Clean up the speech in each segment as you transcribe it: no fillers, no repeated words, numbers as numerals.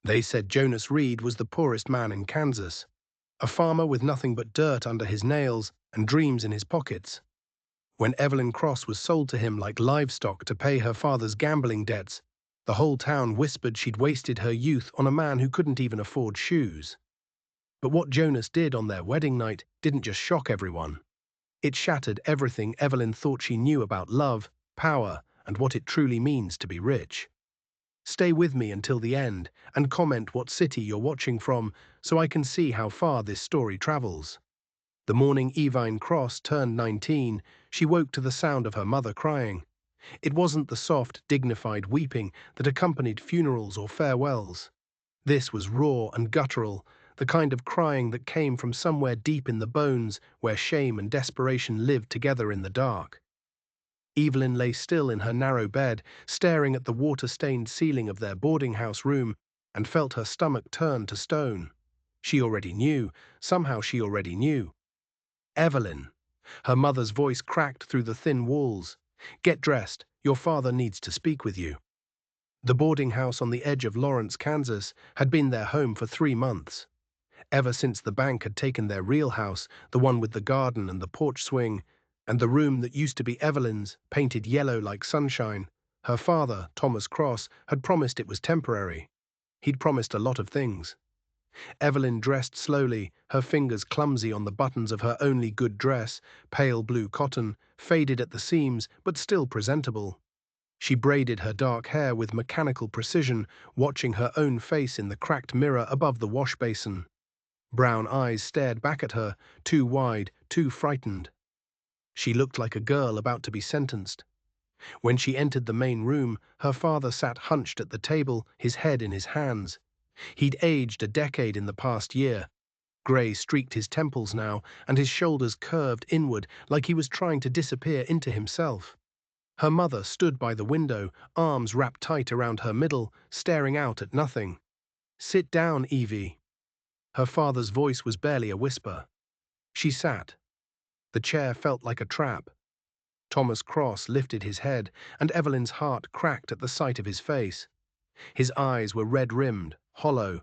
They said Jonas Reed was the poorest man in Kansas, a farmer with nothing but dirt under his nails and dreams in his pockets. When Evelyn Cross was sold to him like livestock to pay her father's gambling debts, the whole town whispered she'd wasted her youth on a man who couldn't even afford shoes. But what Jonas did on their wedding night didn't just shock everyone. It shattered everything Evelyn thought she knew about love, power, and what it truly means to be rich. Stay with me until the end and comment what city you're watching from so I can see how far this story travels. The morning Evine Cross turned 19, she woke to the sound of her mother crying. It wasn't the soft, dignified weeping that accompanied funerals or farewells. This was raw and guttural, the kind of crying that came from somewhere deep in the bones where shame and desperation lived together in the dark. Evelyn lay still in her narrow bed, staring at the water-stained ceiling of their boarding house room, and felt her stomach turn to stone. She already knew, somehow she already knew. Evelyn. Her mother's voice cracked through the thin walls. Get dressed, your father needs to speak with you. The boarding house on the edge of Lawrence, Kansas, had been their home for 3 months. Ever since the bank had taken their real house, the one with the garden and the porch swing, and the room that used to be Evelyn's, painted yellow like sunshine, her father, Thomas Cross, had promised it was temporary. He'd promised a lot of things. Evelyn dressed slowly, her fingers clumsy on the buttons of her only good dress, pale blue cotton, faded at the seams, but still presentable. She braided her dark hair with mechanical precision, watching her own face in the cracked mirror above the wash basin. Brown eyes stared back at her, too wide, too frightened. She looked like a girl about to be sentenced. When she entered the main room, her father sat hunched at the table, his head in his hands. He'd aged a decade in the past year. Grey streaked his temples now, and his shoulders curved inward like he was trying to disappear into himself. Her mother stood by the window, arms wrapped tight around her middle, staring out at nothing. "Sit down, Evie." Her father's voice was barely a whisper. She sat. The chair felt like a trap. Thomas Cross lifted his head, and Evelyn's heart cracked at the sight of his face. His eyes were red-rimmed, hollow.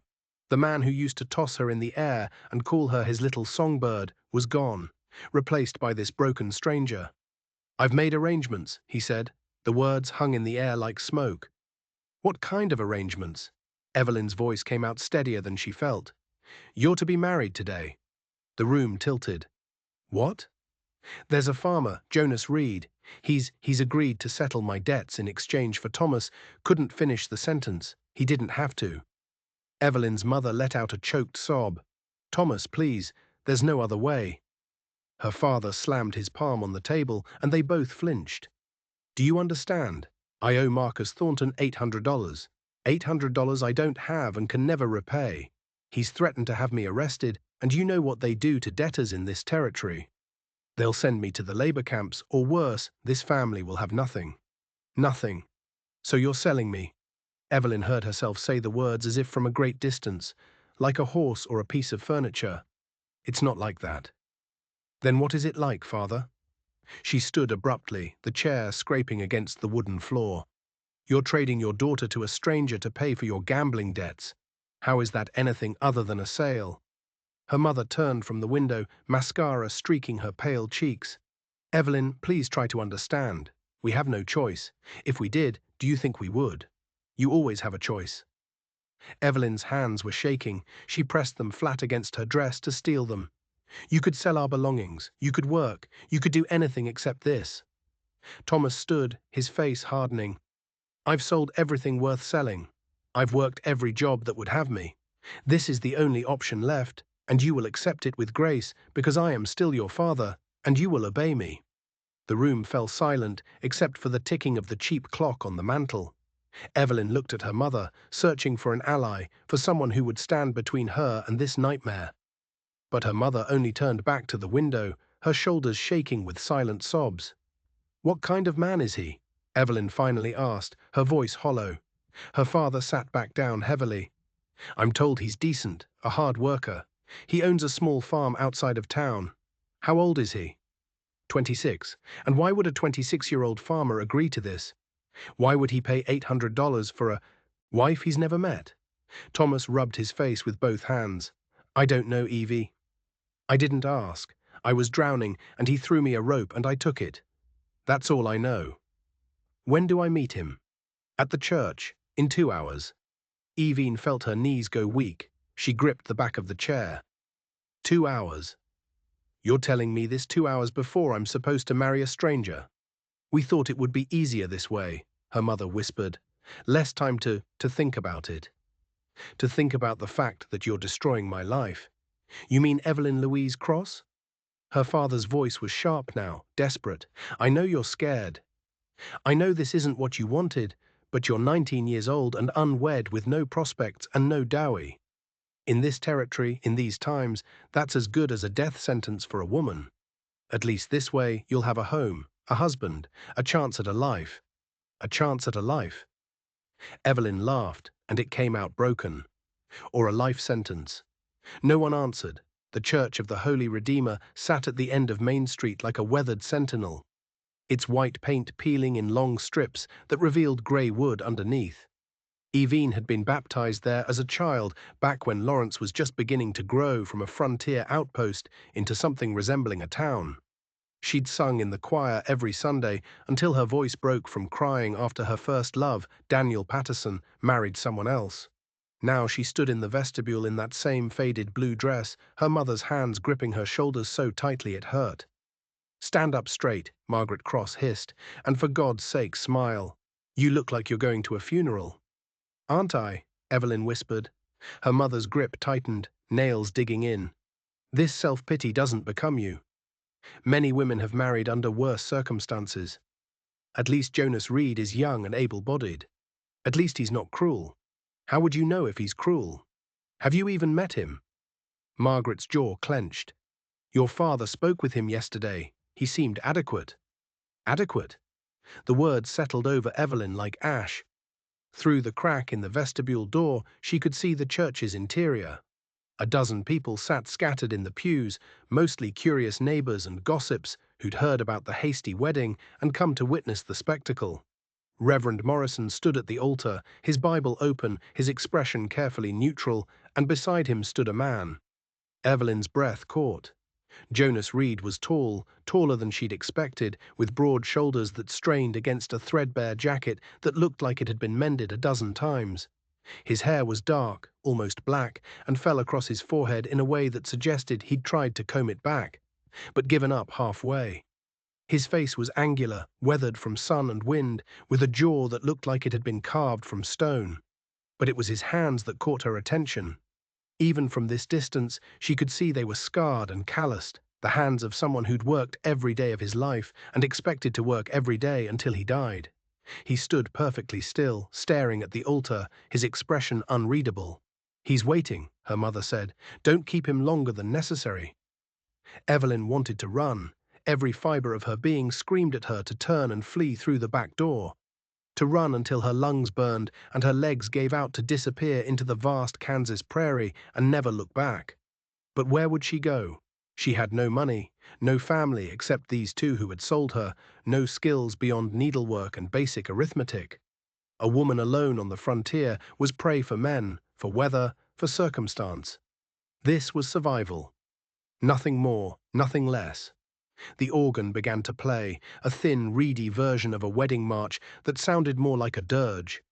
The man who used to toss her in the air and call her his little songbird was gone, replaced by this broken stranger. "I've made arrangements," he said. The words hung in the air like smoke. "What kind of arrangements?" Evelyn's voice came out steadier than she felt. "You're to be married today." The room tilted. "What?" "There's a farmer, Jonas Reed. He's agreed to settle my debts in exchange for Thomas." Couldn't finish the sentence. He didn't have to. Evelyn's mother let out a choked sob. "Thomas, please, there's no other way." Her father slammed his palm on the table, and they both flinched. "Do you understand? I owe Marcus Thornton $800. $800 I don't have and can never repay. He's threatened to have me arrested, and you know what they do to debtors in this territory. They'll send me to the labor camps, or worse, this family will have nothing. Nothing. So you're selling me." Evelyn heard herself say the words as if from a great distance, like a horse or a piece of furniture. "It's not like that." "Then what is it like, father?" She stood abruptly, the chair scraping against the wooden floor. "You're trading your daughter to a stranger to pay for your gambling debts. How is that anything other than a sale?" Her mother turned from the window, mascara streaking her pale cheeks. "Evelyn, please try to understand. We have no choice. If we did, do you think we would? You always have a choice." Evelyn's hands were shaking. She pressed them flat against her dress to steel them. "You could sell our belongings. You could work. You could do anything except this." Thomas stood, his face hardening. "I've sold everything worth selling. I've worked every job that would have me. This is the only option left, and you will accept it with grace because I am still your father, and you will obey me." The room fell silent, except for the ticking of the cheap clock on the mantel. Evelyn looked at her mother, searching for an ally, for someone who would stand between her and this nightmare. But her mother only turned back to the window, her shoulders shaking with silent sobs. "What kind of man is he?" Evelyn finally asked, her voice hollow. Her father sat back down heavily. "I'm told he's decent, a hard worker. He owns a small farm outside of town." "How old is he?" 26. And why would a 26-year-old farmer agree to this? Why would he pay $800 for a wife he's never met? Thomas rubbed his face with both hands. I don't know, Evie. I didn't ask. I was drowning, and he threw me a rope and I took it. That's all I know. When do I meet him? At the church, in 2 hours. Evie felt her knees go weak. She gripped the back of the chair. 2 hours. You're telling me this 2 hours before I'm supposed to marry a stranger? We thought it would be easier this way, her mother whispered. Less time to think about it. To think about the fact that you're destroying my life. You mean Evelyn Louise Cross? Her father's voice was sharp now, desperate. I know you're scared. I know this isn't what you wanted, but you're 19 years old and unwed with no prospects and no dowry. In this territory, in these times, that's as good as a death sentence for a woman. At least this way, you'll have a home, a husband, a chance at a life. A chance at a life. Evelyn laughed, and it came out broken. Or a life sentence. No one answered. The Church of the Holy Redeemer sat at the end of Main Street like a weathered sentinel, its white paint peeling in long strips that revealed grey wood underneath. Evine had been baptized there as a child, back when Lawrence was just beginning to grow from a frontier outpost into something resembling a town. She'd sung in the choir every Sunday until her voice broke from crying after her first love, Daniel Patterson, married someone else. Now she stood in the vestibule in that same faded blue dress, her mother's hands gripping her shoulders so tightly it hurt. Stand up straight, Margaret Cross hissed, and for God's sake smile. You look like you're going to a funeral. Aren't I? Evelyn whispered. Her mother's grip tightened, nails digging in. This self-pity doesn't become you. Many women have married under worse circumstances. At least Jonas Reed is young and able-bodied. At least he's not cruel. How would you know if he's cruel? Have you even met him? Margaret's jaw clenched. Your father spoke with him yesterday. He seemed adequate. Adequate? The words settled over Evelyn like ash. Through the crack in the vestibule door, she could see the church's interior. A dozen people sat scattered in the pews, mostly curious neighbors and gossips who'd heard about the hasty wedding and come to witness the spectacle. Reverend Morrison stood at the altar, his Bible open, his expression carefully neutral, and beside him stood a man. Evelyn's breath caught. Jonas Reed was tall, taller than she'd expected, with broad shoulders that strained against a threadbare jacket that looked like it had been mended a dozen times. His hair was dark, almost black, and fell across his forehead in a way that suggested he'd tried to comb it back, but given up halfway. His face was angular, weathered from sun and wind, with a jaw that looked like it had been carved from stone. But it was his hands that caught her attention. Even from this distance, she could see they were scarred and calloused, the hands of someone who'd worked every day of his life and expected to work every day until he died. He stood perfectly still, staring at the altar, his expression unreadable. He's waiting, her mother said. Don't keep him longer than necessary. Evelyn wanted to run. Every fiber of her being screamed at her to turn and flee through the back door. To run until her lungs burned and her legs gave out to disappear into the vast Kansas prairie and never look back. But where would she go? She had no money, no family except these two who had sold her, no skills beyond needlework and basic arithmetic. A woman alone on the frontier was prey for men, for weather, for circumstance. This was survival. Nothing more, nothing less. The organ began to play, a thin, reedy version of a wedding march that sounded more like a dirge.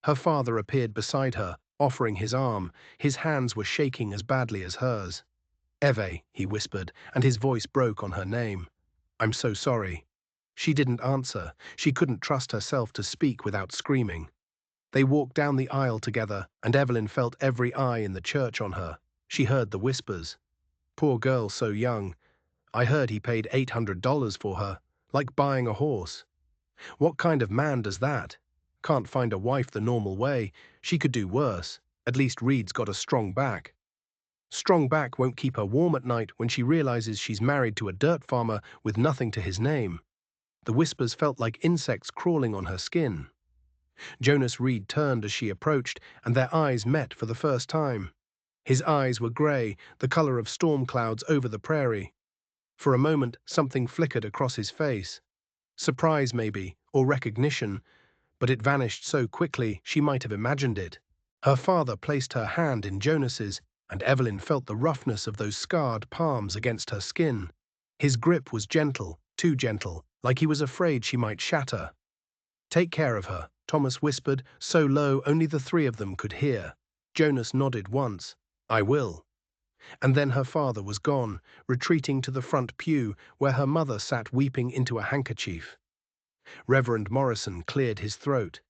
Her father appeared beside her, offering his arm. His hands were shaking as badly as hers. Eve, he whispered, and his voice broke on her name. I'm so sorry. She didn't answer. She couldn't trust herself to speak without screaming. They walked down the aisle together, and Evelyn felt every eye in the church on her. She heard the whispers. Poor girl, so young. I heard he paid $800 for her, like buying a horse. What kind of man does that? Can't find a wife the normal way. She could do worse. At least Reed's got a strong back. Strong back won't keep her warm at night when she realizes she's married to a dirt farmer with nothing to his name. The whispers felt like insects crawling on her skin. Jonas Reed turned as she approached, and their eyes met for the first time. His eyes were grey, the color of storm clouds over the prairie. For a moment, something flickered across his face. Surprise, maybe, or recognition, but it vanished so quickly she might have imagined it. Her father placed her hand in Jonas's, and Evelyn felt the roughness of those scarred palms against her skin. His grip was gentle, too gentle, like he was afraid she might shatter. "Take care of her," Thomas whispered, so low only the three of them could hear. Jonas nodded once. "I will." And then her father was gone, retreating to the front pew where her mother sat weeping into a handkerchief. Reverend Morrison cleared his throat.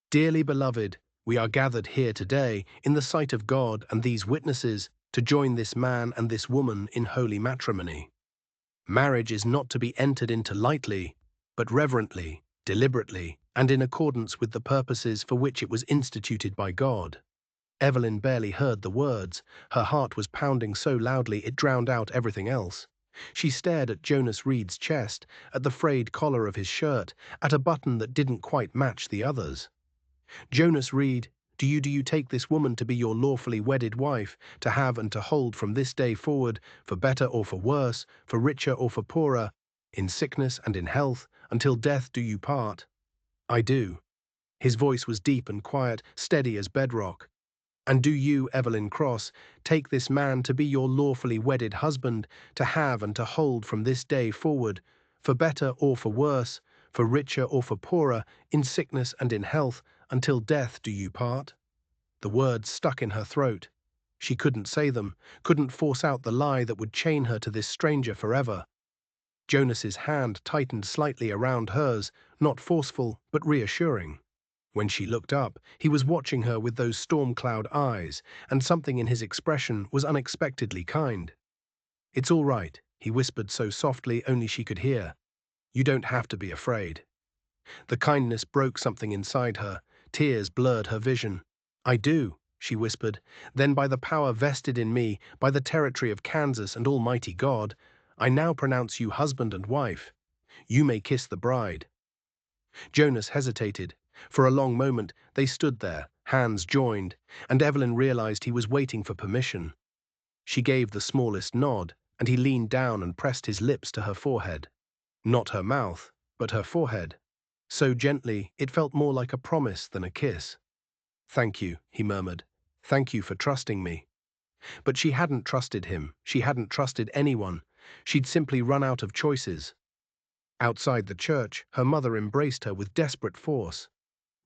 "Dearly beloved, we are gathered here today in the sight of God and these witnesses to join this man and this woman in holy matrimony. Marriage is not to be entered into lightly, but reverently, deliberately, and in accordance with the purposes for which it was instituted by God." Evelyn barely heard the words. Her heart was pounding so loudly it drowned out everything else. She stared at Jonas Reed's chest, at the frayed collar of his shirt, at a button that didn't quite match the others. "Jonas Reed, do you take this woman to be your lawfully wedded wife, to have and to hold from this day forward, for better or for worse, for richer or for poorer, in sickness and in health, until death do you part?" "I do." His voice was deep and quiet, steady as bedrock. "And do you, Evelyn Cross, take this man to be your lawfully wedded husband, to have and to hold from this day forward, for better or for worse, for richer or for poorer, in sickness and in health, until death do you part?" The words stuck in her throat. She couldn't say them, couldn't force out the lie that would chain her to this stranger forever. Jonas's hand tightened slightly around hers, not forceful, but reassuring. When she looked up, he was watching her with those storm cloud eyes, and something in his expression was unexpectedly kind. "It's all right," he whispered so softly only she could hear. "You don't have to be afraid." The kindness broke something inside her. Tears blurred her vision. "I do," she whispered. "Then by the power vested in me, by the territory of Kansas and Almighty God, I now pronounce you husband and wife. You may kiss the bride." Jonas hesitated. For a long moment, they stood there, hands joined, and Evelyn realized he was waiting for permission. She gave the smallest nod, and he leaned down and pressed his lips to her forehead. Not her mouth, but her forehead. So gently, it felt more like a promise than a kiss. "Thank you," he murmured. "Thank you for trusting me." But she hadn't trusted him. She hadn't trusted anyone. She'd simply run out of choices. Outside the church, her mother embraced her with desperate force.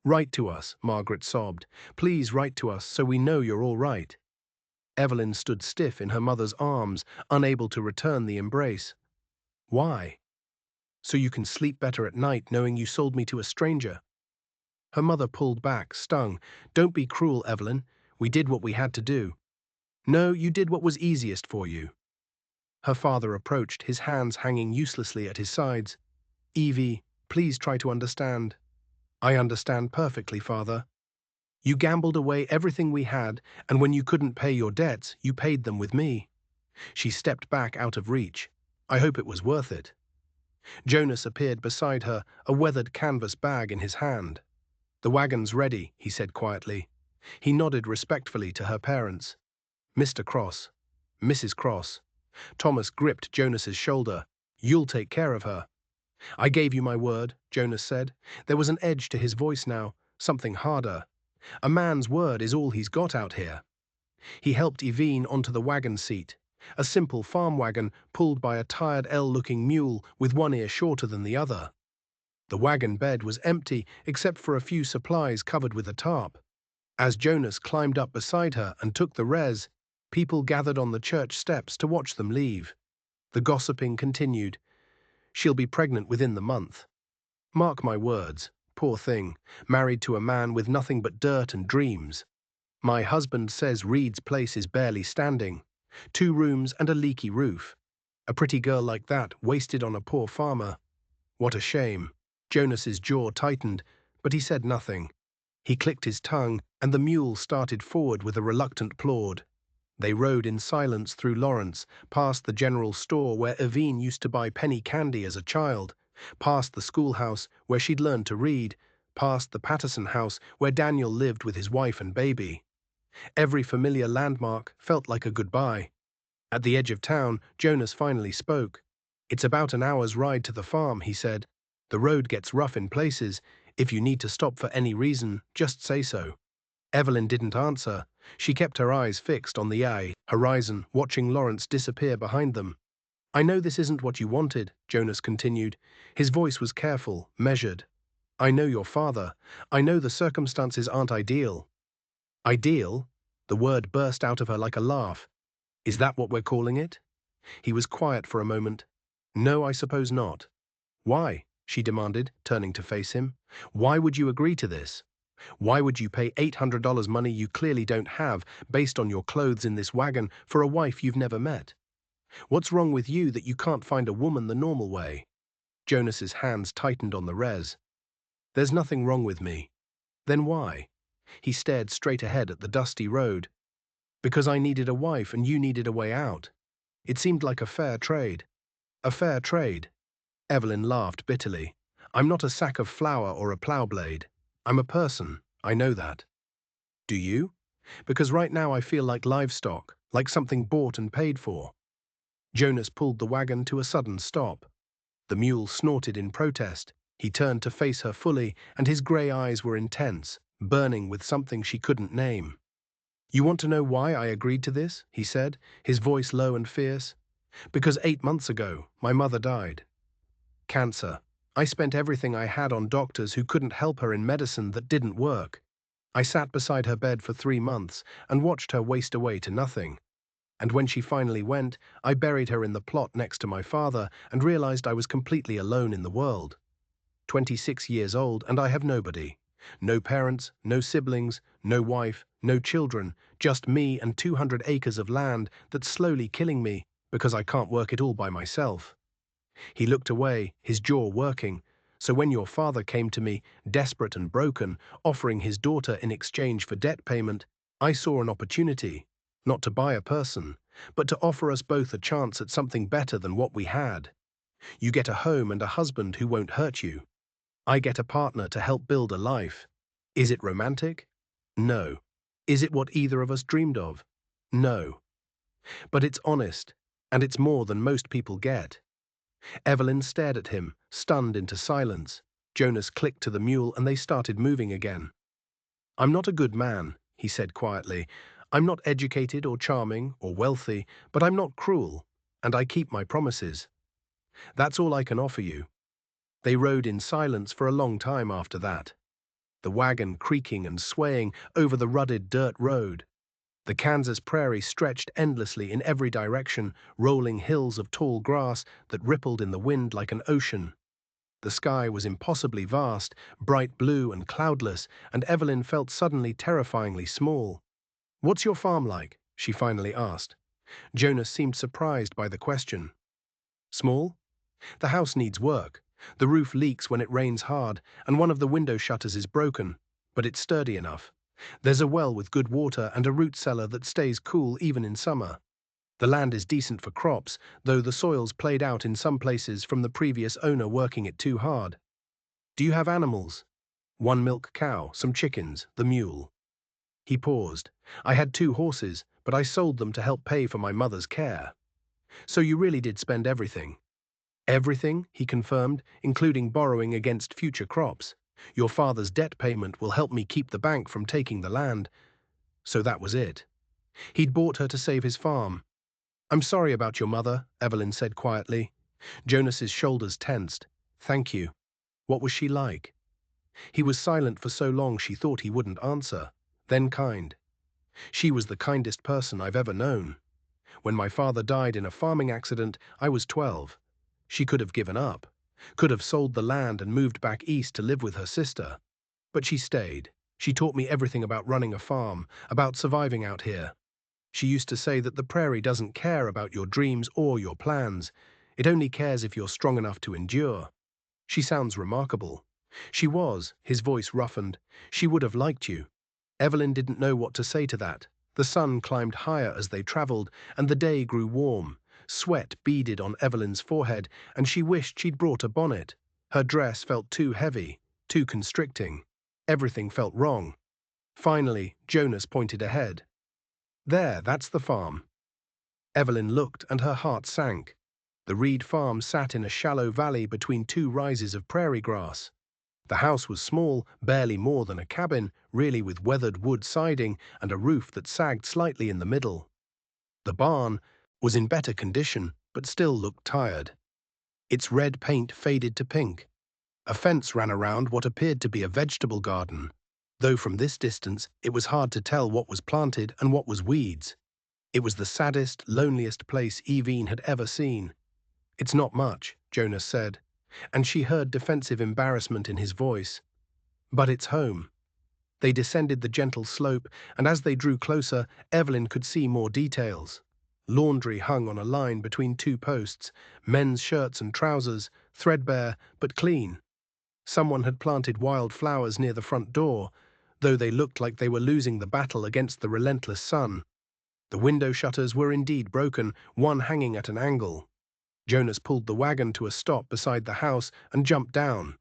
"Write to us," Margaret sobbed. "Please write to us so we know you're all right." Evelyn stood stiff in her mother's arms, unable to return the embrace. "Why?" "So you can sleep better at night knowing you sold me to a stranger." Her mother pulled back, stung. "Don't be cruel, Evelyn. We did what we had to do." "No, you did what was easiest for you." Her father approached, his hands hanging uselessly at his sides. "Evie, please try to understand." "I understand perfectly, Father. You gambled away everything we had, and when you couldn't pay your debts, you paid them with me." She stepped back out of reach. "I hope it was worth it." Jonas appeared beside her, a weathered canvas bag in his hand. "The wagon's ready," he said quietly. He nodded respectfully to her parents. "Mr. Cross, Mrs. Cross." Thomas gripped Jonas's shoulder. "You'll take care of her." "I gave you my word," Jonas said. There was an edge to his voice now, something harder. "A man's word is all he's got out here." He helped Evine onto the wagon seat, a simple farm wagon pulled by a tired L-looking mule with one ear shorter than the other. The wagon bed was empty except for a few supplies covered with a tarp. As Jonas climbed up beside her and took the res, people gathered on the church steps to watch them leave. The gossiping continued. "She'll be pregnant within the month. Mark my words, poor thing, married to a man with nothing but dirt and dreams. My husband says Reed's place is barely standing. 2 rooms and a leaky roof. A pretty girl like that wasted on a poor farmer. What a shame." Jonas's jaw tightened, but he said nothing. He clicked his tongue, and the mule started forward with a reluctant plod. They rode in silence through Lawrence, past the general store where Evine used to buy penny candy as a child, past the schoolhouse where she'd learned to read, past the Patterson house where Daniel lived with his wife and baby. Every familiar landmark felt like a goodbye. At the edge of town, Jonas finally spoke. "It's about an hour's ride to the farm," he said. "The road gets rough in places. If you need to stop for any reason, just say so." Evelyn didn't answer. She kept her eyes fixed on the horizon, watching Lawrence disappear behind them. I know this isn't what you wanted, Jonas continued. His voice was careful, measured. I know your father. I know the circumstances aren't ideal. Ideal? The word burst out of her like a laugh. Is that what we're calling it? He was quiet for a moment. No, I suppose not. Why? She demanded, turning to face him. Why would you agree to this? Why would you pay $800 money you clearly don't have, based on your clothes in this wagon, for a wife you've never met? What's wrong with you that you can't find a woman the normal way? Jonas's hands tightened on the res. There's nothing wrong with me. Then why? He stared straight ahead at the dusty road. Because I needed a wife and you needed a way out. It seemed like a fair trade. A fair trade. Evelyn laughed bitterly. I'm not a sack of flour or a plough blade. I'm a person. I know that. Do you? Because right now I feel like livestock, like something bought and paid for. Jonas pulled the wagon to a sudden stop. The mule snorted in protest. He turned to face her fully, and his grey eyes were intense, burning with something she couldn't name. You want to know why I agreed to this? He said, his voice low and fierce. Because 8 months ago, my mother died. Cancer. I spent everything I had on doctors who couldn't help her in medicine that didn't work. I sat beside her bed for 3 months and watched her waste away to nothing. And when she finally went, I buried her in the plot next to my father and realized I was completely alone in the world. 26 years old, and I have nobody. No parents, no siblings, no wife, no children, just me and 200 acres of land that's slowly killing me because I can't work it all by myself. He looked away, his jaw working. So when your father came to me, desperate and broken, offering his daughter in exchange for debt payment, I saw an opportunity, not to buy a person, but to offer us both a chance at something better than what we had. You get a home and a husband who won't hurt you. I get a partner to help build a life. Is it romantic? No. Is it what either of us dreamed of? No. But it's honest, and it's more than most people get. Evelyn stared at him, stunned into silence. Jonas clicked to the mule and they started moving again. I'm not a good man, he said quietly. I'm not educated or charming or wealthy, but I'm not cruel, and I keep my promises. That's all I can offer you. They rode in silence for a long time after that, the wagon creaking and swaying over the rutted dirt road. The Kansas prairie stretched endlessly in every direction, rolling hills of tall grass that rippled in the wind like an ocean. The sky was impossibly vast, bright blue and cloudless, and Evelyn felt suddenly terrifyingly small. What's your farm like? She finally asked. Jonas seemed surprised by the question. Small? The house needs work. The roof leaks when it rains hard, and one of the window shutters is broken, but it's sturdy enough. There's a well with good water and a root cellar that stays cool even in summer. The land is decent for crops, though the soil's played out in some places from the previous owner working it too hard. Do you have animals? One milk cow, some chickens, the mule. He paused. I had 2 horses, but I sold them to help pay for my mother's care. So you really did spend everything. Everything, he confirmed, including borrowing against future crops. Your father's debt payment will help me keep the bank from taking the land. So that was it. He'd bought her to save his farm. I'm sorry about your mother, Evelyn said quietly. Jonas's shoulders tensed. Thank you. What was she like? He was silent for so long she thought he wouldn't answer. Then kind. She was the kindest person I've ever known. When my father died in a farming accident, I was 12. She could have given up, could have sold the land and moved back east to live with her sister. But she stayed. She taught me everything about running a farm, about surviving out here. She used to say that the prairie doesn't care about your dreams or your plans. It only cares if you're strong enough to endure. She sounds remarkable. She was, his voice roughened. She would have liked you. Evelyn didn't know what to say to that. The sun climbed higher as they traveled, and the day grew warm. Sweat beaded on Evelyn's forehead, and she wished she'd brought a bonnet. Her dress felt too heavy, too constricting. Everything felt wrong. Finally, Jonas pointed ahead. There, that's the farm. Evelyn looked, and her heart sank. The Reed farm sat in a shallow valley between 2 rises of prairie grass. The house was small, barely more than a cabin, really, with weathered wood siding and a roof that sagged slightly in the middle. The barn was in better condition, but still looked tired. Its red paint faded to pink. A fence ran around what appeared to be a vegetable garden, though from this distance it was hard to tell what was planted and what was weeds. It was the saddest, loneliest place Evine had ever seen. "It's not much," Jonas said, and she heard defensive embarrassment in his voice. "But it's home." They descended the gentle slope, and as they drew closer, Evelyn could see more details. Laundry hung on a line between two posts, men's shirts and trousers, threadbare but clean. Someone had planted wild flowers near the front door, though they looked like they were losing the battle against the relentless sun. The window shutters were indeed broken, one hanging at an angle. Jonas pulled the wagon to a stop beside the house and jumped down.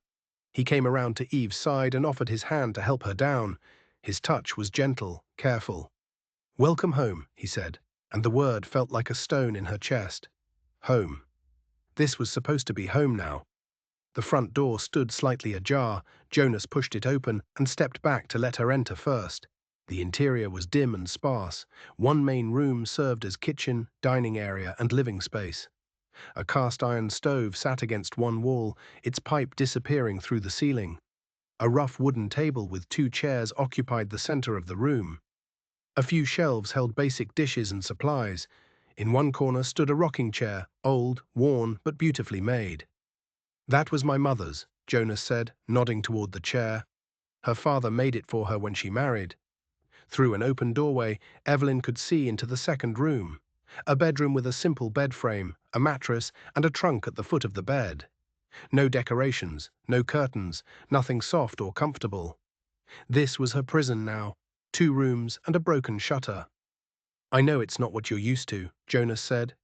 He came around to Eve's side and offered his hand to help her down. His touch was gentle, careful. "Welcome home," he said, and the word felt like a stone in her chest. Home. This was supposed to be home now. The front door stood slightly ajar. Jonas pushed it open and stepped back to let her enter first. The interior was dim and sparse. One main room served as kitchen, dining area, and living space. A cast-iron stove sat against one wall, its pipe disappearing through the ceiling. A rough wooden table with two chairs occupied the center of the room. A few shelves held basic dishes and supplies. In one corner stood a rocking chair, old, worn, but beautifully made. "That was my mother's," Jonas said, nodding toward the chair. "Her father made it for her when she married." Through an open doorway, Evelyn could see into the second room. A bedroom with a simple bed frame, a mattress, and a trunk at the foot of the bed. No decorations, no curtains, nothing soft or comfortable. This was her prison now, 2 rooms and a broken shutter. "I know it's not what you're used to," Jonas said.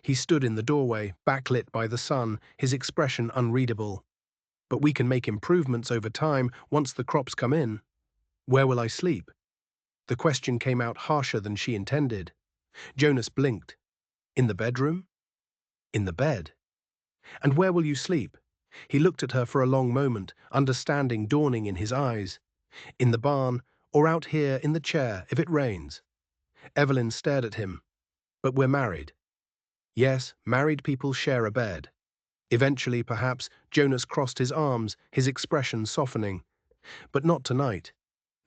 He stood in the doorway, backlit by the sun, his expression unreadable. "But we can make improvements over time once the crops come in. Where will I sleep?" The question came out harsher than she intended. Jonas blinked. "In the bedroom?" "In the bed." "And where will you sleep?" He looked at her for a long moment, understanding dawning in his eyes. "In the barn, or out here in the chair if it rains." Evelyn stared at him. "But we're married." "Yes, married people share a bed." Eventually, perhaps, Jonas crossed his arms, his expression softening. "But not tonight.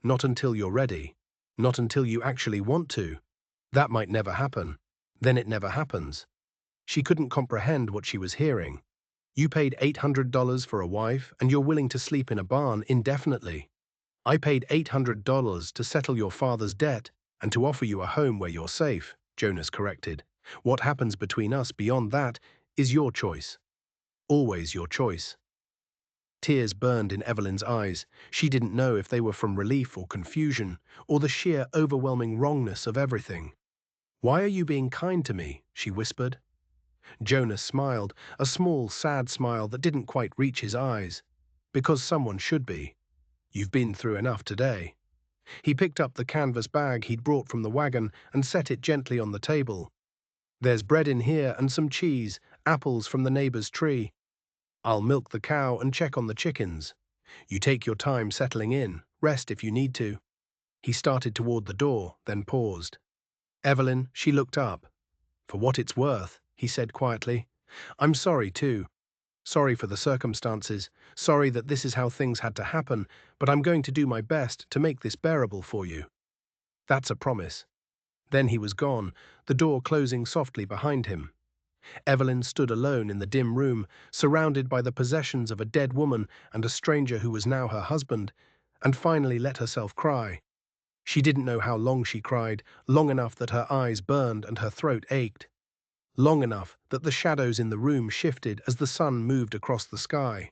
Not until you're ready. Not until you actually want to. That might never happen. Then it never happens." She couldn't comprehend what she was hearing. "You paid $800 for a wife, and you're willing to sleep in a barn indefinitely." "I paid $800 to settle your father's debt and to offer you a home where you're safe," Jonas corrected. "What happens between us beyond that is your choice. Always your choice." Tears burned in Evelyn's eyes. She didn't know if they were from relief or confusion, or the sheer overwhelming wrongness of everything. "Why are you being kind to me?" she whispered. Jonas smiled, a small, sad smile that didn't quite reach his eyes. "Because someone should be. You've been through enough today." He picked up the canvas bag he'd brought from the wagon and set it gently on the table. "There's bread in here and some cheese, apples from the neighbor's tree. I'll milk the cow and check on the chickens. You take your time settling in, rest if you need to." He started toward the door, then paused. "Evelyn," she looked up. "For what it's worth," he said quietly. "I'm sorry too. Sorry for the circumstances, sorry that this is how things had to happen, but I'm going to do my best to make this bearable for you. That's a promise." Then he was gone, the door closing softly behind him. Evelyn stood alone in the dim room, surrounded by the possessions of a dead woman and a stranger who was now her husband, and finally let herself cry. She didn't know how long she cried, long enough that her eyes burned and her throat ached. Long enough that the shadows in the room shifted as the sun moved across the sky.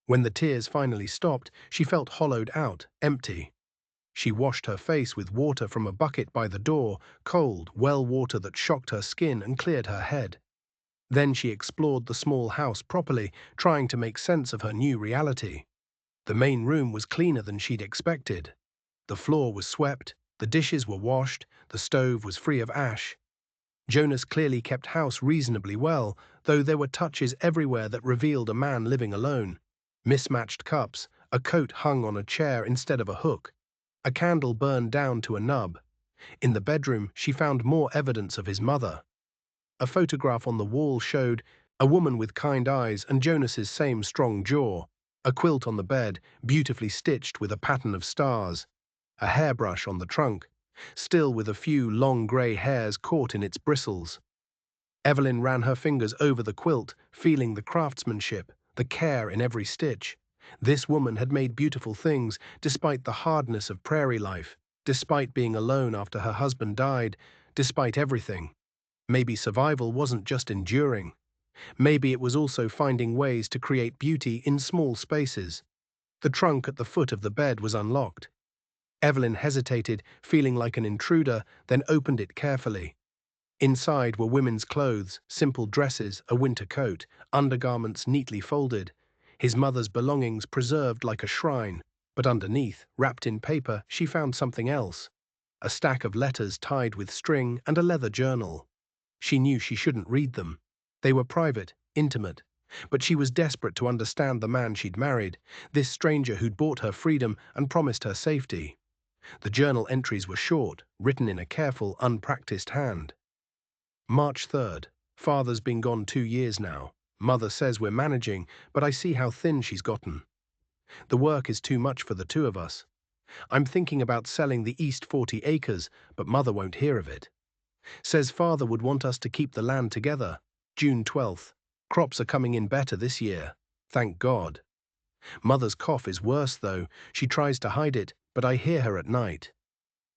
When the tears finally stopped, she felt hollowed out, empty. She washed her face with water from a bucket by the door, cold, well water that shocked her skin and cleared her head. Then she explored the small house properly, trying to make sense of her new reality. The main room was cleaner than she'd expected. The floor was swept, the dishes were washed, the stove was free of ash. Jonas clearly kept house reasonably well, though there were touches everywhere that revealed a man living alone. Mismatched cups, A coat hung on a chair instead of a hook. A candle burned down to a nub. In the bedroom, she found more evidence of his mother. A photograph on the wall showed a woman with kind eyes and Jonas's same strong jaw. A quilt on the bed, beautifully stitched with a pattern of stars. A hairbrush on the trunk, still with a few long grey hairs caught in its bristles. Evelyn ran her fingers over the quilt, feeling the craftsmanship, the care in every stitch. This woman had made beautiful things, despite the hardness of prairie life, despite being alone after her husband died, despite everything. Maybe survival wasn't just enduring. Maybe it was also finding ways to create beauty in small spaces. The trunk at the foot of the bed was unlocked. Evelyn hesitated, feeling like an intruder, then opened it carefully. Inside were women's clothes, simple dresses, a winter coat, undergarments neatly folded. His mother's belongings preserved like a shrine. But underneath, wrapped in paper, she found something else. A stack of letters tied with string and a leather journal. She knew she shouldn't read them. They were private, intimate. But she was desperate to understand the man she'd married, this stranger who'd bought her freedom and promised her safety. The journal entries were short, written in a careful, unpracticed hand. March 3rd. Father's been gone 2 years now. Mother says we're managing, but I see how thin she's gotten. The work is too much for the two of us. I'm thinking about selling the east 40 acres, but Mother won't hear of it. Says Father would want us to keep the land together. June 12th. Crops are coming in better this year. Thank God. Mother's cough is worse though. She tries to hide it, but I hear her at night.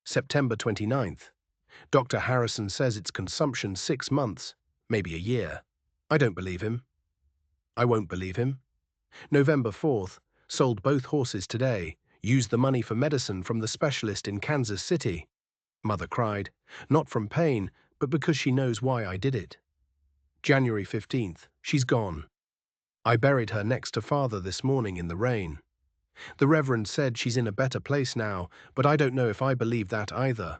September 29th. Dr. Harrison says it's consumption 6 months, maybe a year. I don't believe him. I won't believe him. November 4th. Sold both horses today. Used the money for medicine from the specialist in Kansas City. Mother cried, not from pain, but because she knows why I did it. January 15th. She's gone. I buried her next to Father this morning in the rain. The Reverend said she's in a better place now, but I don't know if I believe that either.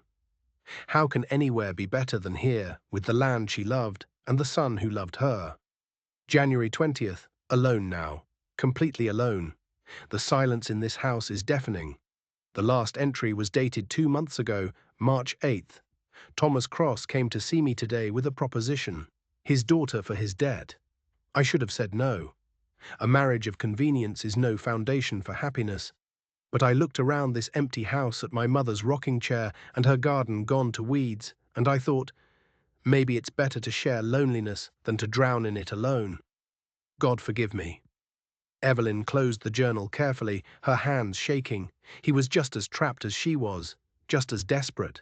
How can anywhere be better than here, with the land she loved and the son who loved her? January 20th. Alone now. Completely alone. The silence in this house is deafening. The last entry was dated 2 months ago, March 8th. Thomas Cross came to see me today with a proposition. His daughter for his debt. I should have said no. A marriage of convenience is no foundation for happiness. But I looked around this empty house at my mother's rocking chair and her garden gone to weeds, and I thought, maybe it's better to share loneliness than to drown in it alone. God forgive me. Evelyn closed the journal carefully, her hands shaking. He was just as trapped as she was, just as desperate.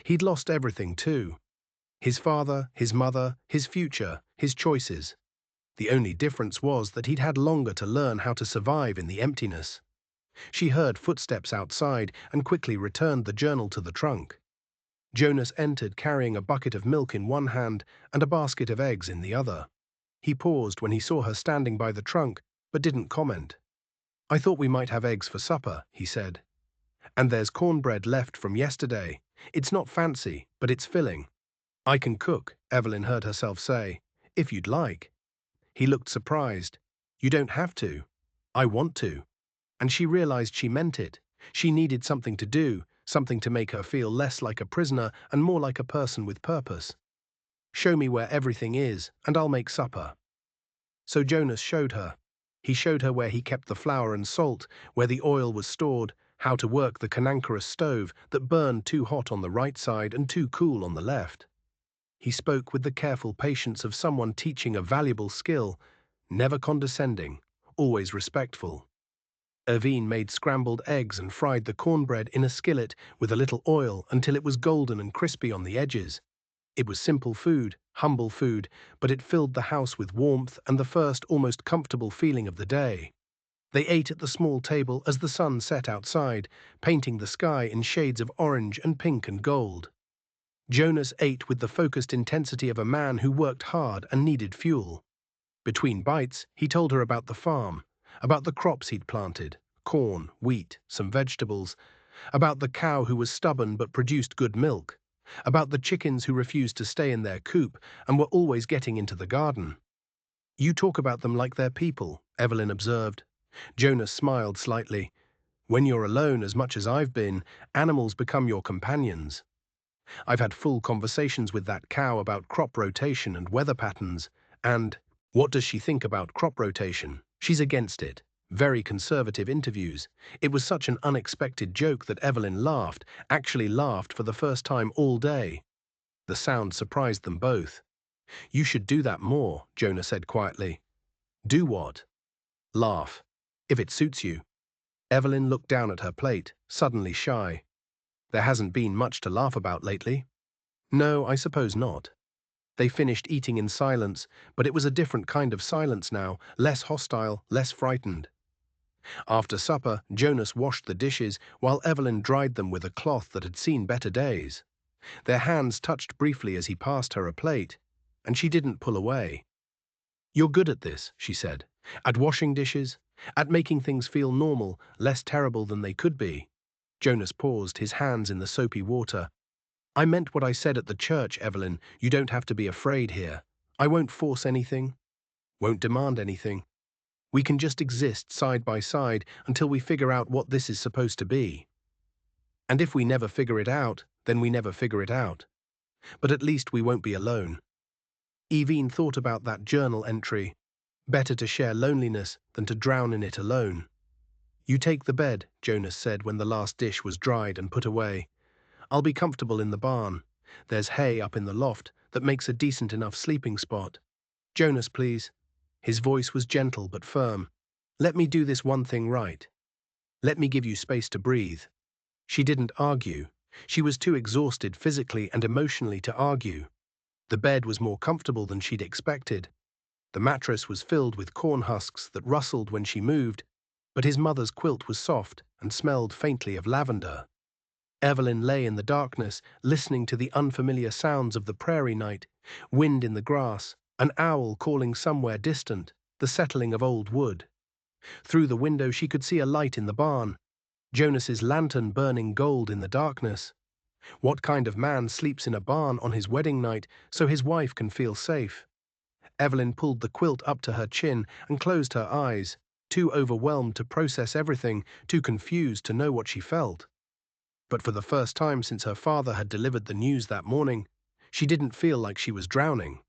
He'd lost everything too. His father, his mother, his future, his choices. The only difference was that he'd had longer to learn how to survive in the emptiness. She heard footsteps outside and quickly returned the journal to the trunk. Jonas entered carrying a bucket of milk in one hand and a basket of eggs in the other. He paused when he saw her standing by the trunk, but didn't comment. I thought we might have eggs for supper, he said. And there's cornbread left from yesterday. It's not fancy, but it's filling. I can cook, Evelyn heard herself say, if you'd like. He looked surprised. You don't have to. I want to. And she realized she meant it. She needed something to do, something to make her feel less like a prisoner and more like a person with purpose. Show me where everything is, and I'll make supper. So Jonas showed her. He showed her where he kept the flour and salt, where the oil was stored, how to work the cantankerous stove that burned too hot on the right side and too cool on the left. He spoke with the careful patience of someone teaching a valuable skill, never condescending, always respectful. Irvine made scrambled eggs and fried the cornbread in a skillet with a little oil until it was golden and crispy on the edges. It was simple food, humble food, but it filled the house with warmth and the first almost comfortable feeling of the day. They ate at the small table as the sun set outside, painting the sky in shades of orange and pink and gold. Jonas ate with the focused intensity of a man who worked hard and needed fuel. Between bites, he told her about the farm, about the crops he'd planted, corn, wheat, some vegetables, about the cow who was stubborn but produced good milk, about the chickens who refused to stay in their coop and were always getting into the garden. You talk about them like they're people, Evelyn observed. Jonas smiled slightly. When you're alone as much as I've been, animals become your companions. I've had full conversations with that cow about crop rotation and weather patterns, and what does she think about crop rotation? She's against it. Very conservative interviews. It was such an unexpected joke that Evelyn laughed, actually laughed for the first time all day. The sound surprised them both. You should do that more, Jonah said quietly. Do what? Laugh. If it suits you. Evelyn looked down at her plate, suddenly shy. There hasn't been much to laugh about lately. No, I suppose not. They finished eating in silence, but it was a different kind of silence now, less hostile, less frightened. After supper, Jonas washed the dishes while Evelyn dried them with a cloth that had seen better days. Their hands touched briefly as he passed her a plate, and she didn't pull away. You're good at this, she said. At washing dishes, at making things feel normal, less terrible than they could be. Jonas paused, his hands in the soapy water. I meant what I said at the church, Evelyn. You don't have to be afraid here. I won't force anything, won't demand anything. We can just exist side by side until we figure out what this is supposed to be. And if we never figure it out, then we never figure it out. But at least we won't be alone. Evine thought about that journal entry. Better to share loneliness than to drown in it alone. You take the bed, Jonas said when the last dish was dried and put away. I'll be comfortable in the barn. There's hay up in the loft that makes a decent enough sleeping spot. Jonas, please. His voice was gentle but firm. Let me do this one thing right. Let me give you space to breathe. She didn't argue. She was too exhausted physically and emotionally to argue. The bed was more comfortable than she'd expected. The mattress was filled with corn husks that rustled when she moved, but his mother's quilt was soft and smelled faintly of lavender. Evelyn lay in the darkness, listening to the unfamiliar sounds of the prairie night, wind in the grass, an owl calling somewhere distant, the settling of old wood. Through the window she could see a light in the barn, Jonas's lantern burning gold in the darkness. What kind of man sleeps in a barn on his wedding night so his wife can feel safe? Evelyn pulled the quilt up to her chin and closed her eyes, too overwhelmed to process everything, too confused to know what she felt. But for the first time since her father had delivered the news that morning, she didn't feel like she was drowning.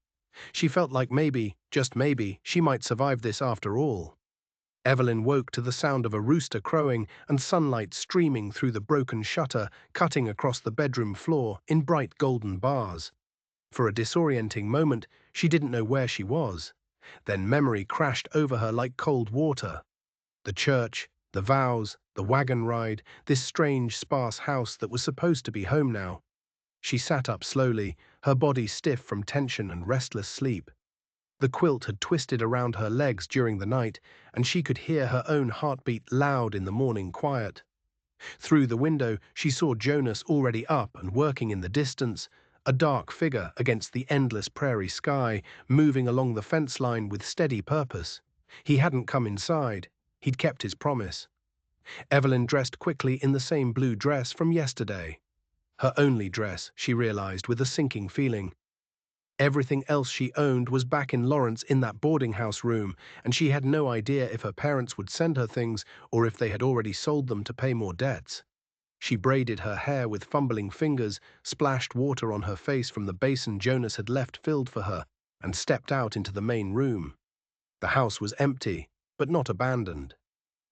She felt like maybe, just maybe, she might survive this after all. Evelyn woke to the sound of a rooster crowing and sunlight streaming through the broken shutter, cutting across the bedroom floor in bright golden bars. For a disorienting moment, she didn't know where she was. Then memory crashed over her like cold water. The church, the vows, the wagon ride, this strange, sparse house that was supposed to be home now. She sat up slowly, her body stiff from tension and restless sleep. The quilt had twisted around her legs during the night, and she could hear her own heartbeat loud in the morning quiet. Through the window, she saw Jonas already up and working in the distance, a dark figure against the endless prairie sky, moving along the fence line with steady purpose. He hadn't come inside. He'd kept his promise. Evelyn dressed quickly in the same blue dress from yesterday. Her only dress, she realized with a sinking feeling. Everything else she owned was back in Lawrence in that boarding house room, and she had no idea if her parents would send her things or if they had already sold them to pay more debts. She braided her hair with fumbling fingers, splashed water on her face from the basin Jonas had left filled for her, and stepped out into the main room. The house was empty, but not abandoned.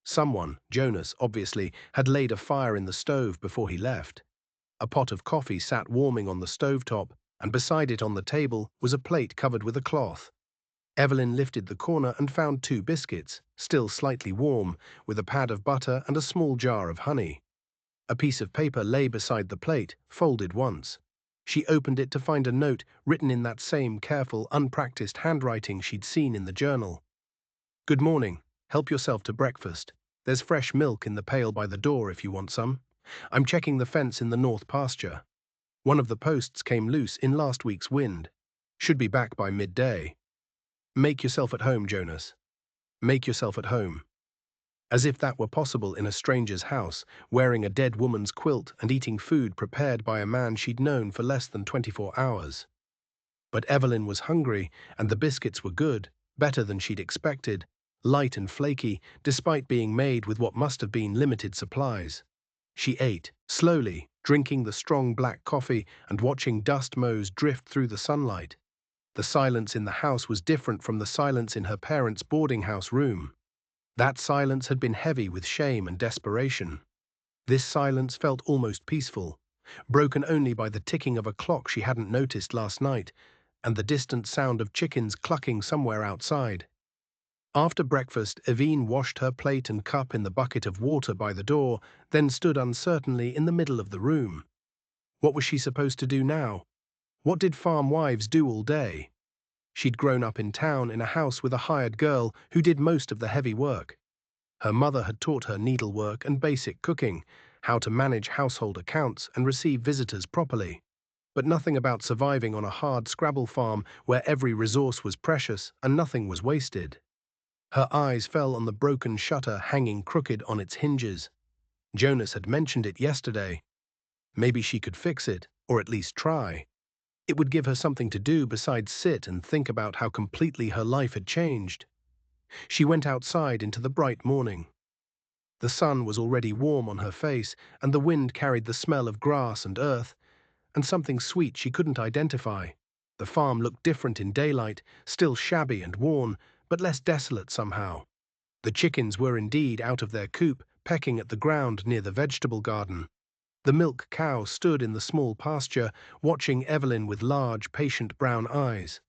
Someone, Jonas obviously, had laid a fire in the stove before he left. A pot of coffee sat warming on the stovetop, and beside it on the table was a plate covered with a cloth. Evelyn lifted the corner and found 2 biscuits, still slightly warm, with a pad of butter and a small jar of honey. A piece of paper lay beside the plate, folded once. She opened it to find a note written in that same careful, unpracticed handwriting she'd seen in the journal. Good morning. Help yourself to breakfast. There's fresh milk in the pail by the door if you want some. I'm checking the fence in the north pasture. One of the posts came loose in last week's wind. Should be back by midday. Make yourself at home, Jonas. Make yourself at home. As if that were possible in a stranger's house, wearing a dead woman's quilt and eating food prepared by a man she'd known for less than 24 hours. But Evelyn was hungry, and the biscuits were good, better than she'd expected, light and flaky, despite being made with what must have been limited supplies. She ate, slowly, drinking the strong black coffee and watching dust motes drift through the sunlight. The silence in the house was different from the silence in her parents' boarding house room. That silence had been heavy with shame and desperation. This silence felt almost peaceful, broken only by the ticking of a clock she hadn't noticed last night and the distant sound of chickens clucking somewhere outside. After breakfast, Evine washed her plate and cup in the bucket of water by the door, then stood uncertainly in the middle of the room. What was she supposed to do now? What did farm wives do all day? She'd grown up in town in a house with a hired girl who did most of the heavy work. Her mother had taught her needlework and basic cooking, how to manage household accounts and receive visitors properly, but nothing about surviving on a hard Scrabble farm where every resource was precious and nothing was wasted. Her eyes fell on the broken shutter hanging crooked on its hinges. Jonas had mentioned it yesterday. Maybe she could fix it, or at least try. It would give her something to do besides sit and think about how completely her life had changed. She went outside into the bright morning. The sun was already warm on her face, and the wind carried the smell of grass and earth, and something sweet she couldn't identify. The farm looked different in daylight, still shabby and worn, but less desolate somehow. The chickens were indeed out of their coop, pecking at the ground near the vegetable garden. The milk cow stood in the small pasture, watching Evelyn with large, patient brown eyes.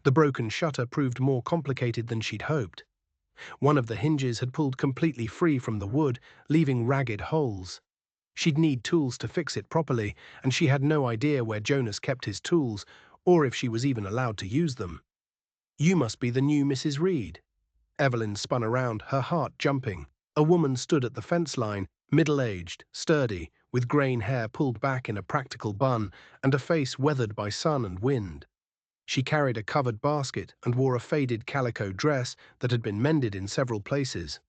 The broken shutter proved more complicated than she'd hoped. One of the hinges had pulled completely free from the wood, leaving ragged holes. She'd need tools to fix it properly, and she had no idea where Jonas kept his tools, or if she was even allowed to use them. "You must be the new Mrs. Reed." Evelyn spun around, her heart jumping. A woman stood at the fence line, middle-aged, sturdy, with graying hair pulled back in a practical bun and a face weathered by sun and wind. She carried a covered basket and wore a faded calico dress that had been mended in several places.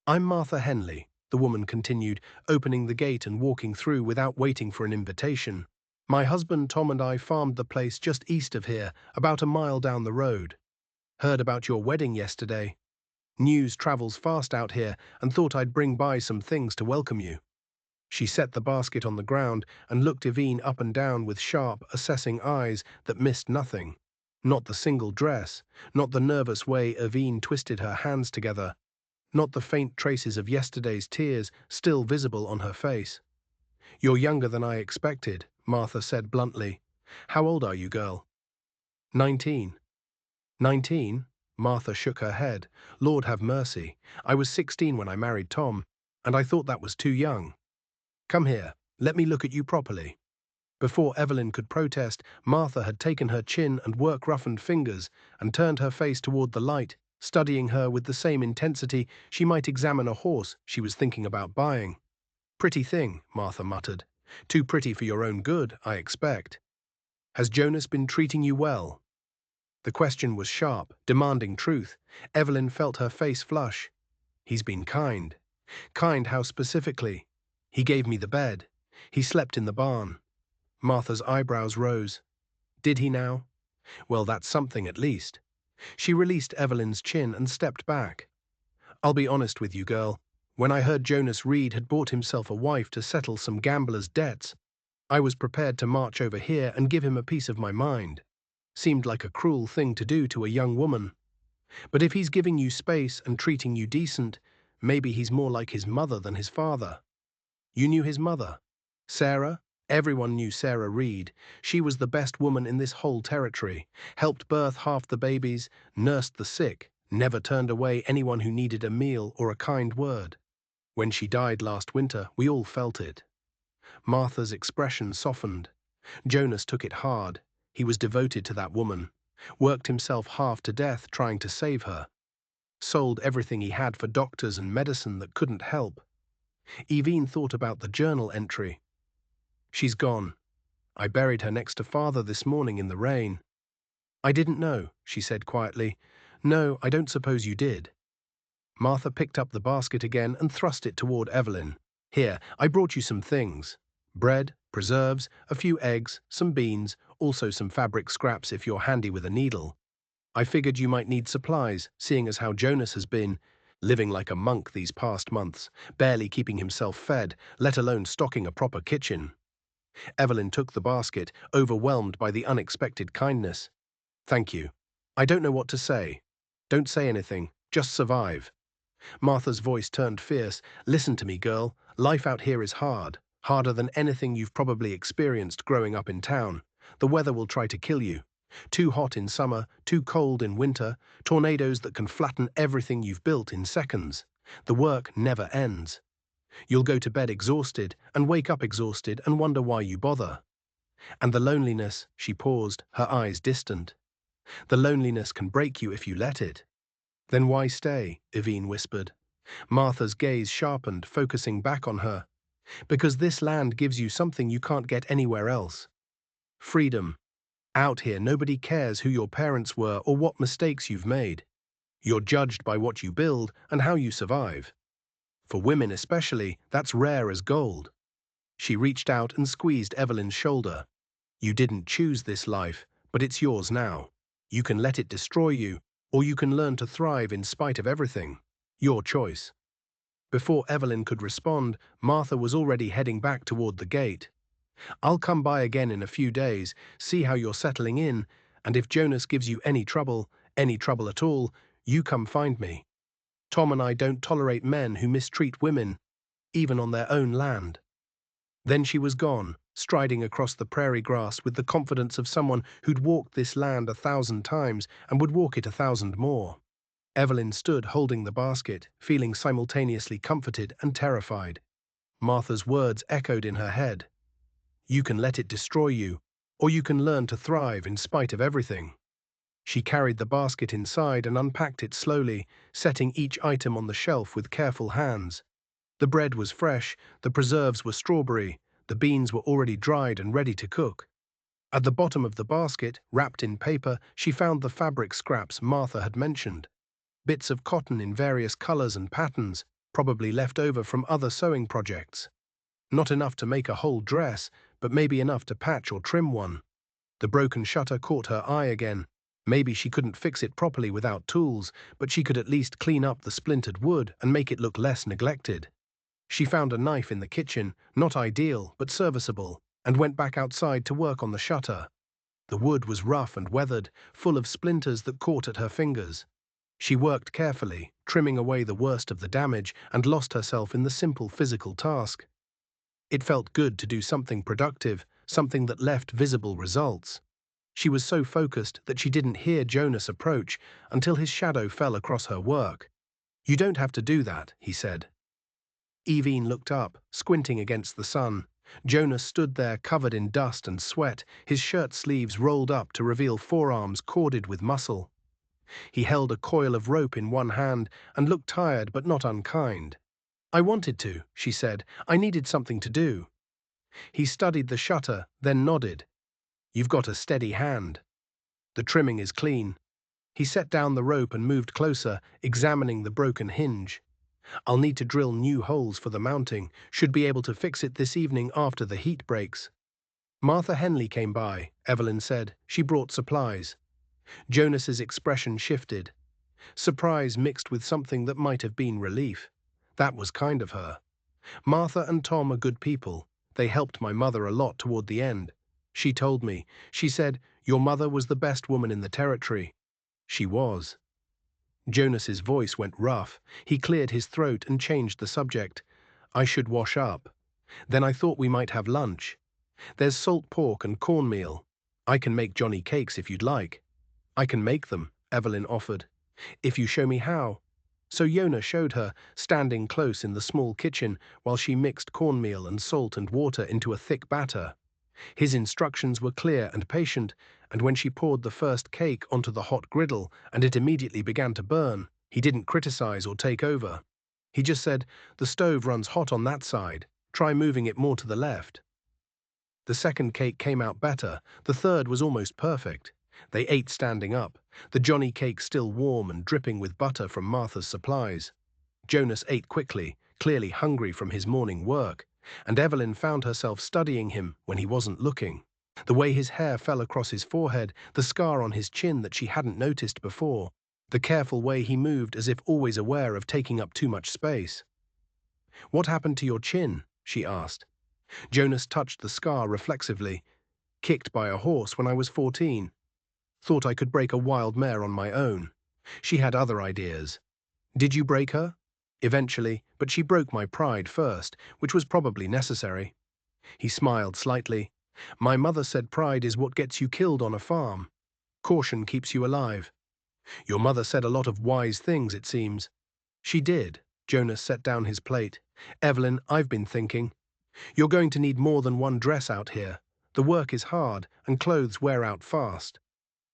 "I'm Martha Henley," the woman continued, opening the gate and walking through without waiting for an invitation. "My husband Tom and I farmed the place just east of here, about a mile down the road. Heard about your wedding yesterday. News travels fast out here and thought I'd bring by some things to welcome you." She set the basket on the ground and looked Evine up and down with sharp, assessing eyes that missed nothing. Not the single dress, not the nervous way Evine twisted her hands together, not the faint traces of yesterday's tears still visible on her face. "You're younger than I expected," Martha said bluntly. "How old are you, girl?" 19. 19? Martha shook her head. "Lord have mercy. I was 16 when I married Tom, and I thought that was too young. Come here, let me look at you properly." Before Evelyn could protest, Martha had taken her chin and work-roughened fingers and turned her face toward the light, studying her with the same intensity she might examine a horse she was thinking about buying. "Pretty thing," Martha muttered. "Too pretty for your own good, I expect. Has Jonas been treating you well?" The question was sharp, demanding truth. Evelyn felt her face flush. "He's been kind." "Kind how specifically?" "He gave me the bed. He slept in the barn." Martha's eyebrows rose. "Did he now? Well, that's something at least." She released Evelyn's chin and stepped back. "I'll be honest with you, girl. When I heard Jonas Reed had bought himself a wife to settle some gambler's debts, I was prepared to march over here and give him a piece of my mind. Seemed like a cruel thing to do to a young woman. But if he's giving you space and treating you decent, maybe he's more like his mother than his father." "You knew his mother?" "Sarah?" Everyone knew Sarah Reed. She was the best woman in this whole territory, helped birth half the babies, nursed the sick, never turned away anyone who needed a meal or a kind word. When she died last winter, we all felt it. Martha's expression softened. Jonas took it hard. He was devoted to that woman, worked himself half to death trying to save her, sold everything he had for doctors and medicine that couldn't help. Evine thought about the journal entry. "She's gone. I buried her next to father this morning in the rain." "I didn't know," she said quietly. "No, I don't suppose you did." Martha picked up the basket again and thrust it toward Evelyn. "Here, I brought you some things. Bread, preserves, a few eggs, some beans, also some fabric scraps if you're handy with a needle." I figured you might need supplies, seeing as how Jonas has been living like a monk these past months, barely keeping himself fed, let alone stocking a proper kitchen. Evelyn took the basket, overwhelmed by the unexpected kindness. Thank you. I don't know what to say. Don't say anything, just survive. Martha's voice turned fierce. Listen to me, girl. Life out here is hard. Harder than anything you've probably experienced growing up in town. The weather will try to kill you. Too hot in summer, too cold in winter, tornadoes that can flatten everything you've built in seconds. The work never ends. You'll go to bed exhausted and wake up exhausted and wonder why you bother. And the loneliness, she paused, her eyes distant. The loneliness can break you if you let it. Then why stay? Evine whispered. Martha's gaze sharpened, focusing back on her. Because this land gives you something you can't get anywhere else. Freedom. Out here, nobody cares who your parents were or what mistakes you've made. You're judged by what you build and how you survive. For women especially, that's rare as gold. She reached out and squeezed Evelyn's shoulder. You didn't choose this life, but it's yours now. You can let it destroy you, or you can learn to thrive in spite of everything. Your choice. Before Evelyn could respond, Martha was already heading back toward the gate. I'll come by again in a few days, see how you're settling in, and if Jonas gives you any trouble at all, you come find me. Tom and I don't tolerate men who mistreat women, even on their own land. Then she was gone, striding across the prairie grass with the confidence of someone who'd walked this land 1,000 times and would walk it 1,000 more. Evelyn stood holding the basket, feeling simultaneously comforted and terrified. Martha's words echoed in her head. You can let it destroy you, or you can learn to thrive in spite of everything. She carried the basket inside and unpacked it slowly, setting each item on the shelf with careful hands. The bread was fresh, the preserves were strawberry, the beans were already dried and ready to cook. At the bottom of the basket, wrapped in paper, she found the fabric scraps Martha had mentioned. Bits of cotton in various colors and patterns, probably left over from other sewing projects. Not enough to make a whole dress, but maybe enough to patch or trim one. The broken shutter caught her eye again. Maybe she couldn't fix it properly without tools, but she could at least clean up the splintered wood and make it look less neglected. She found a knife in the kitchen, not ideal, but serviceable, and went back outside to work on the shutter. The wood was rough and weathered, full of splinters that caught at her fingers. She worked carefully, trimming away the worst of the damage, and lost herself in the simple physical task. It felt good to do something productive, something that left visible results. She was so focused that she didn't hear Jonas approach until his shadow fell across her work. You don't have to do that, he said. Evine looked up, squinting against the sun. Jonas stood there covered in dust and sweat, his shirt sleeves rolled up to reveal forearms corded with muscle. He held a coil of rope in one hand and looked tired but not unkind. I wanted to, she said. I needed something to do. He studied the shutter, then nodded. You've got a steady hand. The trimming is clean. He set down the rope and moved closer, examining the broken hinge. I'll need to drill new holes for the mounting. Should be able to fix it this evening after the heat breaks. Martha Henley came by, Evelyn said. She brought supplies. Jonas's expression shifted. Surprise mixed with something that might have been relief. That was kind of her. Martha and Tom are good people. They helped my mother a lot toward the end. She told me. She said, your mother was the best woman in the territory. She was. Jonas's voice went rough. He cleared his throat and changed the subject. I should wash up. Then I thought we might have lunch. There's salt pork and cornmeal. I can make Johnny cakes if you'd like. I can make them, Evelyn offered. If you show me how. So Jonas showed her, standing close in the small kitchen while she mixed cornmeal and salt and water into a thick batter. His instructions were clear and patient, and when she poured the first cake onto the hot griddle and it immediately began to burn, he didn't criticize or take over. He just said, the stove runs hot on that side. Try moving it more to the left. The second cake came out better. The third was almost perfect. They ate standing up, the Johnny cake still warm and dripping with butter from Martha's supplies. Jonas ate quickly, clearly hungry from his morning work, and Evelyn found herself studying him when he wasn't looking. The way his hair fell across his forehead, the scar on his chin that she hadn't noticed before, the careful way he moved as if always aware of taking up too much space. "What happened to your chin?" she asked. Jonas touched the scar reflexively. "Kicked by a horse when I was 14. Thought I could break a wild mare on my own. She had other ideas. Did you break her?" "Eventually, but she broke my pride first, which was probably necessary." He smiled slightly. "My mother said pride is what gets you killed on a farm. Caution keeps you alive." "Your mother said a lot of wise things, it seems." "She did." Jonas set down his plate. "Evelyn, I've been thinking. You're going to need more than one dress out here. The work is hard, and clothes wear out fast.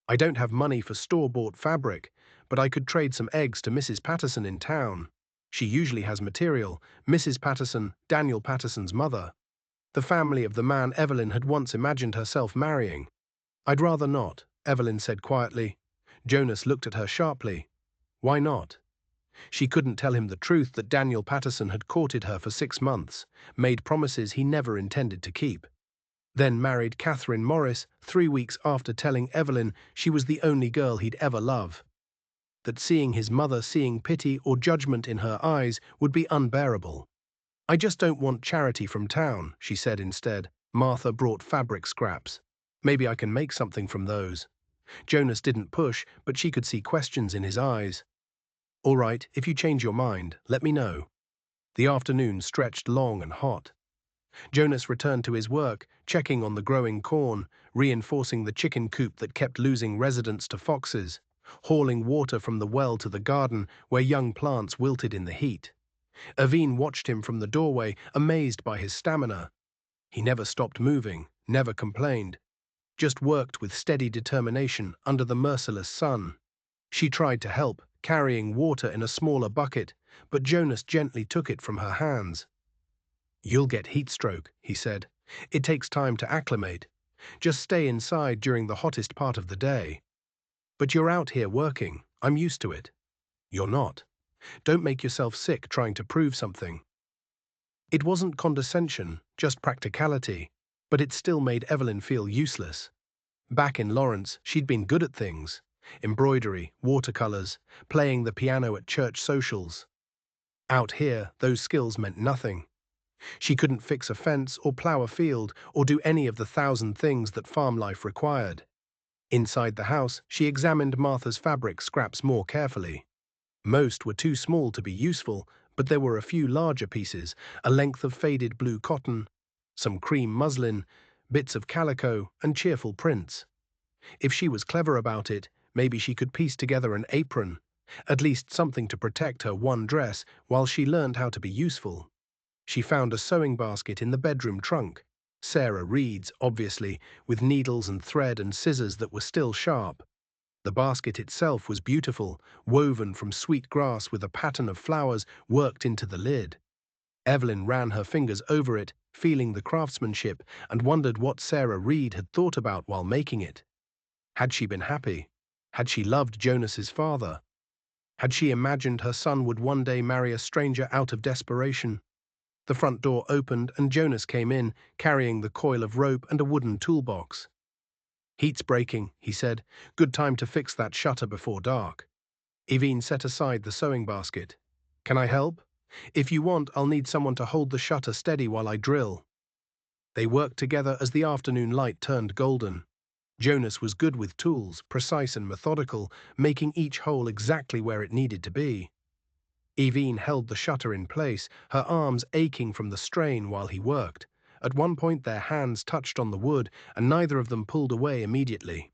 I don't have money for store-bought fabric, but I could trade some eggs to Mrs. Patterson in town. She usually has material. Mrs. Patterson, Daniel Patterson's mother. The family of the man Evelyn had once imagined herself marrying." "I'd rather not," Evelyn said quietly. Jonas looked at her sharply. "Why not?" She couldn't tell him the truth that Daniel Patterson had courted her for 6 months, made promises he never intended to keep, then married Catherine Morris 3 weeks after telling Evelyn she was the only girl he'd ever love. That seeing his mother seeing pity or judgment in her eyes would be unbearable. "I just don't want charity from town," she said instead. "Martha brought fabric scraps. Maybe I can make something from those." Jonas didn't push, but she could see questions in his eyes. "All right, if you change your mind, let me know." The afternoon stretched long and hot. Jonas returned to his work, checking on the growing corn, reinforcing the chicken coop that kept losing residents to foxes, hauling water from the well to the garden where young plants wilted in the heat. Aveen watched him from the doorway, amazed by his stamina. He never stopped moving, never complained, just worked with steady determination under the merciless sun. She tried to help, carrying water in a smaller bucket, but Jonas gently took it from her hands. "You'll get heat stroke," he said. "It takes time to acclimate. Just stay inside during the hottest part of the day." "But you're out here working. I'm used to it." "You're not. Don't make yourself sick trying to prove something." It wasn't condescension, just practicality, but it still made Evelyn feel useless. Back in Lawrence, she'd been good at things: embroidery, watercolors, playing the piano at church socials. Out here, those skills meant nothing. She couldn't fix a fence or plow a field or do any of the 1,000 things that farm life required. Inside the house, she examined Martha's fabric scraps more carefully. Most were too small to be useful, but there were a few larger pieces, a length of faded blue cotton, some cream muslin, bits of calico, and cheerful prints. If she was clever about it, maybe she could piece together an apron, at least something to protect her one dress while she learned how to be useful. She found a sewing basket in the bedroom trunk. Sarah Reed's, obviously, with needles and thread and scissors that were still sharp. The basket itself was beautiful, woven from sweet grass with a pattern of flowers worked into the lid. Evelyn ran her fingers over it, feeling the craftsmanship, and wondered what Sarah Reed had thought about while making it. Had she been happy? Had she loved Jonas's father? Had she imagined her son would one day marry a stranger out of desperation? The front door opened and Jonas came in, carrying the coil of rope and a wooden toolbox. "Heat's breaking," he said. "Good time to fix that shutter before dark." Evine set aside the sewing basket. "Can I help? If you want, I'll need someone to hold the shutter steady while I drill." They worked together as the afternoon light turned golden. Jonas was good with tools, precise and methodical, making each hole exactly where it needed to be. Evine held the shutter in place, her arms aching from the strain while he worked. At one point their hands touched on the wood, and neither of them pulled away immediately.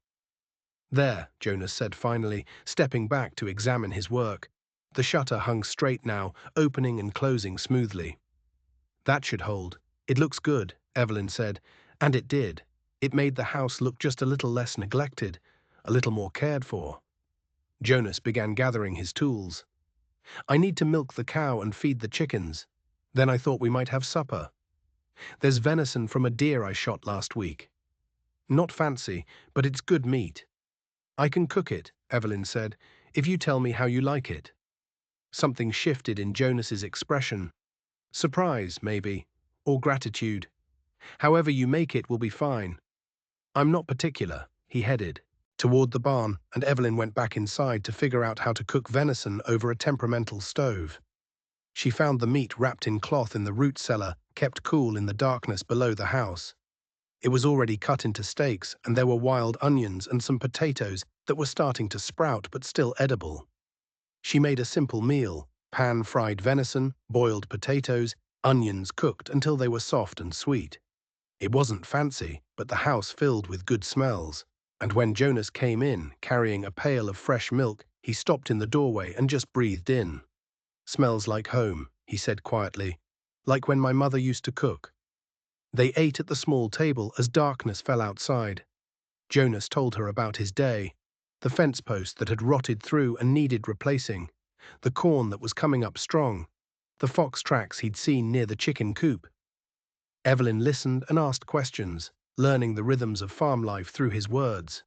"There," Jonas said finally, stepping back to examine his work. The shutter hung straight now, opening and closing smoothly. "That should hold. It looks good," Evelyn said, and it did. It made the house look just a little less neglected, a little more cared for. Jonas began gathering his tools. "I need to milk the cow and feed the chickens. Then I thought we might have supper. There's venison from a deer I shot last week. Not fancy, but it's good meat." "I can cook it," Evelyn said, "if you tell me how you like it." Something shifted in Jonas's expression. Surprise, maybe, or gratitude. "However you make it will be fine." I'm not particular. He headed toward the barn, and Evelyn went back inside to figure out how to cook venison over a temperamental stove. She found the meat wrapped in cloth in the root cellar, kept cool in the darkness below the house. It was already cut into steaks, and there were wild onions and some potatoes that were starting to sprout but still edible. She made a simple meal: pan-fried venison, boiled potatoes, onions cooked until they were soft and sweet. It wasn't fancy, but the house filled with good smells. And when Jonas came in, carrying a pail of fresh milk, he stopped in the doorway and just breathed in. "Smells like home," he said quietly, "like when my mother used to cook." They ate at the small table as darkness fell outside. Jonas told her about his day: the fence post that had rotted through and needed replacing, the corn that was coming up strong, the fox tracks he'd seen near the chicken coop. Evelyn listened and asked questions, learning the rhythms of farm life through his words.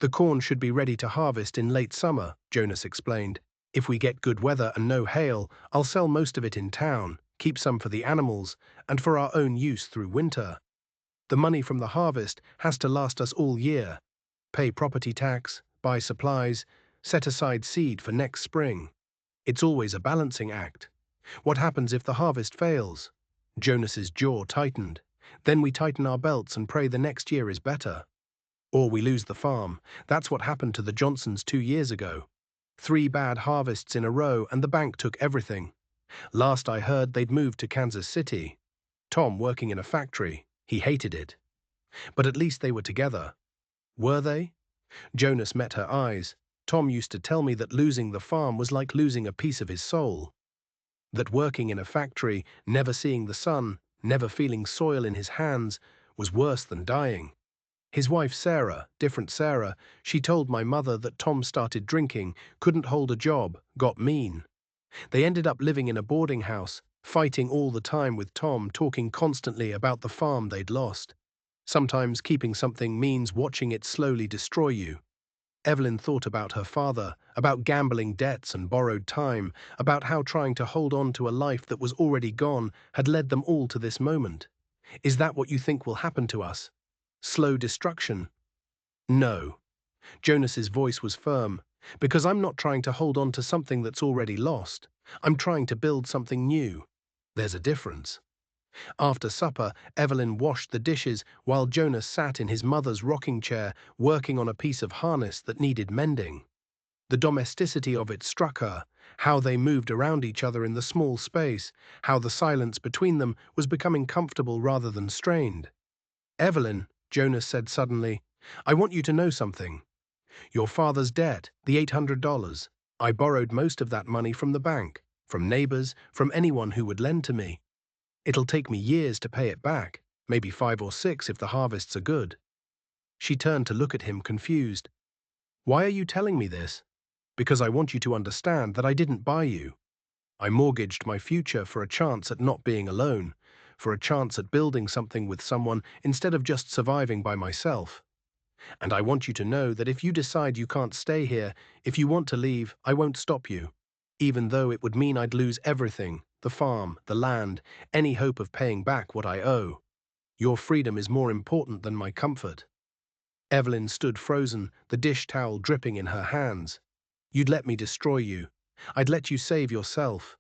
"The corn should be ready to harvest in late summer," Jonas explained. "If we get good weather and no hail, I'll sell most of it in town, keep some for the animals, and for our own use through winter. The money from the harvest has to last us all year. Pay property tax, buy supplies, set aside seed for next spring. It's always a balancing act. What happens if the harvest fails?" Jonas's jaw tightened. "Then we tighten our belts and pray the next year is better. Or we lose the farm. That's what happened to the Johnsons 2 years ago. 3 bad harvests in a row and the bank took everything. Last I heard, they'd moved to Kansas City. Tom working in a factory. He hated it. But at least they were together." "Were they?" Jonas met her eyes. "Tom used to tell me that losing the farm was like losing a piece of his soul. That working in a factory, never seeing the sun, never feeling soil in his hands, was worse than dying. His wife Sarah, different Sarah, she told my mother that Tom started drinking, couldn't hold a job, got mean. They ended up living in a boarding house, fighting all the time with Tom, talking constantly about the farm they'd lost. Sometimes keeping something means watching it slowly destroy you." Evelyn thought about her father, about gambling debts and borrowed time, about how trying to hold on to a life that was already gone had led them all to this moment. "Is that what you think will happen to us? Slow destruction?" "No." Jonas's voice was firm. "Because I'm not trying to hold on to something that's already lost. I'm trying to build something new. There's a difference." After supper, Evelyn washed the dishes while Jonas sat in his mother's rocking chair, working on a piece of harness that needed mending. The domesticity of it struck her, how they moved around each other in the small space, how the silence between them was becoming comfortable rather than strained. "Evelyn," Jonas said suddenly, "I want you to know something. Your father's debt, the $800, I borrowed most of that money from the bank, from neighbors, from anyone who would lend to me. It'll take me years to pay it back, maybe 5 or 6 if the harvests are good." She turned to look at him, confused. "Why are you telling me this?" "Because I want you to understand that I didn't buy you. I mortgaged my future for a chance at not being alone, for a chance at building something with someone instead of just surviving by myself. And I want you to know that if you decide you can't stay here, if you want to leave, I won't stop you. Even though it would mean I'd lose everything, the farm, the land, any hope of paying back what I owe. Your freedom is more important than my comfort." Evelyn stood frozen, the dish towel dripping in her hands. "You'd let me destroy you. I'd let you save yourself."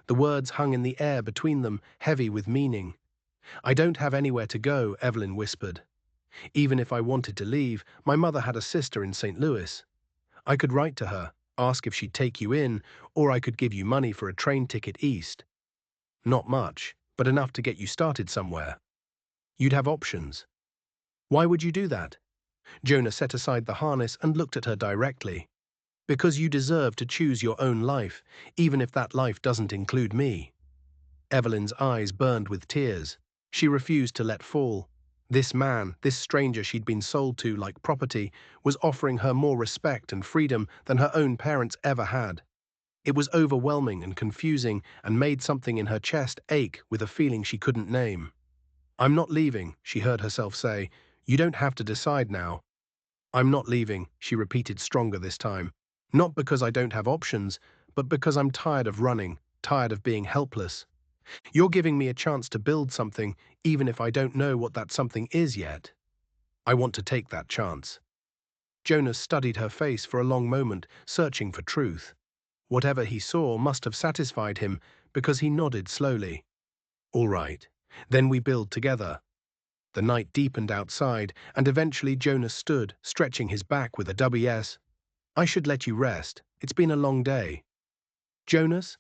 The words hung in the air between them, heavy with meaning. "I don't have anywhere to go," Evelyn whispered. "Even if I wanted to leave, my mother had a sister in St. Louis. I could write to her, ask if she'd take you in, or I could give you money for a train ticket east. Not much, but enough to get you started somewhere. You'd have options." "Why would you do that?" Jonah set aside the harness and looked at her directly. "Because you deserve to choose your own life, even if that life doesn't include me." Evelyn's eyes burned with tears. She refused to let fall. This man, this stranger she'd been sold to like property, was offering her more respect and freedom than her own parents ever had. It was overwhelming and confusing and made something in her chest ache with a feeling she couldn't name. "I'm not leaving," she heard herself say. "You don't have to decide now." "I'm not leaving," she repeated stronger this time. "Not because I don't have options, but because I'm tired of running, tired of being helpless. You're giving me a chance to build something, even if I don't know what that something is yet." I want to take that chance." Jonas studied her face for a long moment, searching for truth. Whatever he saw must have satisfied him, because he nodded slowly. "All right, then we build together." The night deepened outside, and eventually Jonas stood, stretching his back with a WS. "I should let you rest. It's been a long day." "Jonas?"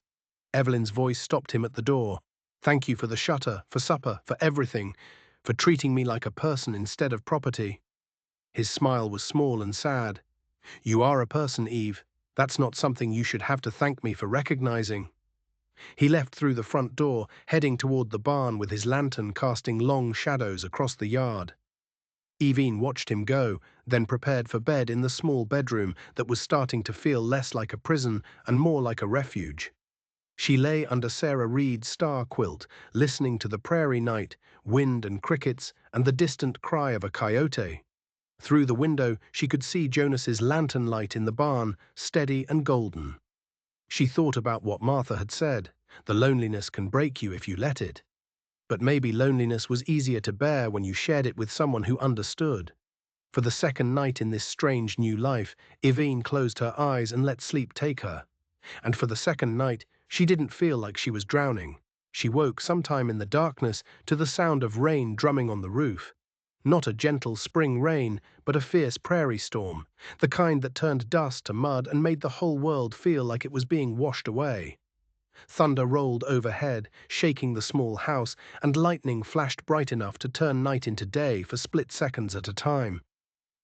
Evelyn's voice stopped him at the door. "Thank you for the shutter, for supper, for everything, for treating me like a person instead of property." His smile was small and sad. "You are a person, Eve. That's not something you should have to thank me for recognizing." He left through the front door, heading toward the barn with his lantern casting long shadows across the yard. Evine watched him go, then prepared for bed in the small bedroom that was starting to feel less like a prison and more like a refuge. She lay under Sarah Reed's star quilt, listening to the prairie night, wind and crickets, and the distant cry of a coyote. Through the window, she could see Jonas's lantern light in the barn, steady and golden. She thought about what Martha had said. The loneliness can break you if you let it. But maybe loneliness was easier to bear when you shared it with someone who understood. For the second night in this strange new life, Evine closed her eyes and let sleep take her. And for the second night, she didn't feel like she was drowning. She woke sometime in the darkness to the sound of rain drumming on the roof. Not a gentle spring rain, but a fierce prairie storm, the kind that turned dust to mud and made the whole world feel like it was being washed away. Thunder rolled overhead, shaking the small house, and lightning flashed bright enough to turn night into day for split seconds at a time.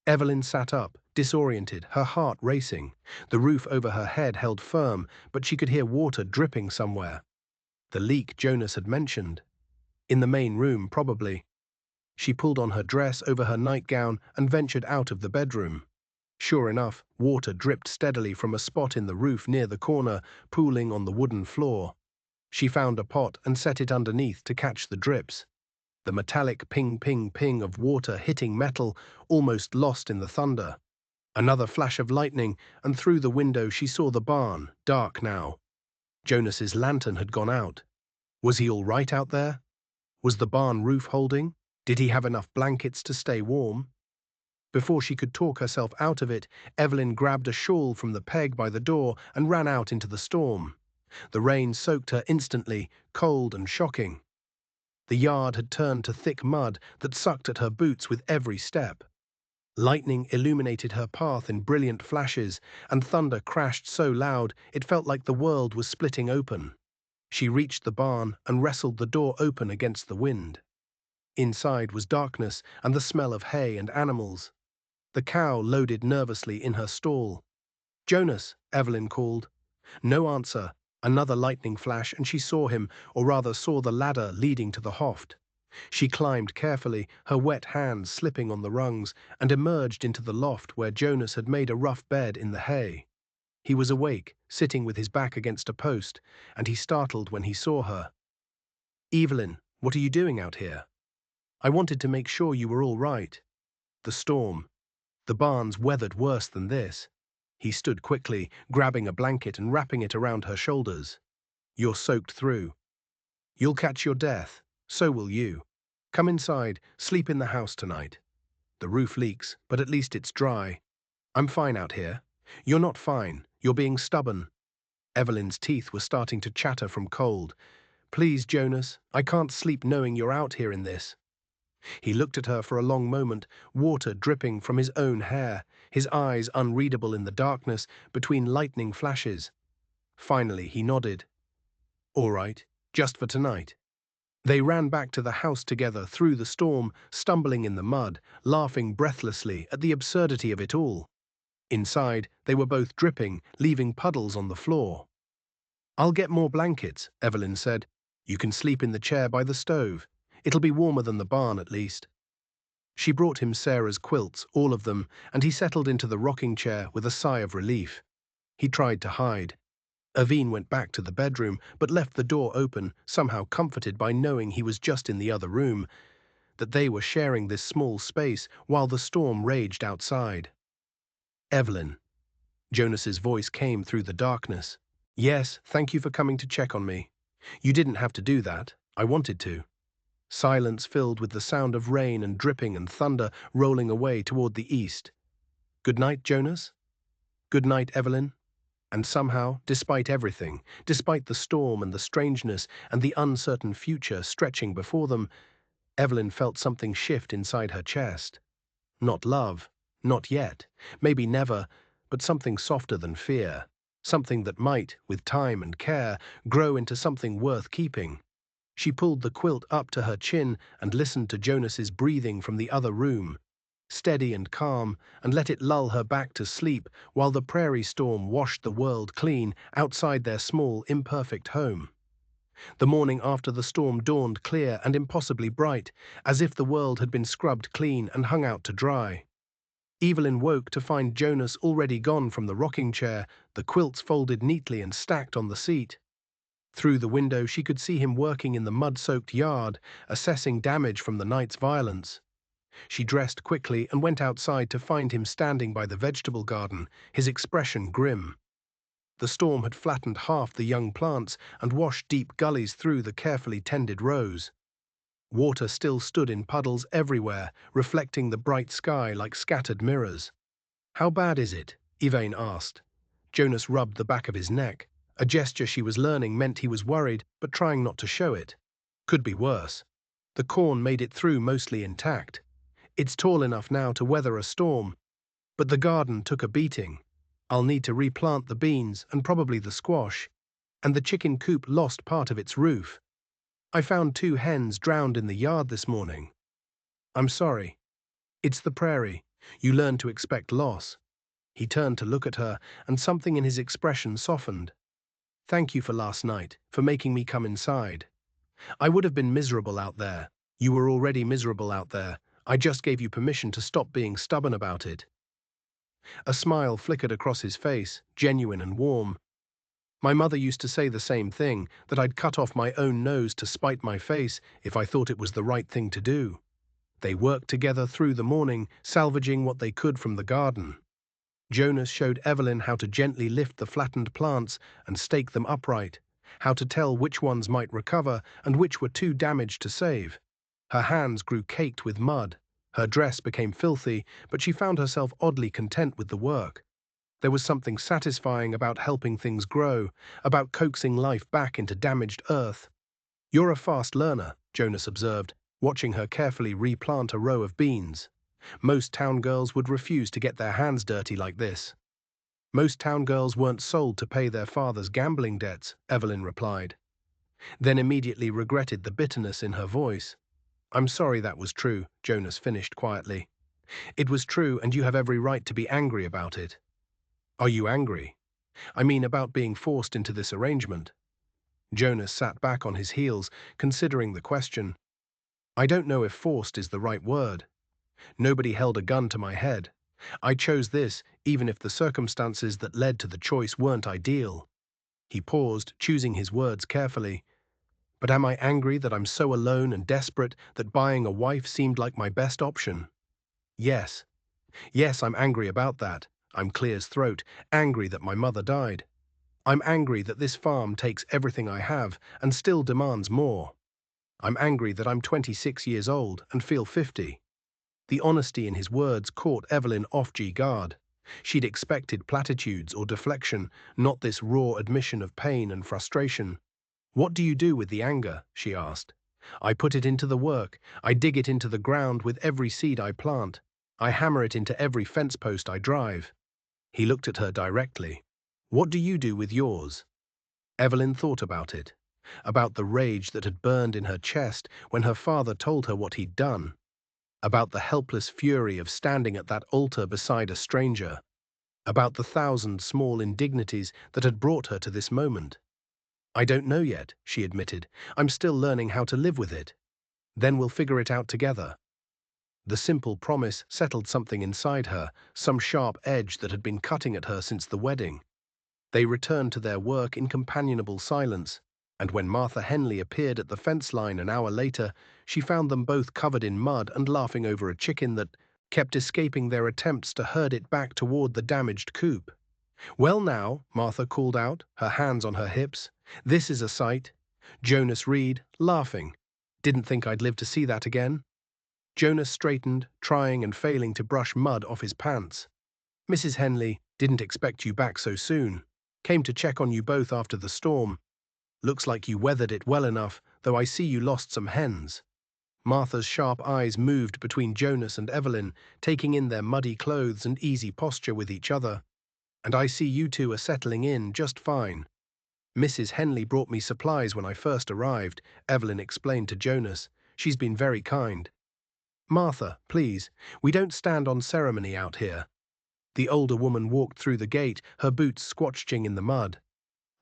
Evelyn sat up, disoriented, her heart racing. The roof over her head held firm, but she could hear water dripping somewhere. The leak Jonas had mentioned. In the main room, probably. She pulled on her dress over her nightgown and ventured out of the bedroom. Sure enough, water dripped steadily from a spot in the roof near the corner, pooling on the wooden floor. She found a pot and set it underneath to catch the drips. The metallic ping-ping-ping of water hitting metal, almost lost in the thunder. Another flash of lightning, and through the window she saw the barn, dark now. Jonas's lantern had gone out. Was he all right out there? Was the barn roof holding? Did he have enough blankets to stay warm? Before she could talk herself out of it, Evelyn grabbed a shawl from the peg by the door and ran out into the storm. The rain soaked her instantly, cold and shocking. The yard had turned to thick mud that sucked at her boots with every step. Lightning illuminated her path in brilliant flashes, and thunder crashed so loud it felt like the world was splitting open. She reached the barn and wrestled the door open against the wind. Inside was darkness and the smell of hay and animals. The cow loaded nervously in her stall. "Jonas," Evelyn called. No answer. Another lightning flash, and she saw him, or rather saw the ladder leading to the hoft. She climbed carefully, her wet hands slipping on the rungs, and emerged into the loft where Jonas had made a rough bed in the hay. He was awake, sitting with his back against a post, and he startled when he saw her. "Evelyn, what are you doing out here? I wanted to make sure you were all right." The storm. The barn's weathered worse than this. He stood quickly, grabbing a blanket and wrapping it around her shoulders. "You're soaked through. You'll catch your death. So will you. Come inside, sleep in the house tonight. The roof leaks, but at least it's dry. I'm fine out here. You're not fine. You're being stubborn." Evelyn's teeth were starting to chatter from cold. "Please, Jonas, I can't sleep knowing you're out here in this." He looked at her for a long moment, water dripping from his own hair, his eyes unreadable in the darkness between lightning flashes. Finally, he nodded. "All right, just for tonight." They ran back to the house together through the storm, stumbling in the mud, laughing breathlessly at the absurdity of it all. Inside, they were both dripping, leaving puddles on the floor. "I'll get more blankets," Evelyn said. "You can sleep in the chair by the stove. It'll be warmer than the barn, at least." She brought him Sarah's quilts, all of them, and he settled into the rocking chair with a sigh of relief. He tried to hide. Evine went back to the bedroom, but left the door open, somehow comforted by knowing he was just in the other room, that they were sharing this small space while the storm raged outside. "Evelyn." Jonas's voice came through the darkness. "Yes, thank you for coming to check on me. You didn't have to do that. I wanted to." Silence filled with the sound of rain and dripping and thunder rolling away toward the east. "Good night, Jonas." "Good night, Evelyn." And somehow, despite everything, despite the storm and the strangeness and the uncertain future stretching before them, Evelyn felt something shift inside her chest. Not love, not yet, maybe never, but something softer than fear. Something that might, with time and care, grow into something worth keeping. She pulled the quilt up to her chin and listened to Jonas's breathing from the other room, steady and calm, and let it lull her back to sleep while the prairie storm washed the world clean outside their small, imperfect home. The morning after the storm dawned clear and impossibly bright, as if the world had been scrubbed clean and hung out to dry. Evelyn woke to find Jonas already gone from the rocking chair, the quilts folded neatly and stacked on the seat. Through the window she could see him working in the mud-soaked yard, assessing damage from the night's violence. She dressed quickly and went outside to find him standing by the vegetable garden, his expression grim. The storm had flattened half the young plants and washed deep gullies through the carefully tended rows. Water still stood in puddles everywhere, reflecting the bright sky like scattered mirrors. "How bad is it?" Elaine asked. Jonas rubbed the back of his neck. A gesture she was learning meant he was worried, but trying not to show it. "Could be worse. The corn made it through mostly intact. It's tall enough now to weather a storm, but the garden took a beating. I'll need to replant the beans and probably the squash, and the chicken coop lost part of its roof. I found 2 hens drowned in the yard this morning. I'm sorry. It's the prairie. You learn to expect loss." He turned to look at her, and something in his expression softened. "Thank you for last night, for making me come inside. I would have been miserable out there. You were already miserable out there. I just gave you permission to stop being stubborn about it." A smile flickered across his face, genuine and warm. "My mother used to say the same thing, that I'd cut off my own nose to spite my face if I thought it was the right thing to do." They worked together through the morning, salvaging what they could from the garden. Jonas showed Evelyn how to gently lift the flattened plants and stake them upright, how to tell which ones might recover and which were too damaged to save. Her hands grew caked with mud. Her dress became filthy, but she found herself oddly content with the work. There was something satisfying about helping things grow, about coaxing life back into damaged earth. "You're a fast learner," Jonas observed, watching her carefully replant a row of beans. "Most town girls would refuse to get their hands dirty like this." "Most town girls weren't sold to pay their father's gambling debts," Evelyn replied, then immediately regretted the bitterness in her voice. "I'm sorry that was true," Jonas finished quietly. "It was true, and you have every right to be angry about it." "Are you angry? I mean about being forced into this arrangement." Jonas sat back on his heels, considering the question. "I don't know if forced is the right word. Nobody held a gun to my head. I chose this, even if the circumstances that led to the choice weren't ideal." He paused, choosing his words carefully. "But am I angry that I'm so alone and desperate that buying a wife seemed like my best option?" "Yes. Yes, I'm angry about that. I'm clear as throat, angry that my mother died. I'm angry that this farm takes everything I have and still demands more. I'm angry that I'm 26 years old and feel 50. The honesty in his words caught Evelyn off guard. She'd expected platitudes or deflection, not this raw admission of pain and frustration. "What do you do with the anger?" she asked. "I put it into the work. I dig it into the ground with every seed I plant. I hammer it into every fence post I drive." He looked at her directly. "What do you do with yours?" Evelyn thought about it, about the rage that had burned in her chest when her father told her what he'd done, about the helpless fury of standing at that altar beside a stranger, about the 1,000 small indignities that had brought her to this moment. "I don't know yet," she admitted. "I'm still learning how to live with it. Then we'll figure it out together." The simple promise settled something inside her, some sharp edge that had been cutting at her since the wedding. They returned to their work in companionable silence, and when Martha Henley appeared at the fence line an hour later, she found them both covered in mud and laughing over a chicken that kept escaping their attempts to herd it back toward the damaged coop. "Well now," Martha called out, her hands on her hips, "this is a sight." Jonas Reed, laughing, Didn't think I'd live to see that again. Jonas straightened, trying and failing to brush mud off his pants. Mrs. Henley, didn't expect you back so soon. Came to check on you both after the storm. Looks like you weathered it well enough, though I see you lost some hens. Martha's sharp eyes moved between Jonas and Evelyn, taking in their muddy clothes and easy posture with each other. And I see you two are settling in just fine. Mrs. Henley brought me supplies when I first arrived, Evelyn explained to Jonas. She's been very kind. Martha, please, we don't stand on ceremony out here. The older woman walked through the gate, her boots squelching in the mud.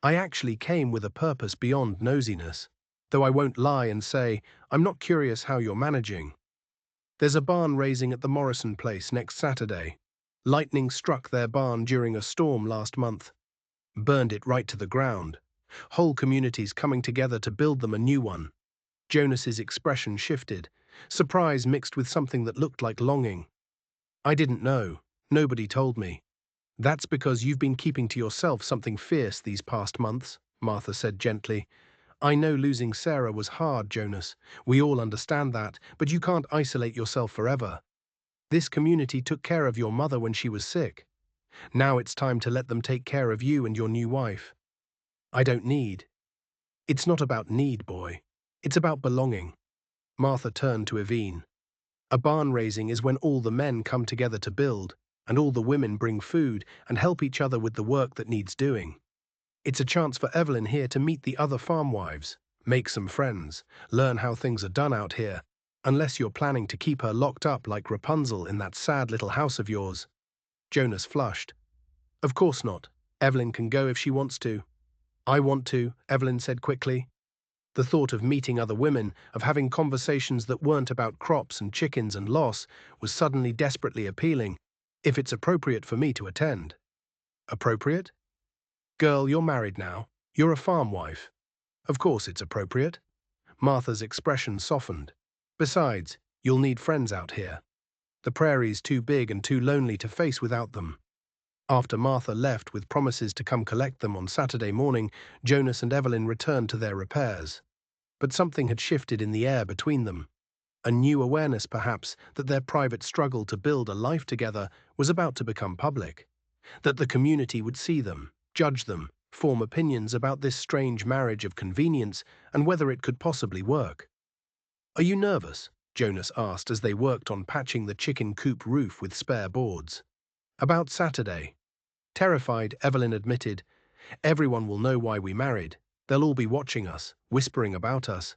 I actually came with a purpose beyond nosiness, though I won't lie and say I'm not curious how you're managing. There's a barn raising at the Morrison place next Saturday. Lightning struck their barn during a storm last month. Burned it right to the ground. Whole communities coming together to build them a new one. Jonas's expression shifted, surprise mixed with something that looked like longing. I didn't know. Nobody told me. That's because you've been keeping to yourself something fierce these past months, Martha said gently. I know losing Sarah was hard, Jonas. We all understand that, but you can't isolate yourself forever. This community took care of your mother when she was sick. Now it's time to let them take care of you and your new wife. I don't need. It's not about need, boy. It's about belonging. Martha turned to Evine. A barn raising is when all the men come together to build, and all the women bring food and help each other with the work that needs doing. It's a chance for Evelyn here to meet the other farm wives, make some friends, learn how things are done out here, unless you're planning to keep her locked up like Rapunzel in that sad little house of yours. Jonas flushed. Of course not. Evelyn can go if she wants to. I want to, Evelyn said quickly. The thought of meeting other women, of having conversations that weren't about crops and chickens and loss, was suddenly desperately appealing, if it's appropriate for me to attend. Appropriate? Girl, you're married now. You're a farm wife. Of course it's appropriate. Martha's expression softened. Besides, you'll need friends out here. The prairie's too big and too lonely to face without them. After Martha left with promises to come collect them on Saturday morning, Jonas and Evelyn returned to their repairs. But something had shifted in the air between them. A new awareness, perhaps, that their private struggle to build a life together was about to become public. That the community would see them, judge them, form opinions about this strange marriage of convenience and whether it could possibly work. Are you nervous? Jonas asked as they worked on patching the chicken coop roof with spare boards. About Saturday. Terrified, Evelyn admitted. Everyone will know why we married. They'll all be watching us, whispering about us.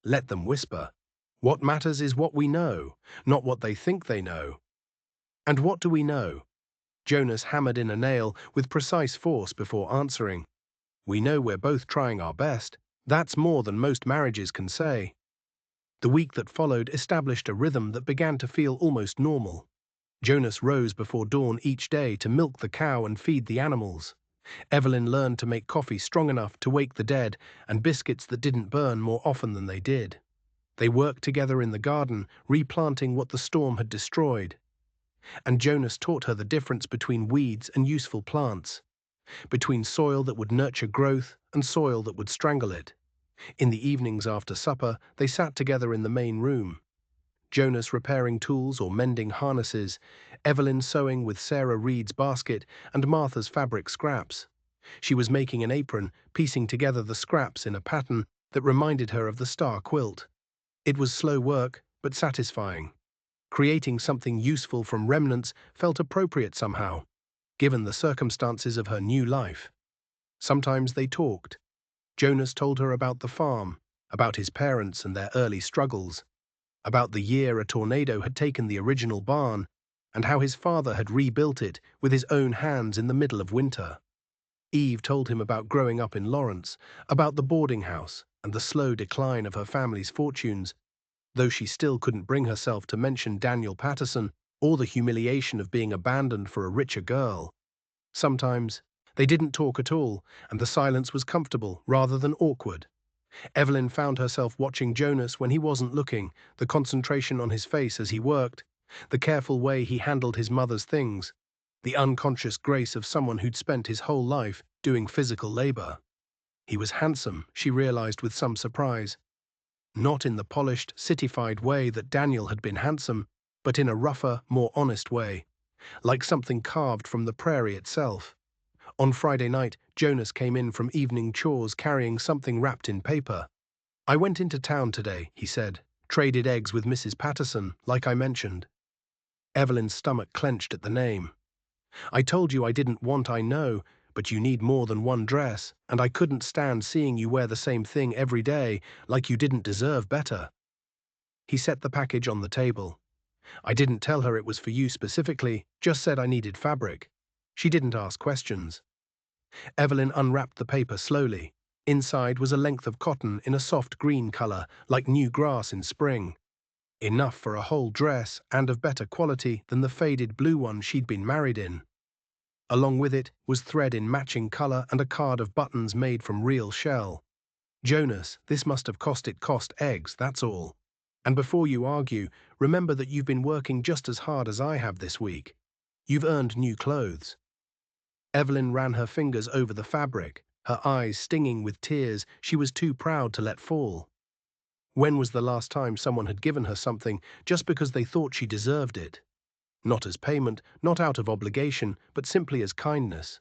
Let them whisper. What matters is what we know, not what they think they know. And what do we know? Jonas hammered in a nail with precise force before answering. We know we're both trying our best. That's more than most marriages can say. The week that followed established a rhythm that began to feel almost normal. Jonas rose before dawn each day to milk the cow and feed the animals. Evelyn learned to make coffee strong enough to wake the dead and biscuits that didn't burn more often than they did. They worked together in the garden, replanting what the storm had destroyed. And Jonas taught her the difference between weeds and useful plants, between soil that would nurture growth and soil that would strangle it. In the evenings after supper, they sat together in the main room. Jonas repairing tools or mending harnesses, Evelyn sewing with Sarah Reed's basket and Martha's fabric scraps. She was making an apron, piecing together the scraps in a pattern that reminded her of the star quilt. It was slow work, but satisfying. Creating something useful from remnants felt appropriate somehow, given the circumstances of her new life. Sometimes they talked. Jonas told her about the farm, about his parents and their early struggles, about the year a tornado had taken the original barn, and how his father had rebuilt it with his own hands in the middle of winter. Eve told him about growing up in Lawrence, about the boarding house and the slow decline of her family's fortunes, though she still couldn't bring herself to mention Daniel Patterson or the humiliation of being abandoned for a richer girl. Sometimes they didn't talk at all, and the silence was comfortable rather than awkward. Evelyn found herself watching Jonas when he wasn't looking, the concentration on his face as he worked, the careful way he handled his mother's things, the unconscious grace of someone who'd spent his whole life doing physical labor. He was handsome, she realized with some surprise. Not in the polished, citified way that Daniel had been handsome, but in a rougher, more honest way, like something carved from the prairie itself. On Friday night, Jonas came in from evening chores carrying something wrapped in paper. "I went into town today," he said. "Traded eggs with Mrs. Patterson, like I mentioned." Evelyn's stomach clenched at the name. "I told you I didn't want, I know, but you need more than one dress, and I couldn't stand seeing you wear the same thing every day, like you didn't deserve better." He set the package on the table. "I didn't tell her it was for you specifically, just said I needed fabric." She didn't ask questions. Evelyn unwrapped the paper slowly. Inside was a length of cotton in a soft green color, like new grass in spring. Enough for a whole dress and of better quality than the faded blue one she'd been married in. Along with it was thread in matching color and a card of buttons made from real shell. "Jonas, this must have cost eggs, that's all. And before you argue, remember that you've been working just as hard as I have this week. You've earned new clothes." Evelyn ran her fingers over the fabric, her eyes stinging with tears she was too proud to let fall. When was the last time someone had given her something just because they thought she deserved it? Not as payment, not out of obligation, but simply as kindness.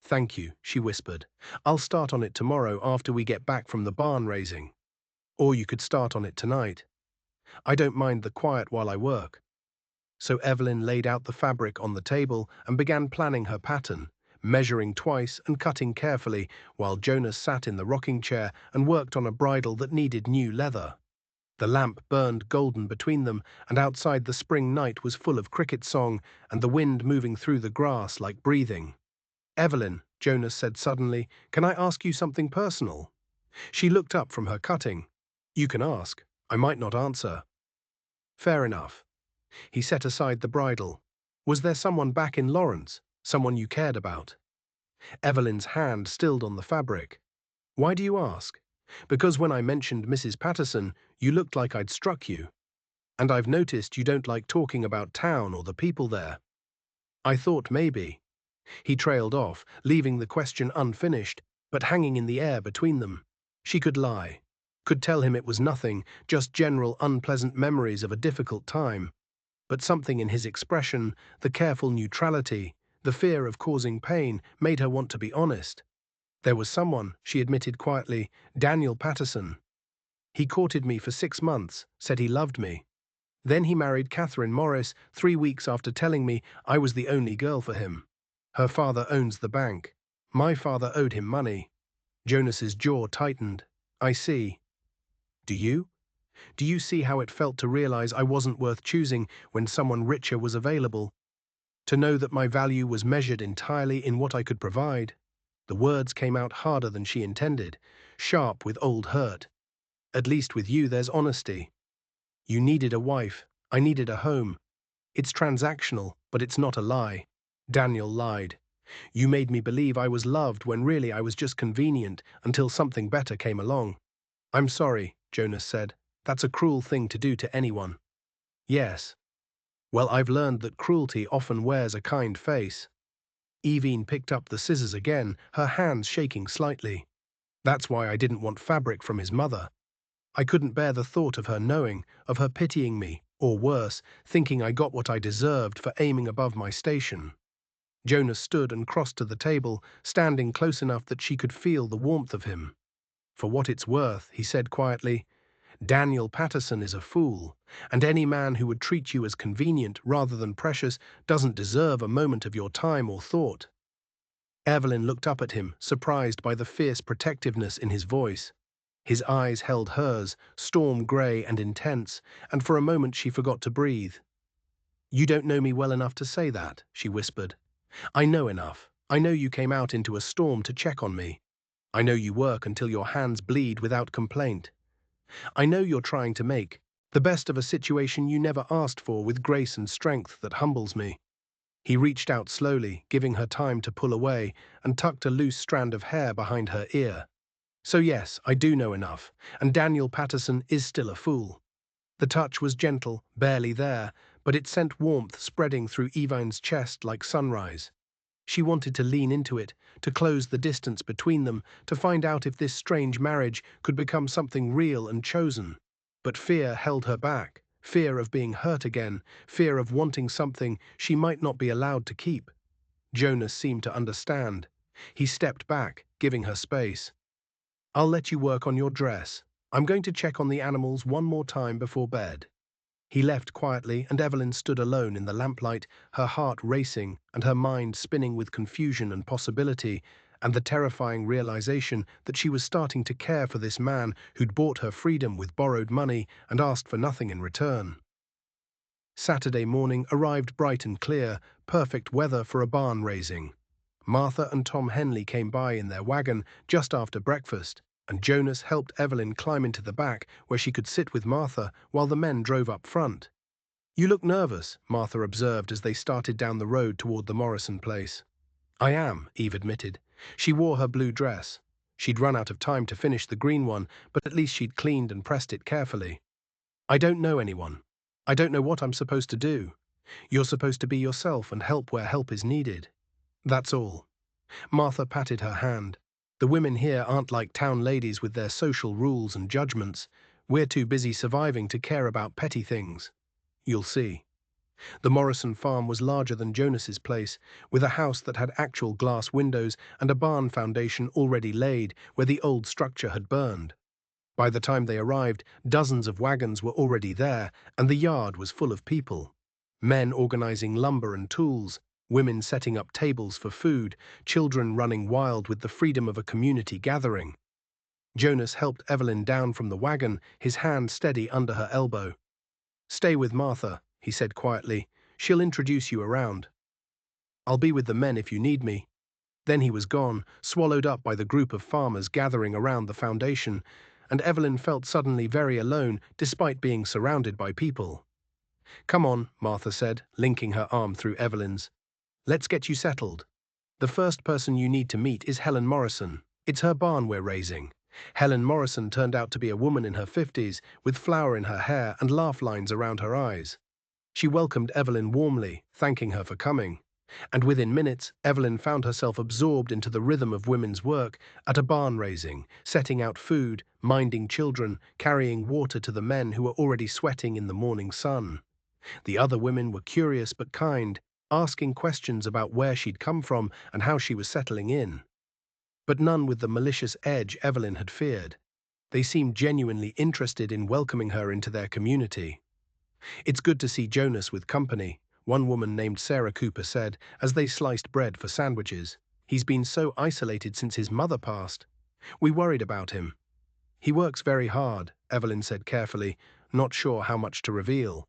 "Thank you," she whispered. "I'll start on it tomorrow after we get back from the barn raising. Or you could start on it tonight. I don't mind the quiet while I work." So Evelyn laid out the fabric on the table and began planning her pattern, measuring twice and cutting carefully, while Jonas sat in the rocking chair and worked on a bridle that needed new leather. The lamp burned golden between them, and outside the spring night was full of cricket song and the wind moving through the grass like breathing. "Evelyn," Jonas said suddenly, "can I ask you something personal?" She looked up from her cutting. "You can ask. I might not answer." "Fair enough." He set aside the bridle. "Was there someone back in Lawrence? Someone you cared about?" Evelyn's hand stilled on the fabric. "Why do you ask?" "Because when I mentioned Mrs. Patterson, you looked like I'd struck you. And I've noticed you don't like talking about town or the people there." "I thought maybe." He trailed off, leaving the question unfinished, but hanging in the air between them. She could lie, could tell him it was nothing, just general unpleasant memories of a difficult time. But something in his expression, the careful neutrality, the fear of causing pain, made her want to be honest. "There was someone," she admitted quietly, "Daniel Patterson. He courted me for 6 months, said he loved me. Then he married Catherine Morris 3 weeks after telling me I was the only girl for him. Her father owns the bank. My father owed him money." Jonas's jaw tightened. "I see. Do you? Do you see how it felt to realize I wasn't worth choosing when someone richer was available? To know that my value was measured entirely in what I could provide?" The words came out harder than she intended, sharp with old hurt. "At least with you there's honesty. You needed a wife. I needed a home. It's transactional, but it's not a lie. Daniel lied. You made me believe I was loved when really I was just convenient until something better came along." "I'm sorry," Jonas said. "That's a cruel thing to do to anyone." "Yes. Well, I've learned that cruelty often wears a kind face." Evine picked up the scissors again, her hands shaking slightly. "That's why I didn't want fabric from his mother. I couldn't bear the thought of her knowing, of her pitying me, or worse, thinking I got what I deserved for aiming above my station." Jonas stood and crossed to the table, standing close enough that she could feel the warmth of him. "For what it's worth," he said quietly, "Daniel Patterson is a fool, and any man who would treat you as convenient rather than precious doesn't deserve a moment of your time or thought." Evelyn looked up at him, surprised by the fierce protectiveness in his voice. His eyes held hers, storm grey and intense, and for a moment she forgot to breathe. "You don't know me well enough to say that," she whispered. "I know enough. I know you came out into a storm to check on me. I know you work until your hands bleed without complaint. I know you're trying to make the best of a situation you never asked for with grace and strength that humbles me." He reached out slowly, giving her time to pull away, and tucked a loose strand of hair behind her ear. "So yes, I do know enough, and Daniel Patterson is still a fool." The touch was gentle, barely there, but it sent warmth spreading through Evine's chest like sunrise. She wanted to lean into it, to close the distance between them, to find out if this strange marriage could become something real and chosen. But fear held her back, fear of being hurt again, fear of wanting something she might not be allowed to keep. Jonas seemed to understand. He stepped back, giving her space. "I'll let you work on your dress. I'm going to check on the animals one more time before bed." He left quietly, and Evelyn stood alone in the lamplight, her heart racing and her mind spinning with confusion and possibility, and the terrifying realization that she was starting to care for this man who'd bought her freedom with borrowed money and asked for nothing in return. Saturday morning arrived bright and clear, perfect weather for a barn raising. Martha and Tom Henley came by in their wagon just after breakfast, and Jonas helped Evelyn climb into the back where she could sit with Martha while the men drove up front. "You look nervous," Martha observed as they started down the road toward the Morrison place. "I am," Eve admitted. She wore her blue dress. She'd run out of time to finish the green one, but at least she'd cleaned and pressed it carefully. "I don't know anyone. I don't know what I'm supposed to do. You're supposed to be yourself and help where help is needed. That's all." Martha patted her hand. "The women here aren't like town ladies with their social rules and judgments. We're too busy surviving to care about petty things. You'll see." The Morrison farm was larger than Jonas's place, with a house that had actual glass windows and a barn foundation already laid where the old structure had burned. By the time they arrived, dozens of wagons were already there, and the yard was full of people. Men organizing lumber and tools, women setting up tables for food, children running wild with the freedom of a community gathering. Jonas helped Evelyn down from the wagon, his hand steady under her elbow. "Stay with Martha," he said quietly. "She'll introduce you around. I'll be with the men if you need me." Then he was gone, swallowed up by the group of farmers gathering around the foundation, and Evelyn felt suddenly very alone despite being surrounded by people. "Come on," Martha said, linking her arm through Evelyn's. "Let's get you settled. The first person you need to meet is Helen Morrison. It's her barn we're raising." Helen Morrison turned out to be a woman in her 50s, with flour in her hair and laugh lines around her eyes. She welcomed Evelyn warmly, thanking her for coming. And within minutes, Evelyn found herself absorbed into the rhythm of women's work at a barn raising, setting out food, minding children, carrying water to the men who were already sweating in the morning sun. The other women were curious but kind, asking questions about where she'd come from and how she was settling in. But none with the malicious edge Evelyn had feared. They seemed genuinely interested in welcoming her into their community. "It's good to see Jonas with company," one woman named Sarah Cooper said as they sliced bread for sandwiches. "He's been so isolated since his mother passed. We worried about him." "He works very hard," Evelyn said carefully, not sure how much to reveal.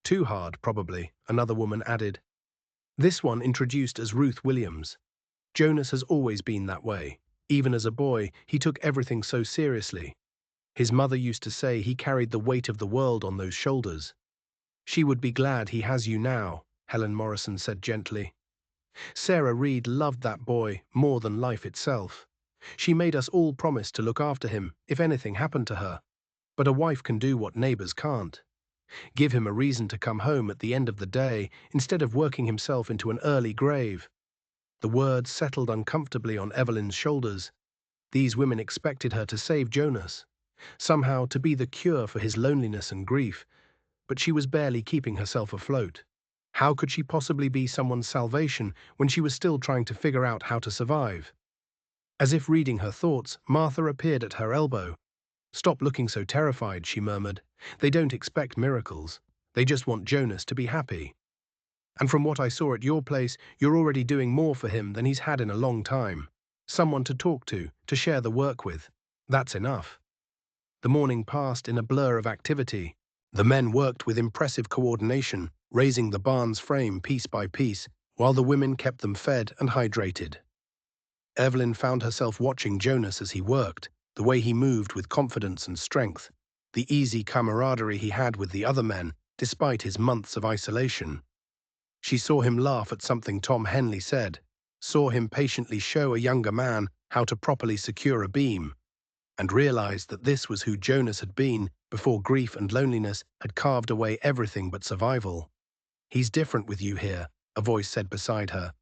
"Too hard, probably," another woman added. This one introduced as Ruth Williams. Jonas has always been that way. Even as a boy, he took everything so seriously. His mother used to say he carried the weight of the world on those shoulders. "She would be glad he has you now," Helen Morrison said gently. Sarah Reed loved that boy more than life itself. She made us all promise to look after him if anything happened to her. But a wife can do what neighbors can't. Give him a reason to come home at the end of the day instead of working himself into an early grave. The words settled uncomfortably on Evelyn's shoulders. These women expected her to save Jonas, somehow to be the cure for his loneliness and grief, but she was barely keeping herself afloat. How could she possibly be someone's salvation when she was still trying to figure out how to survive? As if reading her thoughts, Martha appeared at her elbow. "Stop looking so terrified," she murmured. "They don't expect miracles. They just want Jonas to be happy. And from what I saw at your place, you're already doing more for him than he's had in a long time. Someone to talk to share the work with. That's enough." The morning passed in a blur of activity. The men worked with impressive coordination, raising the barn's frame piece by piece, while the women kept them fed and hydrated. Evelyn found herself watching Jonas as he worked, the way he moved with confidence and strength, the easy camaraderie he had with the other men, despite his months of isolation. She saw him laugh at something Tom Henley said, saw him patiently show a younger man how to properly secure a beam, and realized that this was who Jonas had been before grief and loneliness had carved away everything but survival. "He's different with you here," a voice said beside her.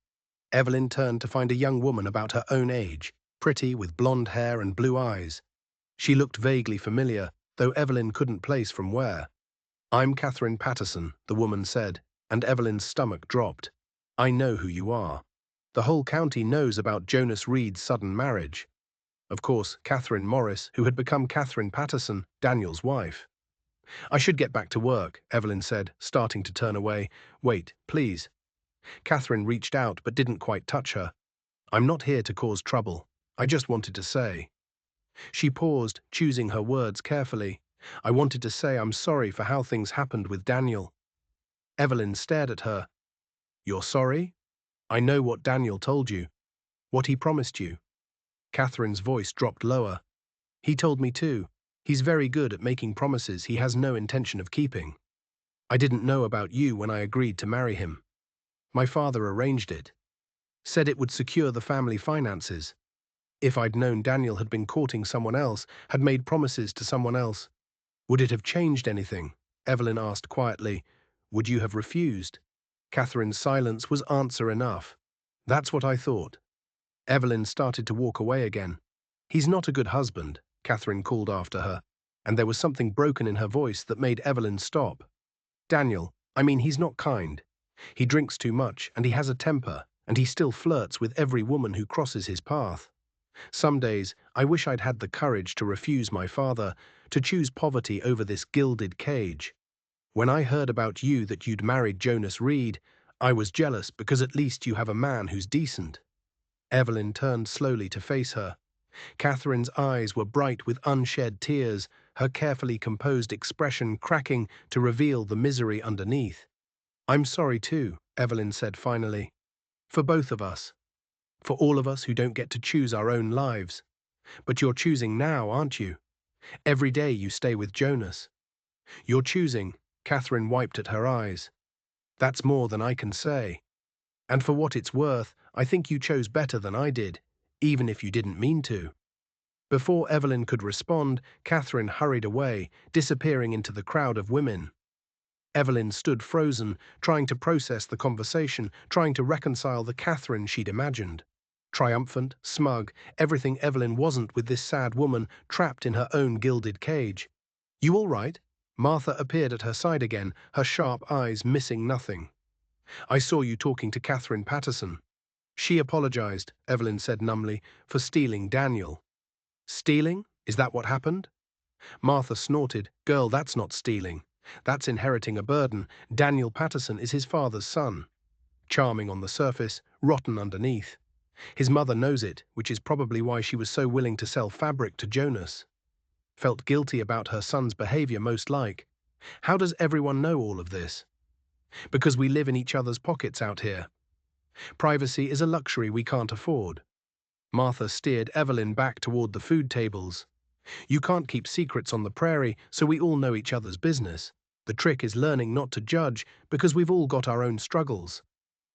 Evelyn turned to find a young woman about her own age, pretty with blonde hair and blue eyes. She looked vaguely familiar, though Evelyn couldn't place from where. "I'm Catherine Patterson," the woman said, and Evelyn's stomach dropped. "I know who you are. The whole county knows about Jonas Reed's sudden marriage." Of course, Catherine Morris, who had become Catherine Patterson, Daniel's wife. "I should get back to work," Evelyn said, starting to turn away. "Wait, please." Catherine reached out but didn't quite touch her. "I'm not here to cause trouble. I just wanted to say." She paused, choosing her words carefully. "I wanted to say I'm sorry for how things happened with Daniel." Evelyn stared at her. "You're sorry? I know what Daniel told you. What he promised you." Catherine's voice dropped lower. "He told me too. He's very good at making promises he has no intention of keeping. I didn't know about you when I agreed to marry him. My father arranged it. Said it would secure the family finances. If I'd known Daniel had been courting someone else, had made promises to someone else, would it have changed anything?" Evelyn asked quietly. "Would you have refused?" Catherine's silence was answer enough. "That's what I thought." Evelyn started to walk away again. "He's not a good husband," Catherine called after her, and there was something broken in her voice that made Evelyn stop. He's not kind. He drinks too much, and he has a temper, and he still flirts with every woman who crosses his path. Some days, I wish I'd had the courage to refuse my father, to choose poverty over this gilded cage. When I heard about you that you'd married Jonas Reed, I was jealous because at least you have a man who's decent." Evelyn turned slowly to face her. Catherine's eyes were bright with unshed tears, her carefully composed expression cracking to reveal the misery underneath. "I'm sorry too," Evelyn said finally. "For both of us. For all of us who don't get to choose our own lives. But you're choosing now, aren't you? Every day you stay with Jonas. You're choosing." Catherine wiped at her eyes. "That's more than I can say. And for what it's worth, I think you chose better than I did, even if you didn't mean to." Before Evelyn could respond, Catherine hurried away, disappearing into the crowd of women. Evelyn stood frozen, trying to process the conversation, trying to reconcile the Catherine she'd imagined. Triumphant, smug, everything Evelyn wasn't with this sad woman trapped in her own gilded cage. "You all right?" Martha appeared at her side again, her sharp eyes missing nothing. "I saw you talking to Catherine Patterson." "She apologized," Evelyn said numbly, "for stealing Daniel." "Stealing? Is that what happened?" Martha snorted. "Girl, that's not stealing. That's inheriting a burden. Daniel Patterson is his father's son. Charming on the surface, rotten underneath. His mother knows it, which is probably why she was so willing to sell fabric to Jonas. Felt guilty about her son's behavior most like. How does everyone know all of this? Because we live in each other's pockets out here. Privacy is a luxury we can't afford." Martha steered Evelyn back toward the food tables. "You can't keep secrets on the prairie, so we all know each other's business. The trick is learning not to judge, because we've all got our own struggles.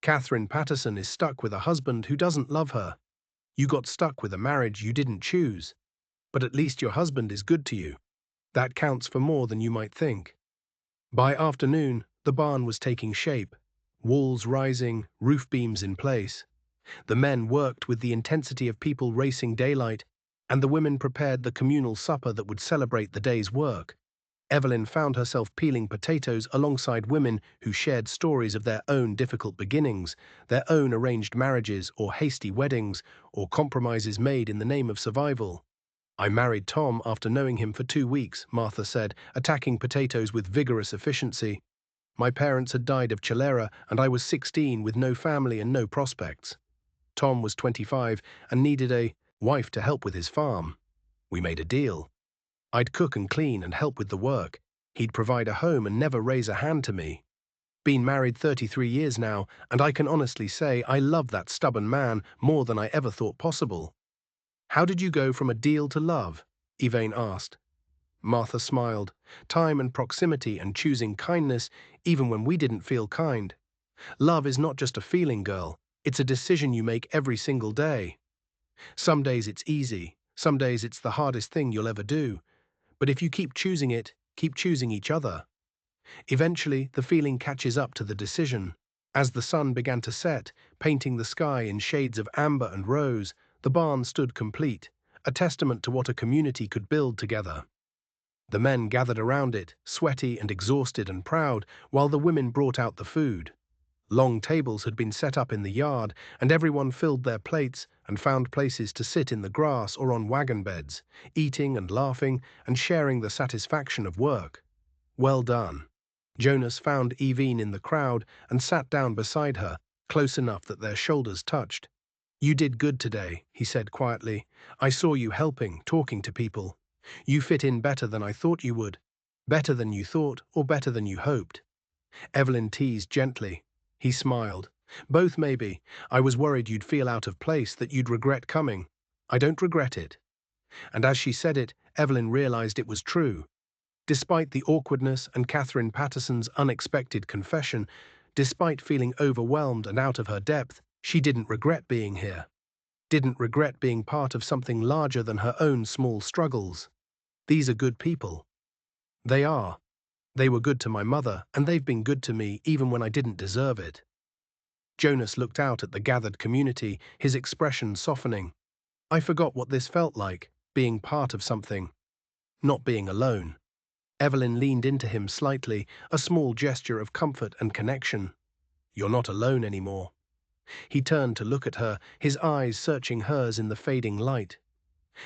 Catherine Patterson is stuck with a husband who doesn't love her. You got stuck with a marriage you didn't choose. But at least your husband is good to you. That counts for more than you might think." By afternoon, the barn was taking shape. Walls rising, roof beams in place. The men worked with the intensity of people racing daylight, and the women prepared the communal supper that would celebrate the day's work. Evelyn found herself peeling potatoes alongside women who shared stories of their own difficult beginnings, their own arranged marriages or hasty weddings, or compromises made in the name of survival. "I married Tom after knowing him for 2 weeks," Martha said, attacking potatoes with vigorous efficiency. "My parents had died of cholera, and I was 16 with no family and no prospects. Tom was 25 and needed a wife to help with his farm. We made a deal. I'd cook and clean and help with the work. He'd provide a home and never raise a hand to me. Been married 33 years now, and I can honestly say I love that stubborn man more than I ever thought possible." "How did you go from a deal to love?" Elaine asked. Martha smiled. "Time and proximity and choosing kindness even when we didn't feel kind. Love is not just a feeling, girl. It's a decision you make every single day. Some days it's easy. Some days it's the hardest thing you'll ever do. But if you keep choosing it, keep choosing each other. Eventually, the feeling catches up to the decision. As the sun began to set, painting the sky in shades of amber and rose, the barn stood complete, a testament to what a community could build together. The men gathered around it, sweaty and exhausted and proud, while the women brought out the food. Long tables had been set up in the yard, and everyone filled their plates and found places to sit in the grass or on wagon beds, eating and laughing and sharing the satisfaction of work. Well done. Jonas found Evine in the crowd and sat down beside her, close enough that their shoulders touched. You did good today, he said quietly. I saw you helping, talking to people. You fit in better than I thought you would. Better than you thought, or better than you hoped. Evelyn teased gently. He smiled. Both maybe. I was worried you'd feel out of place, that you'd regret coming. I don't regret it. And as she said it, Evelyn realized it was true. Despite the awkwardness and Catherine Patterson's unexpected confession, despite feeling overwhelmed and out of her depth, she didn't regret being here. Didn't regret being part of something larger than her own small struggles. These are good people. They are. They were good to my mother, and they've been good to me even when I didn't deserve it. Jonas looked out at the gathered community, his expression softening. I forgot what this felt like, being part of something, not being alone. Evelyn leaned into him slightly, a small gesture of comfort and connection. You're not alone anymore. He turned to look at her, his eyes searching hers in the fading light.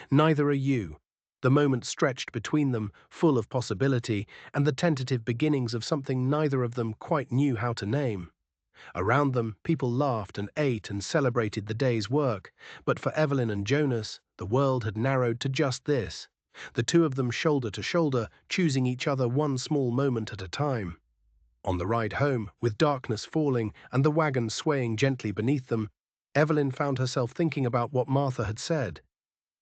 Neither are you. The moment stretched between them, full of possibility, and the tentative beginnings of something neither of them quite knew how to name. Around them, people laughed and ate and celebrated the day's work, but for Evelyn and Jonas, the world had narrowed to just this. The two of them shoulder to shoulder, choosing each other one small moment at a time. On the ride home, with darkness falling and the wagon swaying gently beneath them, Evelyn found herself thinking about what Martha had said,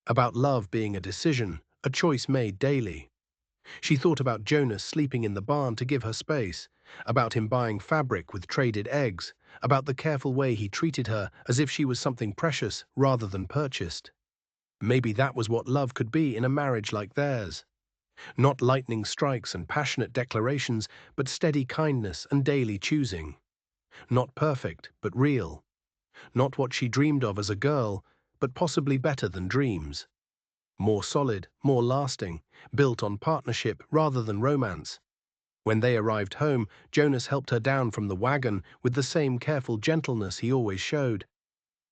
about love being a decision, a choice made daily. She thought about Jonas sleeping in the barn to give her space, about him buying fabric with traded eggs, about the careful way he treated her as if she was something precious rather than purchased. Maybe that was what love could be in a marriage like theirs. Not lightning strikes and passionate declarations, but steady kindness and daily choosing. Not perfect, but real. Not what she dreamed of as a girl, but possibly better than dreams. More solid, more lasting, built on partnership rather than romance. When they arrived home, Jonas helped her down from the wagon with the same careful gentleness he always showed.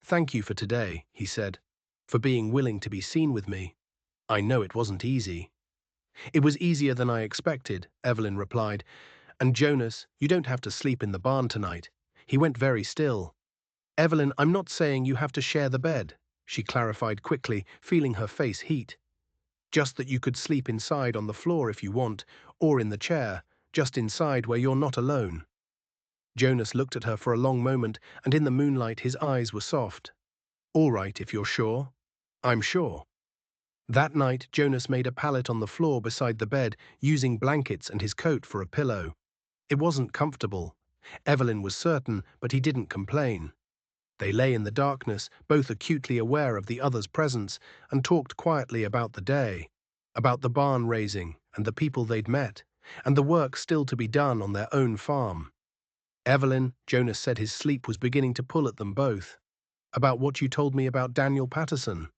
Thank you for today, he said, for being willing to be seen with me. I know it wasn't easy. It was easier than I expected, Evelyn replied. And Jonas, you don't have to sleep in the barn tonight. He went very still. Evelyn, I'm not saying you have to share the bed, she clarified quickly, feeling her face heat. Just that you could sleep inside on the floor if you want, or in the chair, just inside where you're not alone. Jonas looked at her for a long moment, and in the moonlight his eyes were soft. All right, if you're sure. I'm sure. That night, Jonas made a pallet on the floor beside the bed, using blankets and his coat for a pillow. It wasn't comfortable. Evelyn was certain, but he didn't complain. They lay in the darkness, both acutely aware of the other's presence, and talked quietly about the day, about the barn raising and the people they'd met, and the work still to be done on their own farm. Evelyn, Jonas said his sleep was beginning to pull at them both. About what you told me about Daniel Patterson.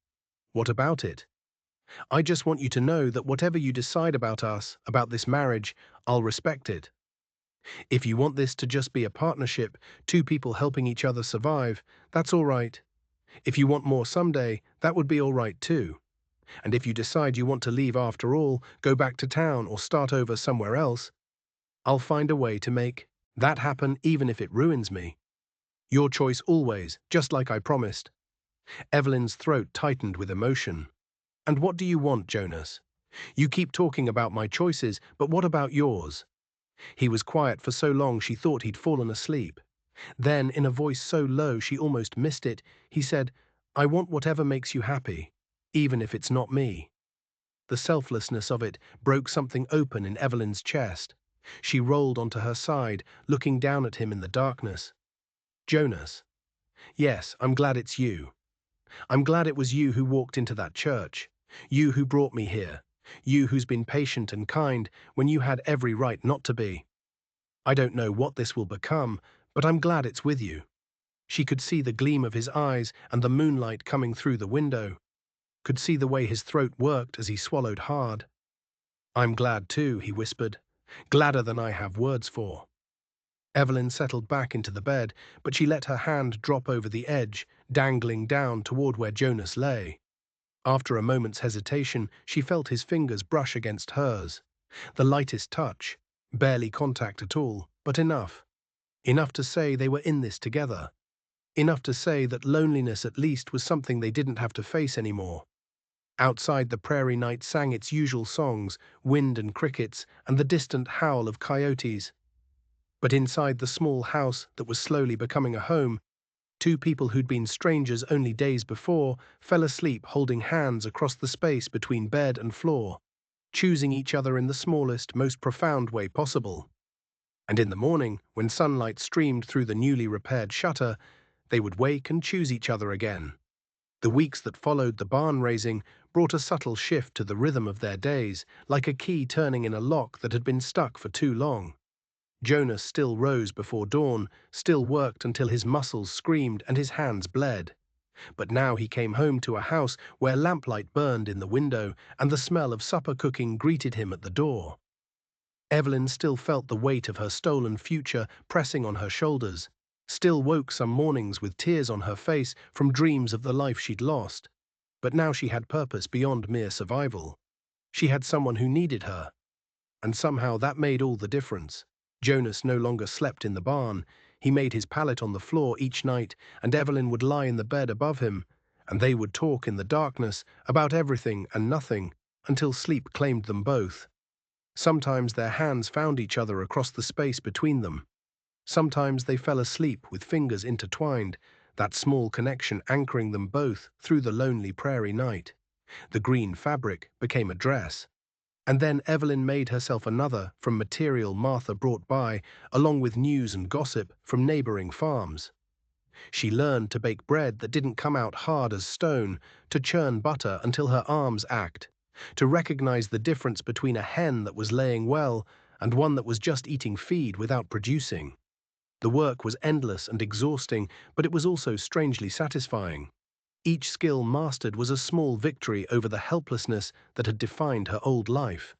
What about it? I just want you to know that whatever you decide about us, about this marriage, I'll respect it. If you want this to just be a partnership, two people helping each other survive, that's all right. If you want more someday, that would be all right too. And if you decide you want to leave after all, go back to town or start over somewhere else, I'll find a way to make that happen even if it ruins me. Your choice always, just like I promised. Evelyn's throat tightened with emotion. And what do you want, Jonas? You keep talking about my choices, but what about yours? He was quiet for so long she thought he'd fallen asleep. Then, in a voice so low she almost missed it, he said, I want whatever makes you happy, even if it's not me. The selflessness of it broke something open in Evelyn's chest. She rolled onto her side, looking down at him in the darkness. Jonas. Yes, I'm glad it's you. I'm glad it was you who walked into that church. You who brought me here. You who's been patient and kind when you had every right not to be. I don't know what this will become, But I'm glad it's with you." She could see the gleam of his eyes and the moonlight coming through the window, could see the way his throat worked as he swallowed hard. "I'm glad too," he whispered, "gladder than I have words for." Evelyn settled back into the bed, but she let her hand drop over the edge, dangling down toward where Jonas lay. After a moment's hesitation, she felt his fingers brush against hers. The lightest touch, barely contact at all, but enough. Enough to say they were in this together. Enough to say that loneliness at least was something they didn't have to face anymore. Outside, the prairie night sang its usual songs, wind and crickets, and the distant howl of coyotes. But inside the small house that was slowly becoming a home, two people who'd been strangers only days before fell asleep holding hands across the space between bed and floor, choosing each other in the smallest, most profound way possible. And in the morning, when sunlight streamed through the newly repaired shutter, they would wake and choose each other again. The weeks that followed the barn raising brought a subtle shift to the rhythm of their days, like a key turning in a lock that had been stuck for too long. Jonas still rose before dawn, still worked until his muscles screamed and his hands bled. But now he came home to a house where lamplight burned in the window and the smell of supper cooking greeted him at the door. Evelyn still felt the weight of her stolen future pressing on her shoulders, still woke some mornings with tears on her face from dreams of the life she'd lost. But now she had purpose beyond mere survival. She had someone who needed her, and somehow that made all the difference. Jonas no longer slept in the barn. He made his pallet on the floor each night, and Evelyn would lie in the bed above him, and they would talk in the darkness about everything and nothing until sleep claimed them both. Sometimes their hands found each other across the space between them. Sometimes they fell asleep with fingers intertwined, that small connection anchoring them both through the lonely prairie night. The green fabric became a dress. And then Evelyn made herself another from material Martha brought by, along with news and gossip from neighboring farms. She learned to bake bread that didn't come out hard as stone, to churn butter until her arms ached, to recognize the difference between a hen that was laying well and one that was just eating feed without producing. The work was endless and exhausting, but it was also strangely satisfying. Each skill mastered was a small victory over the helplessness that had defined her old life.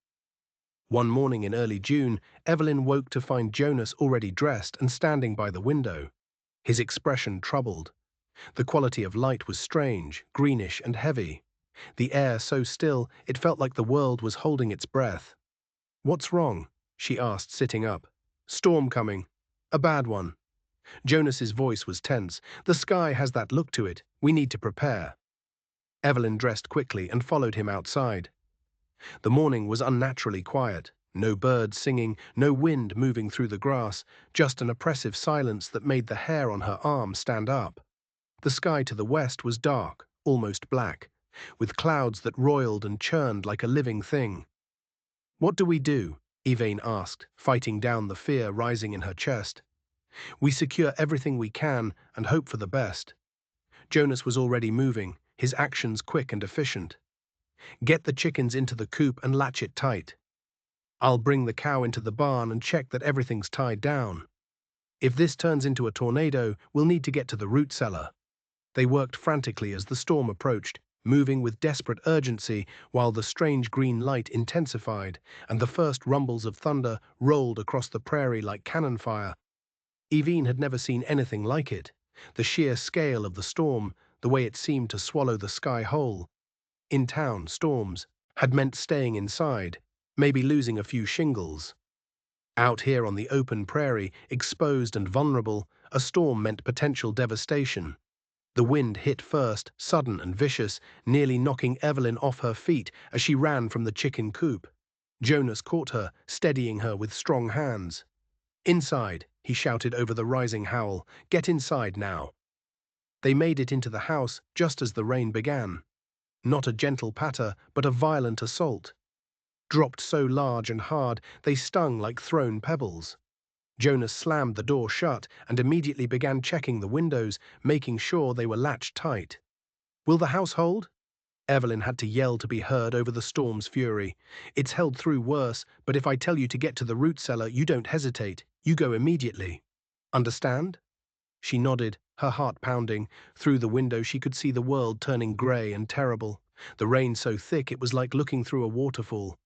One morning in early June, Evelyn woke to find Jonas already dressed and standing by the window. His expression troubled. The quality of light was strange, greenish and heavy. The air so still it felt like the world was holding its breath. "What's wrong?" she asked, sitting up. "Storm coming. A bad one." Jonas's voice was tense. "The sky has that look to it. We need to prepare." Evelyn dressed quickly and followed him outside. The morning was unnaturally quiet. No birds singing, no wind moving through the grass, just an oppressive silence that made the hair on her arm stand up. The sky to the west was dark, almost black, with clouds that roiled and churned like a living thing. "What do we do?" Elaine asked, fighting down the fear rising in her chest. "We secure everything we can and hope for the best." Jonas was already moving, his actions quick and efficient. "Get the chickens into the coop and latch it tight. I'll bring the cow into the barn and check that everything's tied down. If this turns into a tornado, we'll need to get to the root cellar." They worked frantically as the storm approached, moving with desperate urgency while the strange green light intensified and the first rumbles of thunder rolled across the prairie like cannon fire. Evine had never seen anything like it. The sheer scale of the storm, the way it seemed to swallow the sky whole. In town, storms had meant staying inside, maybe losing a few shingles. Out here on the open prairie, exposed and vulnerable, a storm meant potential devastation. The wind hit first, sudden and vicious, nearly knocking Evelyn off her feet as she ran from the chicken coop. Jonas caught her, steadying her with strong hands. "Inside," he shouted over the rising howl. "Get inside now." They made it into the house just as the rain began. Not a gentle patter, but a violent assault. Dropped so large and hard, they stung like thrown pebbles. Jonas slammed the door shut and immediately began checking the windows, making sure they were latched tight. "Will the house hold?" Evelyn had to yell to be heard over the storm's fury. "It's held through worse, but if I tell you to get to the root cellar, you don't hesitate. You go immediately." Understand? She nodded, her heart pounding. Through the window she could see the world turning grey and terrible. The rain so thick it was like looking through a waterfall.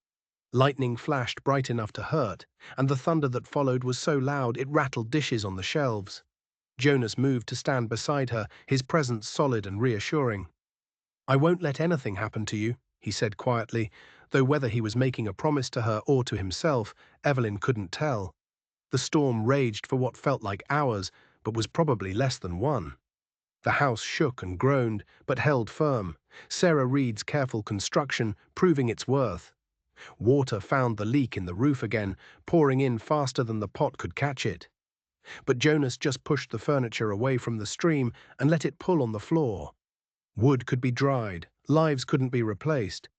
Lightning flashed bright enough to hurt, and the thunder that followed was so loud it rattled dishes on the shelves. Jonas moved to stand beside her, his presence solid and reassuring. "I won't let anything happen to you," he said quietly, though whether he was making a promise to her or to himself, Evelyn couldn't tell. The storm raged for what felt like hours, but was probably less than one. The house shook and groaned, but held firm, Sarah Reed's careful construction proving its worth. Water found the leak in the roof again, pouring in faster than the pot could catch it. But Jonas just pushed the furniture away from the stream and let it pull on the floor. Wood could be dried, lives couldn't be replaced.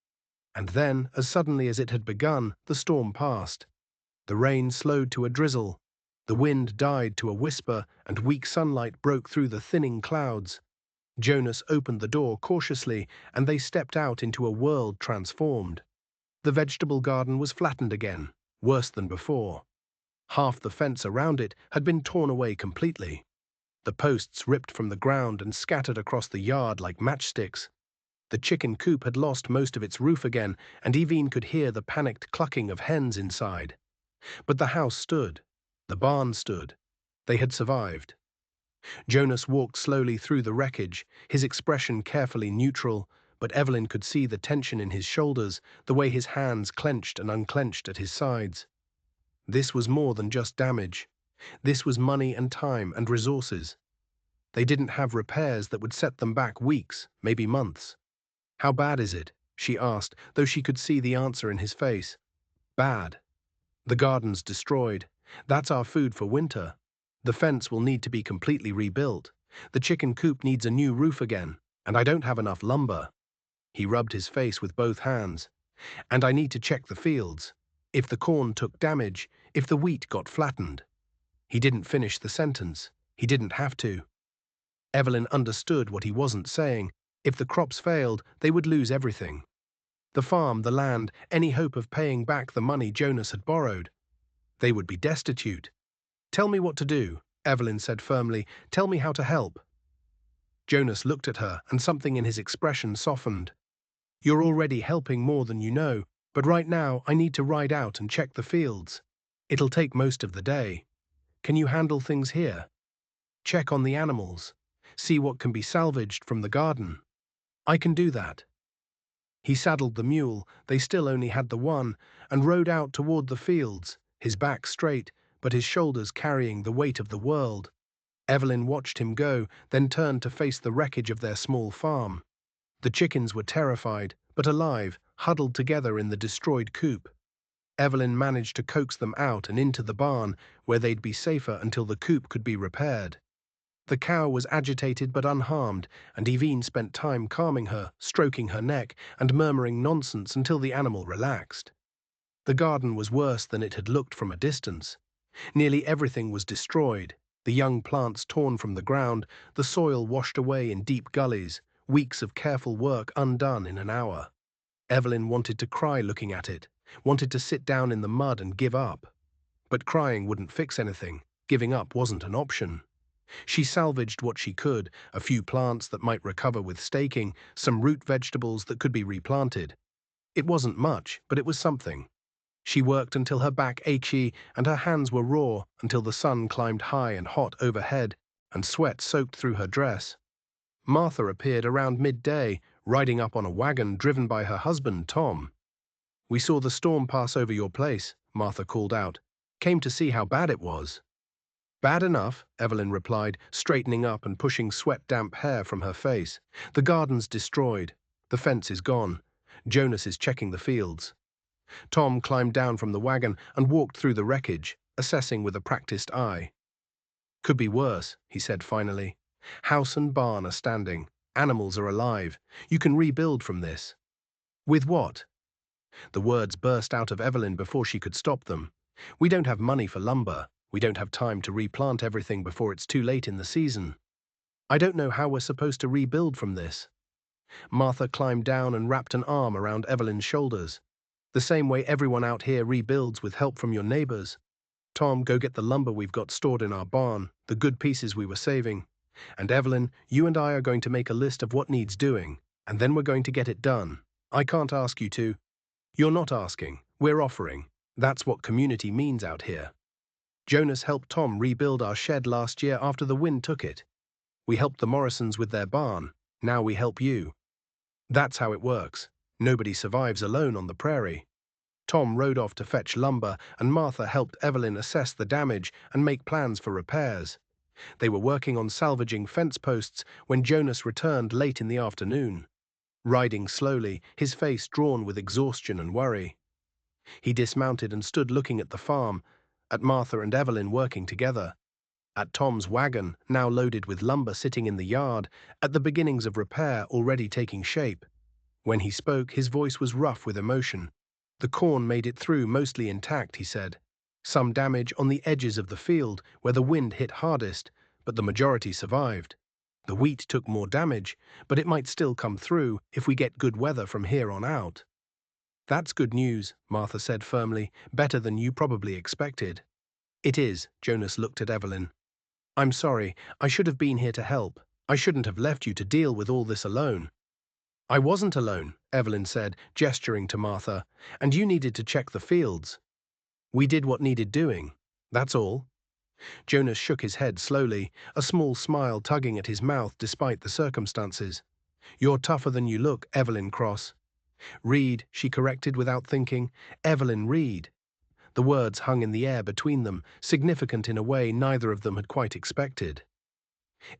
And then, as suddenly as it had begun, the storm passed. The rain slowed to a drizzle. The wind died to a whisper, and weak sunlight broke through the thinning clouds. Jonas opened the door cautiously, and they stepped out into a world transformed. The vegetable garden was flattened again, worse than before. Half the fence around it had been torn away completely. The posts ripped from the ground and scattered across the yard like matchsticks. The chicken coop had lost most of its roof again, and Evine could hear the panicked clucking of hens inside. But the house stood. The barn stood. They had survived. Jonas walked slowly through the wreckage, his expression carefully neutral, but Evelyn could see the tension in his shoulders, the way his hands clenched and unclenched at his sides. This was more than just damage. This was money and time and resources. They didn't have repairs that would set them back weeks, maybe months. "How bad is it?" she asked, though she could see the answer in his face. "Bad. The garden's destroyed. That's our food for winter. The fence will need to be completely rebuilt. The chicken coop needs a new roof again, and I don't have enough lumber." He rubbed his face with both hands. "And I need to check the fields. If the corn took damage, if the wheat got flattened." He didn't finish the sentence. He didn't have to. Evelyn understood what he wasn't saying. If the crops failed, they would lose everything. The farm, the land, any hope of paying back the money Jonas had borrowed. They would be destitute. "Tell me what to do," Evelyn said firmly. "Tell me how to help." Jonas looked at her, and something in his expression softened. "You're already helping more than you know, but right now I need to ride out and check the fields. It'll take most of the day. Can you handle things here? Check on the animals. See what can be salvaged from the garden." "I can do that." He saddled the mule, they still only had the one, and rode out toward the fields, his back straight, but his shoulders carrying the weight of the world. Evelyn watched him go, then turned to face the wreckage of their small farm. The chickens were terrified, but alive, huddled together in the destroyed coop. Evelyn managed to coax them out and into the barn, where they'd be safer until the coop could be repaired. The cow was agitated but unharmed, and Evine spent time calming her, stroking her neck, and murmuring nonsense until the animal relaxed. The garden was worse than it had looked from a distance. Nearly everything was destroyed, the young plants torn from the ground, the soil washed away in deep gullies, weeks of careful work undone in an hour. Evelyn wanted to cry looking at it, wanted to sit down in the mud and give up. But crying wouldn't fix anything. Giving up wasn't an option. She salvaged what she could, a few plants that might recover with staking, some root vegetables that could be replanted. It wasn't much, but it was something. She worked until her back achy and her hands were raw, until the sun climbed high and hot overhead, and sweat soaked through her dress. Martha appeared around midday, riding up on a wagon driven by her husband, Tom. "We saw the storm pass over your place," Martha called out. "Came to see how bad it was." "Bad enough," Evelyn replied, straightening up and pushing sweat-damp hair from her face. "The garden's destroyed. The fence is gone. Jonas is checking the fields." Tom climbed down from the wagon and walked through the wreckage, assessing with a practiced eye. "Could be worse," he said finally. "House and barn are standing. Animals are alive. You can rebuild from this." "With what?" The words burst out of Evelyn before she could stop them. "We don't have money for lumber. We don't have time to replant everything before it's too late in the season. I don't know how we're supposed to rebuild from this." Martha climbed down and wrapped an arm around Evelyn's shoulders. "The same way everyone out here rebuilds with help from your neighbors. Tom, go get the lumber we've got stored in our barn, the good pieces we were saving. And Evelyn, you and I are going to make a list of what needs doing, and then we're going to get it done. I can't ask you to. You're not asking, we're offering. That's what community means out here. Jonas helped Tom rebuild our shed last year after the wind took it. We helped the Morrisons with their barn. Now we help you. That's how it works. Nobody survives alone on the prairie. Tom rode off to fetch lumber, and Martha helped Evelyn assess the damage and make plans for repairs. They were working on salvaging fence posts when Jonas returned late in the afternoon. Riding slowly, his face drawn with exhaustion and worry. He dismounted and stood looking at the farm, at Martha and Evelyn working together, at Tom's wagon, now loaded with lumber sitting in the yard, at the beginnings of repair already taking shape. When he spoke, his voice was rough with emotion. The corn made it through mostly intact, he said. Some damage on the edges of the field where the wind hit hardest, but the majority survived. The wheat took more damage, but it might still come through if we get good weather from here on out. That's good news, Martha said firmly, better than you probably expected. It is, Jonas looked at Evelyn. I'm sorry, I should have been here to help. I shouldn't have left you to deal with all this alone. I wasn't alone, Evelyn said, gesturing to Martha, and you needed to check the fields. We did what needed doing. That's all. Jonas shook his head slowly, a small smile tugging at his mouth despite the circumstances. You're tougher than you look, Evelyn Cross. Reed, she corrected without thinking. Evelyn Reed. The words hung in the air between them, significant in a way neither of them had quite expected.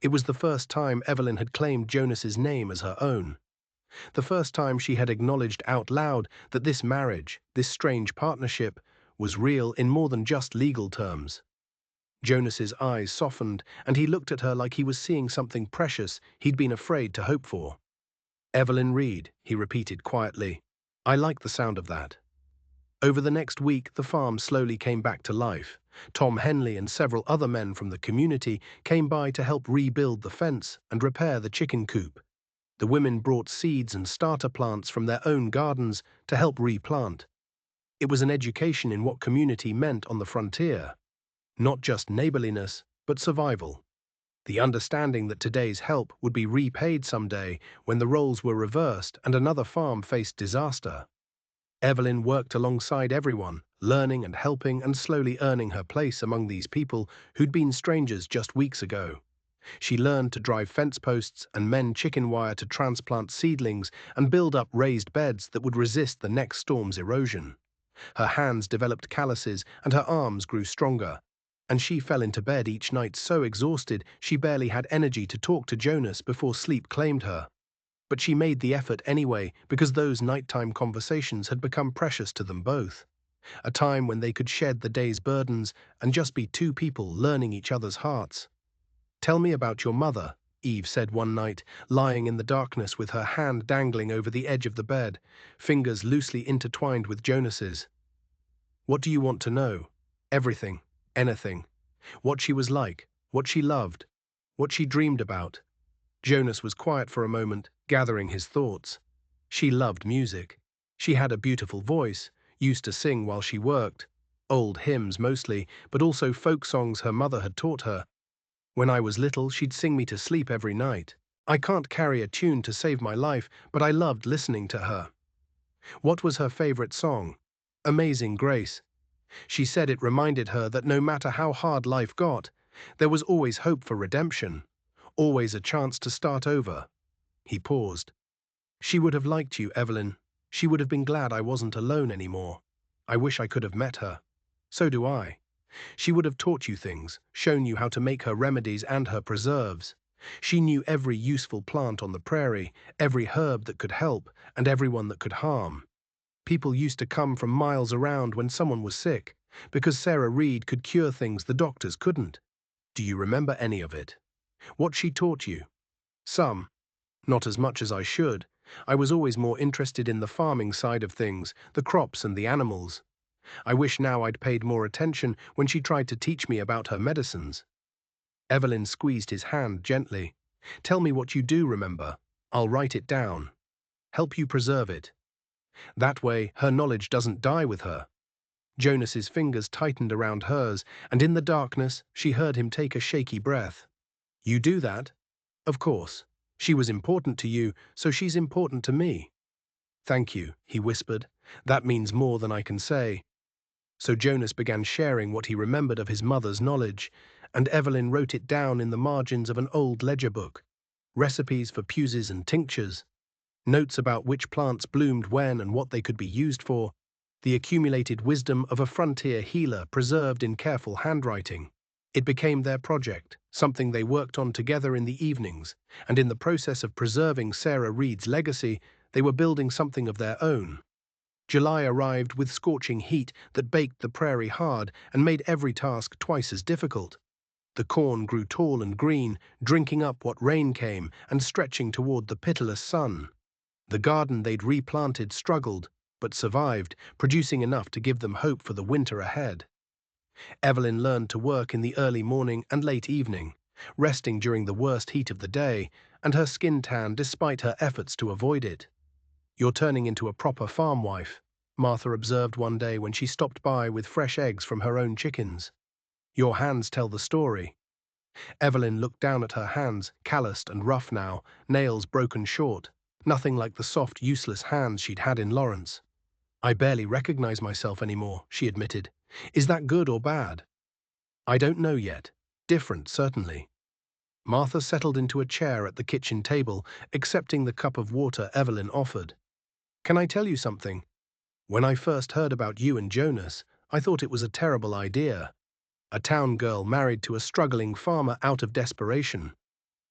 It was the first time Evelyn had claimed Jonas's name as her own. The first time she had acknowledged out loud that this marriage, this strange partnership, was real in more than just legal terms. Jonas's eyes softened, and he looked at her like he was seeing something precious he'd been afraid to hope for. Evelyn Reed, he repeated quietly. I like the sound of that. Over the next week, the farm slowly came back to life. Tom Henley and several other men from the community came by to help rebuild the fence and repair the chicken coop. The women brought seeds and starter plants from their own gardens to help replant. It was an education in what community meant on the frontier. Not just neighborliness, but survival. The understanding that today's help would be repaid someday when the roles were reversed and another farm faced disaster. Evelyn worked alongside everyone, learning and helping and slowly earning her place among these people who'd been strangers just weeks ago. She learned to drive fence posts and mend chicken wire to transplant seedlings and build up raised beds that would resist the next storm's erosion. Her hands developed calluses and her arms grew stronger, and she fell into bed each night so exhausted she barely had energy to talk to Jonas before sleep claimed her. But she made the effort anyway because those nighttime conversations had become precious to them both. A time when they could shed the day's burdens and just be two people learning each other's hearts. Tell me about your mother, Eve said one night, lying in the darkness with her hand dangling over the edge of the bed, fingers loosely intertwined with Jonas's. What do you want to know? Everything, anything. What she was like, what she loved, what she dreamed about. Jonas was quiet for a moment, gathering his thoughts. She loved music. She had a beautiful voice, used to sing while she worked. Old hymns mostly, but also folk songs her mother had taught her. When I was little, she'd sing me to sleep every night. I can't carry a tune to save my life, but I loved listening to her. What was her favorite song? Amazing Grace. She said it reminded her that no matter how hard life got, there was always hope for redemption, always a chance to start over. He paused. She would have liked you, Evelyn. She would have been glad I wasn't alone anymore. I wish I could have met her. So do I. She would have taught you things, shown you how to make her remedies and her preserves. She knew every useful plant on the prairie, every herb that could help, and everyone that could harm. People used to come from miles around when someone was sick, because Sarah Reed could cure things the doctors couldn't. Do you remember any of it? What she taught you? Some. Not as much as I should. I was always more interested in the farming side of things, the crops and the animals. I wish now I'd paid more attention when she tried to teach me about her medicines. Evelyn squeezed his hand gently. Tell me what you do remember. I'll write it down. Help you preserve it. That way, her knowledge doesn't die with her. Jonas's fingers tightened around hers, and in the darkness, she heard him take a shaky breath. You do that? Of course. She was important to you, so she's important to me. Thank you, he whispered. That means more than I can say. So Jonas began sharing what he remembered of his mother's knowledge, and Evelyn wrote it down in the margins of an old ledger book. Recipes for puses and tinctures, notes about which plants bloomed when and what they could be used for, the accumulated wisdom of a frontier healer preserved in careful handwriting. It became their project, something they worked on together in the evenings, and in the process of preserving Sarah Reed's legacy, they were building something of their own. July arrived with scorching heat that baked the prairie hard and made every task twice as difficult. The corn grew tall and green, drinking up what rain came and stretching toward the pitiless sun. The garden they'd replanted struggled, but survived, producing enough to give them hope for the winter ahead. Evelyn learned to work in the early morning and late evening, resting during the worst heat of the day, and her skin tanned despite her efforts to avoid it. You're turning into a proper farm wife, Martha observed one day when she stopped by with fresh eggs from her own chickens. Your hands tell the story. Evelyn looked down at her hands, calloused and rough now, nails broken short, nothing like the soft, useless hands she'd had in Lawrence. I barely recognize myself anymore, she admitted. Is that good or bad? I don't know yet. Different, certainly. Martha settled into a chair at the kitchen table, accepting the cup of water Evelyn offered. Can I tell you something? When I first heard about you and Jonas, I thought it was a terrible idea. A town girl married to a struggling farmer out of desperation.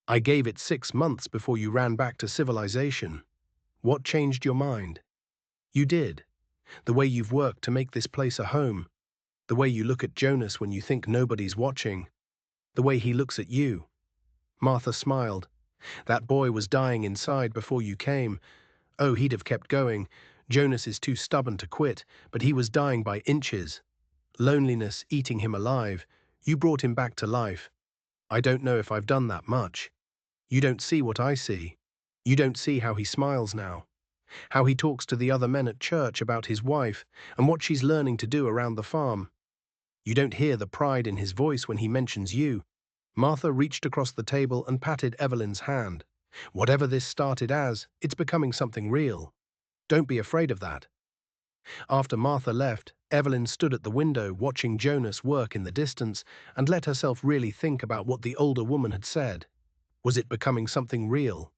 I gave it 6 months before you ran back to civilization. What changed your mind? You did. The way you've worked to make this place a home. The way you look at Jonas when you think nobody's watching. The way he looks at you. Martha smiled. That boy was dying inside before you came. Oh, he'd have kept going. Jonas is too stubborn to quit, but he was dying by inches. Loneliness eating him alive. You brought him back to life. I don't know if I've done that much. You don't see what I see. You don't see how he smiles now. How he talks to the other men at church about his wife and what she's learning to do around the farm. You don't hear the pride in his voice when he mentions you. Martha reached across the table and patted Evelyn's hand. Whatever this started as, it's becoming something real. Don't be afraid of that. After Martha left, Evelyn stood at the window watching Jonas work in the distance and let herself really think about what the older woman had said. Was it becoming something real?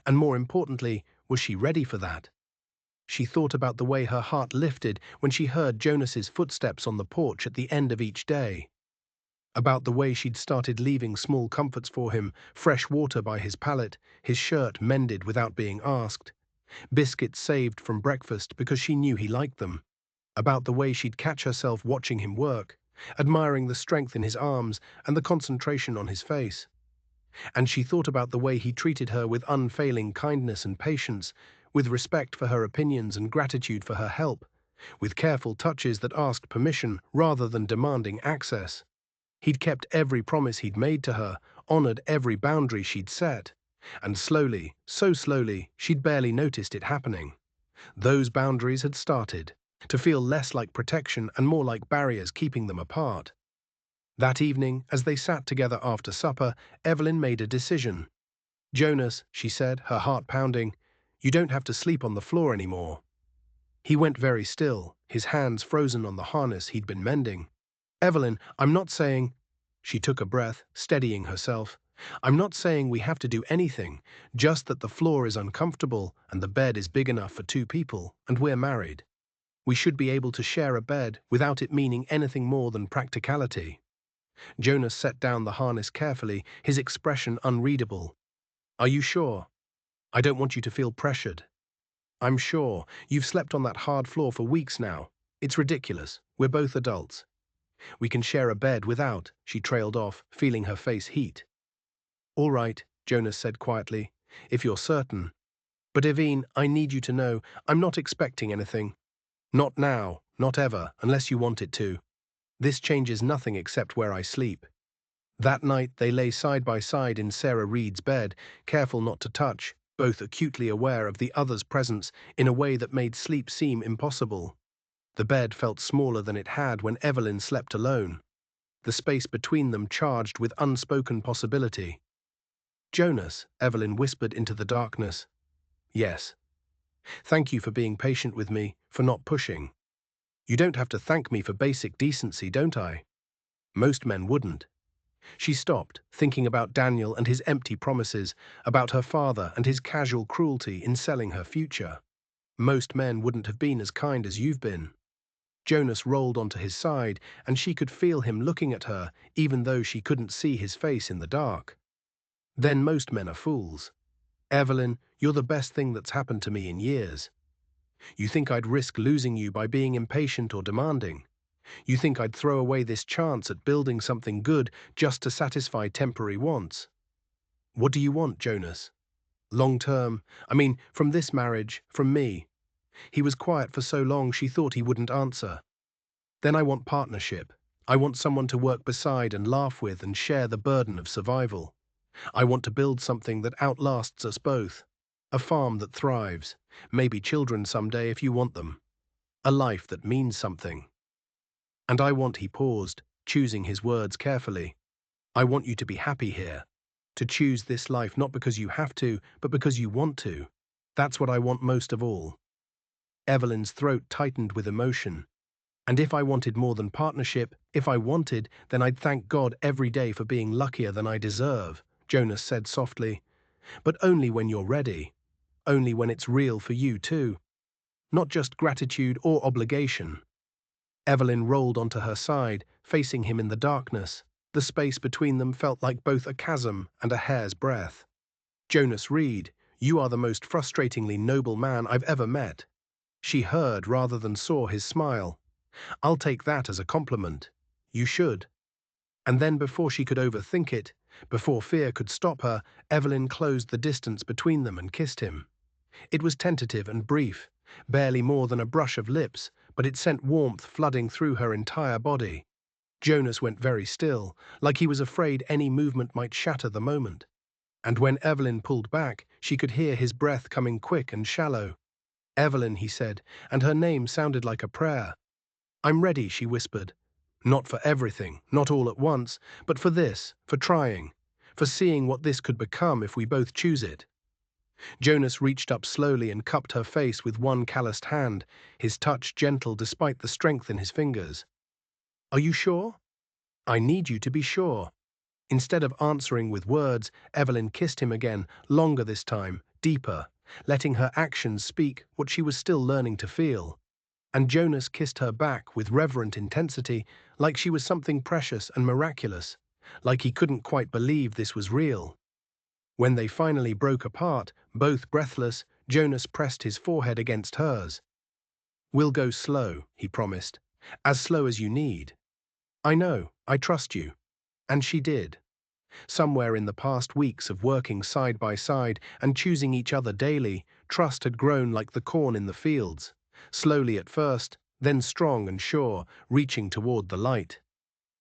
And more importantly, was she ready for that? She thought about the way her heart lifted when she heard Jonas's footsteps on the porch at the end of each day. About the way she'd started leaving small comforts for him, fresh water by his pallet, his shirt mended without being asked, biscuits saved from breakfast because she knew he liked them. About the way she'd catch herself watching him work, admiring the strength in his arms and the concentration on his face. And she thought about the way he treated her with unfailing kindness and patience, with respect for her opinions and gratitude for her help, with careful touches that asked permission rather than demanding access. He'd kept every promise he'd made to her, honored every boundary she'd set. And slowly, so slowly, she'd barely noticed it happening. Those boundaries had started to feel less like protection and more like barriers keeping them apart. That evening, as they sat together after supper, Evelyn made a decision. Jonas, she said, her heart pounding, you don't have to sleep on the floor anymore. He went very still, his hands frozen on the harness he'd been mending. Evelyn, I'm not saying... She took a breath, steadying herself. I'm not saying we have to do anything, just that the floor is uncomfortable and the bed is big enough for 2 people, and we're married. We should be able to share a bed without it meaning anything more than practicality. Jonas set down the harness carefully, his expression unreadable. Are you sure? I don't want you to feel pressured. I'm sure. You've slept on that hard floor for weeks now. It's ridiculous. We're both adults. We can share a bed without, she trailed off, feeling her face heat. All right, Jonas said quietly, if you're certain. But Evine, I need you to know, I'm not expecting anything. Not now, not ever, unless you want it to. This changes nothing except where I sleep. That night they lay side by side in Sarah Reed's bed, careful not to touch, both acutely aware of the other's presence in a way that made sleep seem impossible. The bed felt smaller than it had when Evelyn slept alone, the space between them charged with unspoken possibility. "Jonas," Evelyn whispered into the darkness. "Yes. Thank you for being patient with me, for not pushing. You don't have to thank me for basic decency, don't I? Most men wouldn't." She stopped, thinking about Daniel and his empty promises, about her father and his casual cruelty in selling her future. "Most men wouldn't have been as kind as you've been." Jonas rolled onto his side, and she could feel him looking at her, even though she couldn't see his face in the dark. "Then most men are fools. Evelyn, you're the best thing that's happened to me in years. You think I'd risk losing you by being impatient or demanding? You think I'd throw away this chance at building something good just to satisfy temporary wants? What do you want, Jonas? Long term, I mean, from this marriage, from me?" He was quiet for so long she thought he wouldn't answer. "Then I want partnership. I want someone to work beside and laugh with and share the burden of survival. I want to build something that outlasts us both. A farm that thrives. Maybe children someday if you want them. A life that means something. And I want," he paused, choosing his words carefully, "I want you to be happy here. To choose this life not because you have to, but because you want to. That's what I want most of all." Evelyn's throat tightened with emotion. "And if I wanted more than partnership, if I wanted, then I'd thank God every day for being luckier than I deserve," Jonas said softly. "But only when you're ready. Only when it's real for you too. Not just gratitude or obligation." Evelyn rolled onto her side, facing him in the darkness. The space between them felt like both a chasm and a hair's breadth. "Jonas Reed, you are the most frustratingly noble man I've ever met." She heard rather than saw his smile. "I'll take that as a compliment. You should." And then before she could overthink it, before fear could stop her, Evelyn closed the distance between them and kissed him. It was tentative and brief, barely more than a brush of lips, but it sent warmth flooding through her entire body. Jonas went very still, like he was afraid any movement might shatter the moment. And when Evelyn pulled back, she could hear his breath coming quick and shallow. "Evelyn," he said, and her name sounded like a prayer. "I'm ready," she whispered. "Not for everything, not all at once, but for this, for trying, for seeing what this could become if we both choose it." Jonas reached up slowly and cupped her face with one calloused hand, his touch gentle despite the strength in his fingers. "Are you sure?" "I need you to be sure." Instead of answering with words, Evelyn kissed him again, longer this time, deeper, letting her actions speak what she was still learning to feel. And Jonas kissed her back with reverent intensity, like she was something precious and miraculous, like he couldn't quite believe this was real. When they finally broke apart, both breathless, Jonas pressed his forehead against hers. "We'll go slow," he promised, "as slow as you need. I know, I trust you." And she did. Somewhere in the past weeks of working side by side and choosing each other daily, trust had grown like the corn in the fields, slowly at first, then strong and sure, reaching toward the light.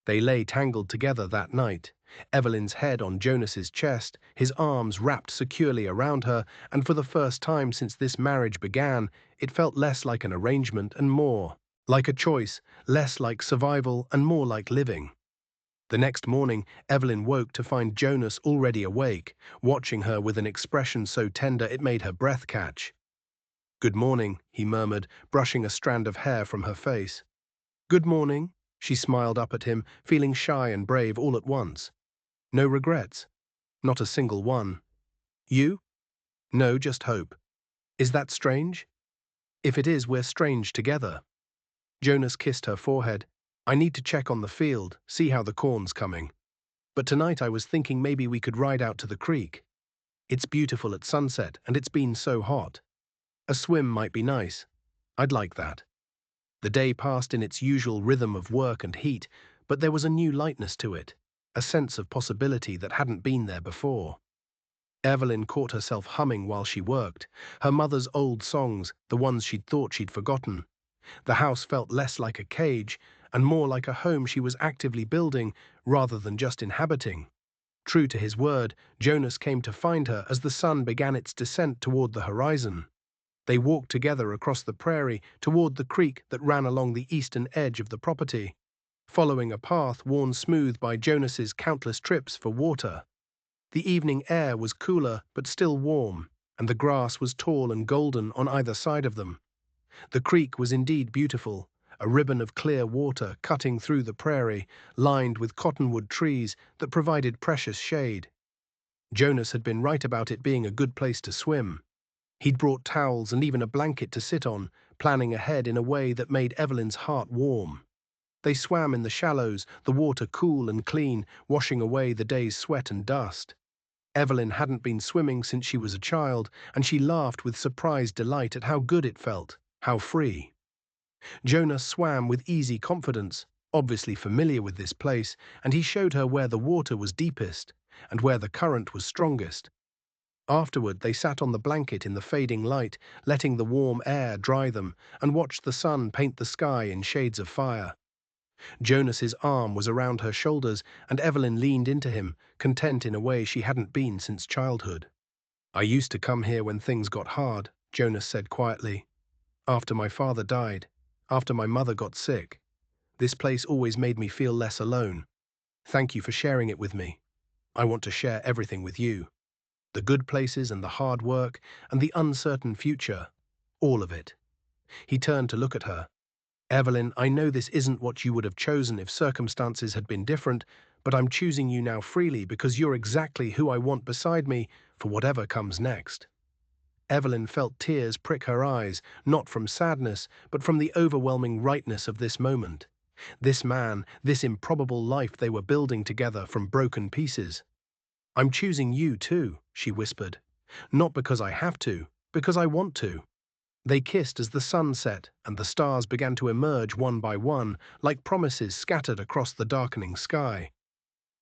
They lay tangled together that night, Evelyn's head on Jonas's chest, his arms wrapped securely around her, and for the first time since this marriage began, it felt less like an arrangement and more like a choice, less like survival and more like living. The next morning, Evelyn woke to find Jonas already awake, watching her with an expression so tender it made her breath catch. "Good morning," he murmured, brushing a strand of hair from her face. "Good morning," she smiled up at him, feeling shy and brave all at once. "No regrets?" "Not a single one." "You?" "No, just hope." "Is that strange?" "If it is, we're strange together." Jonas kissed her forehead. "I need to check on the field, see how the corn's coming. But tonight I was thinking maybe we could ride out to the creek. It's beautiful at sunset, and it's been so hot. A swim might be nice. I'd like that." The day passed in its usual rhythm of work and heat, but there was a new lightness to it, a sense of possibility that hadn't been there before. Evelyn caught herself humming while she worked, her mother's old songs, the ones she'd thought she'd forgotten. The house felt less like a cage and more like a home she was actively building rather than just inhabiting. True to his word, Jonas came to find her as the sun began its descent toward the horizon. They walked together across the prairie toward the creek that ran along the eastern edge of the property, following a path worn smooth by Jonas's countless trips for water. The evening air was cooler but still warm, and the grass was tall and golden on either side of them. The creek was indeed beautiful, a ribbon of clear water cutting through the prairie, lined with cottonwood trees that provided precious shade. Jonas had been right about it being a good place to swim. He'd brought towels and even a blanket to sit on, planning ahead in a way that made Evelyn's heart warm. They swam in the shallows, the water cool and clean, washing away the day's sweat and dust. Evelyn hadn't been swimming since she was a child, and she laughed with surprised delight at how good it felt, how free. Jonas swam with easy confidence, obviously familiar with this place, and he showed her where the water was deepest and where the current was strongest. Afterward, they sat on the blanket in the fading light, letting the warm air dry them, and watched the sun paint the sky in shades of fire. Jonas's arm was around her shoulders, and Evelyn leaned into him, content in a way she hadn't been since childhood. "I used to come here when things got hard," Jonas said quietly. "After my father died, after my mother got sick. This place always made me feel less alone. Thank you for sharing it with me. I want to share everything with you. The good places and the hard work and the uncertain future. All of it." He turned to look at her. "Evelyn, I know this isn't what you would have chosen if circumstances had been different, but I'm choosing you now freely because you're exactly who I want beside me for whatever comes next." Evelyn felt tears prick her eyes, not from sadness, but from the overwhelming rightness of this moment. This man, this improbable life they were building together from broken pieces. "I'm choosing you too," she whispered. "Not because I have to, because I want to." They kissed as the sun set and the stars began to emerge one by one, like promises scattered across the darkening sky.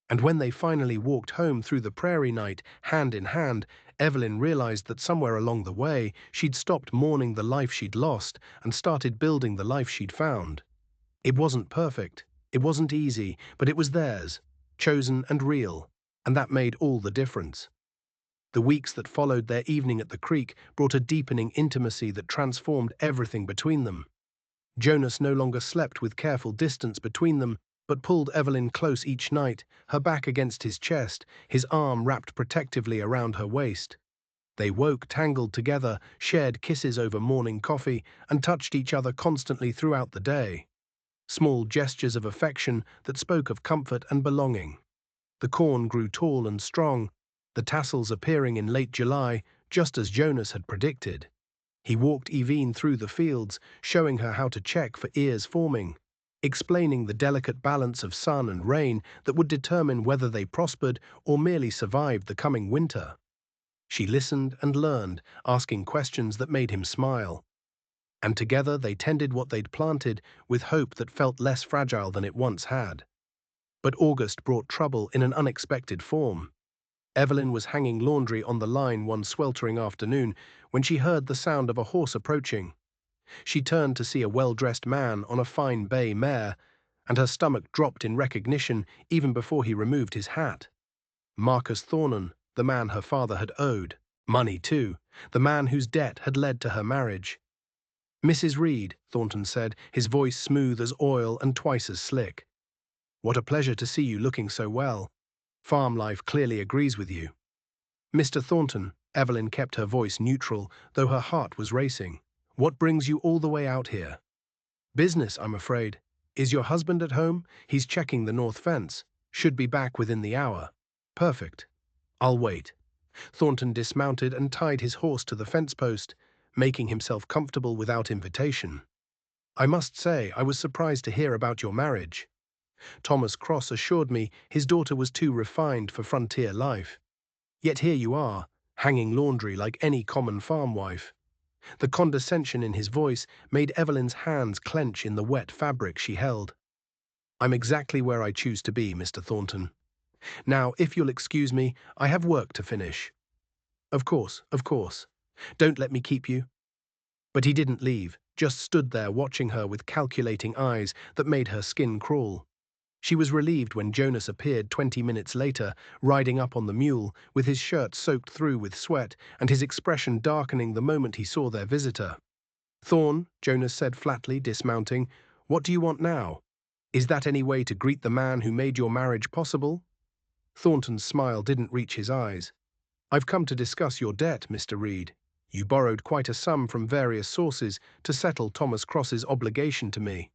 And when they finally walked home through the prairie night, hand in hand, Evelyn realized that somewhere along the way, she'd stopped mourning the life she'd lost and started building the life she'd found. It wasn't perfect, it wasn't easy, but it was theirs, chosen and real, and that made all the difference. The weeks that followed their evening at the creek brought a deepening intimacy that transformed everything between them. Jonas no longer slept with careful distance between them, but pulled Evelyn close each night, her back against his chest, his arm wrapped protectively around her waist. They woke tangled together, shared kisses over morning coffee, and touched each other constantly throughout the day. Small gestures of affection that spoke of comfort and belonging. The corn grew tall and strong, the tassels appearing in late July, just as Jonas had predicted. He walked Evine through the fields, showing her how to check for ears forming, explaining the delicate balance of sun and rain that would determine whether they prospered or merely survived the coming winter. She listened and learned, asking questions that made him smile. And together they tended what they'd planted with hope that felt less fragile than it once had. But August brought trouble in an unexpected form. Evelyn was hanging laundry on the line one sweltering afternoon when she heard the sound of a horse approaching. She turned to see a well-dressed man on a fine bay mare, and her stomach dropped in recognition even before he removed his hat. Marcus Thornton, the man her father had owed. Money, too, the man whose debt had led to her marriage. "Mrs. Reed," Thornton said, his voice smooth as oil and twice as slick. "What a pleasure to see you looking so well. Farm life clearly agrees with you." "Mr. Thornton," Evelyn kept her voice neutral, though her heart was racing. "What brings you all the way out here?" "Business, I'm afraid. Is your husband at home? He's checking the north fence. Should be back within the hour." "Perfect. I'll wait." Thornton dismounted and tied his horse to the fence post, making himself comfortable without invitation. "I must say, I was surprised to hear about your marriage. Thomas Cross assured me his daughter was too refined for frontier life. Yet here you are, hanging laundry like any common farm wife." The condescension in his voice made Evelyn's hands clench in the wet fabric she held. "I'm exactly where I choose to be, Mr. Thornton. Now, if you'll excuse me, I have work to finish." Of course, of course. Don't let me keep you." But he didn't leave, just stood there watching her with calculating eyes that made her skin crawl. She was relieved when Jonas appeared 20 minutes later, riding up on the mule, with his shirt soaked through with sweat and his expression darkening the moment he saw their visitor. "Thorn," Jonas said flatly, dismounting, "what do you want now? Is that any way to greet the man who made your marriage possible?" Thornton's smile didn't reach his eyes. "I've come to discuss your debt, Mr. Reed. You borrowed quite a sum from various sources to settle Thomas Cross's obligation to me.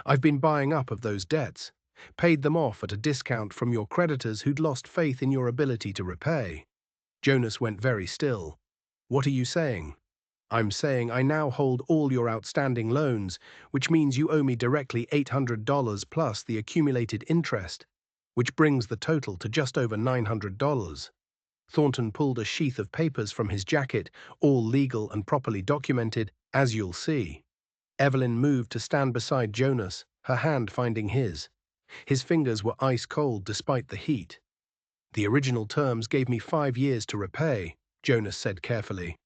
I've been buying up of those debts, paid them off at a discount from your creditors who'd lost faith in your ability to repay." Jonas went very still. "What are you saying?" "I'm saying I now hold all your outstanding loans, which means you owe me directly $800 plus the accumulated interest, which brings the total to just over $900. Thornton pulled a sheath of papers from his jacket, all legal and properly documented, as you'll see. Evelyn moved to stand beside Jonas, her hand finding his. His fingers were ice cold despite the heat. "The original terms gave me 5 years to repay," Jonas said carefully.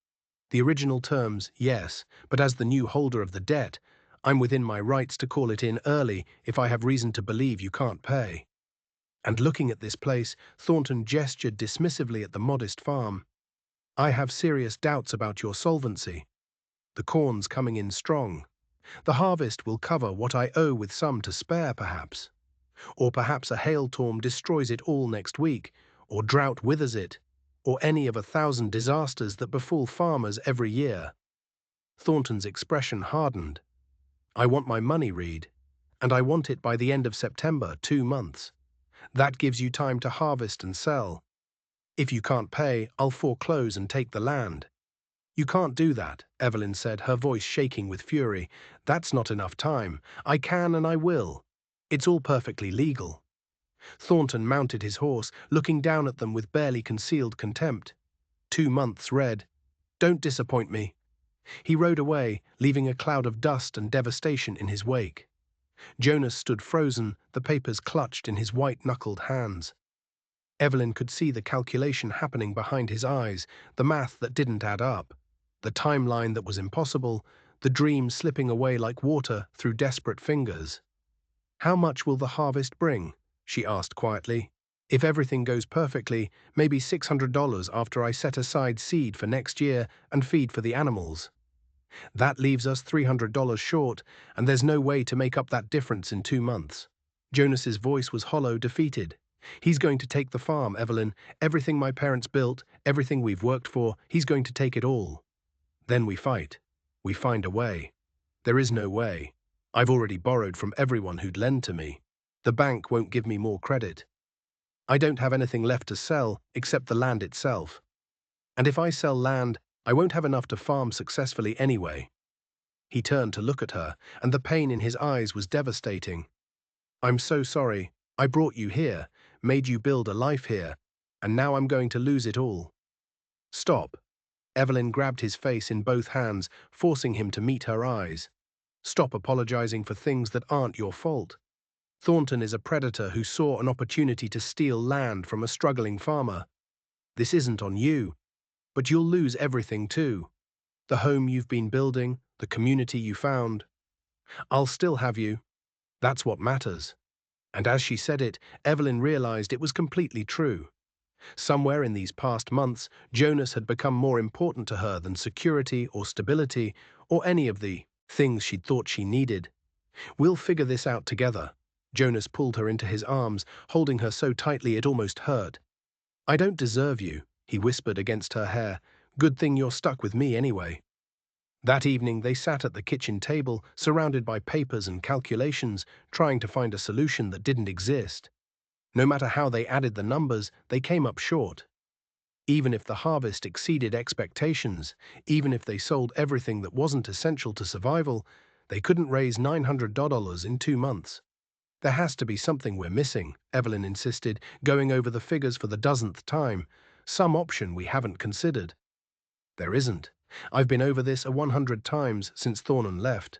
"The original terms, yes, but as the new holder of the debt, I'm within my rights to call it in early if I have reason to believe you can't pay." And looking at this place, Thornton gestured dismissively at the modest farm. "I have serious doubts about your solvency. The corn's coming in strong. The harvest will cover what I owe with some to spare, perhaps. Or perhaps a hailstorm destroys it all next week, or drought withers it, or any of 1,000 disasters that befall farmers every year." Thornton's expression hardened. "I want my money, Reed, and I want it by the end of September, 2 months. That gives you time to harvest and sell. If you can't pay, I'll foreclose and take the land." "You can't do that," Evelyn said, her voice shaking with fury. "That's not enough time. I can and I will. It's all perfectly legal." Thornton mounted his horse, looking down at them with barely concealed contempt. 2 months read. "Don't disappoint me." He rode away, leaving a cloud of dust and devastation in his wake. Jonas stood frozen, the papers clutched in his white-knuckled hands. Evelyn could see the calculation happening behind his eyes, the math that didn't add up, the timeline that was impossible, the dream slipping away like water through desperate fingers. "How much will the harvest bring?" she asked quietly. "If everything goes perfectly, maybe $600 after I set aside seed for next year and feed for the animals. That leaves us $300 short, and there's no way to make up that difference in 2 months." Jonas's voice was hollow, defeated. "He's going to take the farm, Evelyn. Everything my parents built, everything we've worked for, he's going to take it all. Then we fight. We find a way. There is no way. I've already borrowed from everyone who'd lend to me. The bank won't give me more credit. I don't have anything left to sell except the land itself. And if I sell land, I won't have enough to farm successfully anyway." He turned to look at her, and the pain in his eyes was devastating. "I'm so sorry. I brought you here, made you build a life here, and now I'm going to lose it all." "Stop." Evelyn grabbed his face in both hands, forcing him to meet her eyes. "Stop apologizing for things that aren't your fault. Thornton is a predator who saw an opportunity to steal land from a struggling farmer. This isn't on you, but you'll lose everything too. The home you've been building, the community you found. I'll still have you. That's what matters." And as she said it, Evelyn realized it was completely true. Somewhere in these past months, Jonas had become more important to her than security or stability or any of the things she'd thought she needed. "We'll figure this out together." Jonas pulled her into his arms, holding her so tightly it almost hurt. "I don't deserve you," he whispered against her hair. "Good thing you're stuck with me anyway." That evening they sat at the kitchen table, surrounded by papers and calculations, trying to find a solution that didn't exist. No matter how they added the numbers, they came up short. Even if the harvest exceeded expectations, even if they sold everything that wasn't essential to survival, they couldn't raise $900 in 2 months. "There has to be something we're missing," Evelyn insisted, going over the figures for the dozenth time. "Some option we haven't considered." "There isn't. I've been over this 100 times since Thornton left."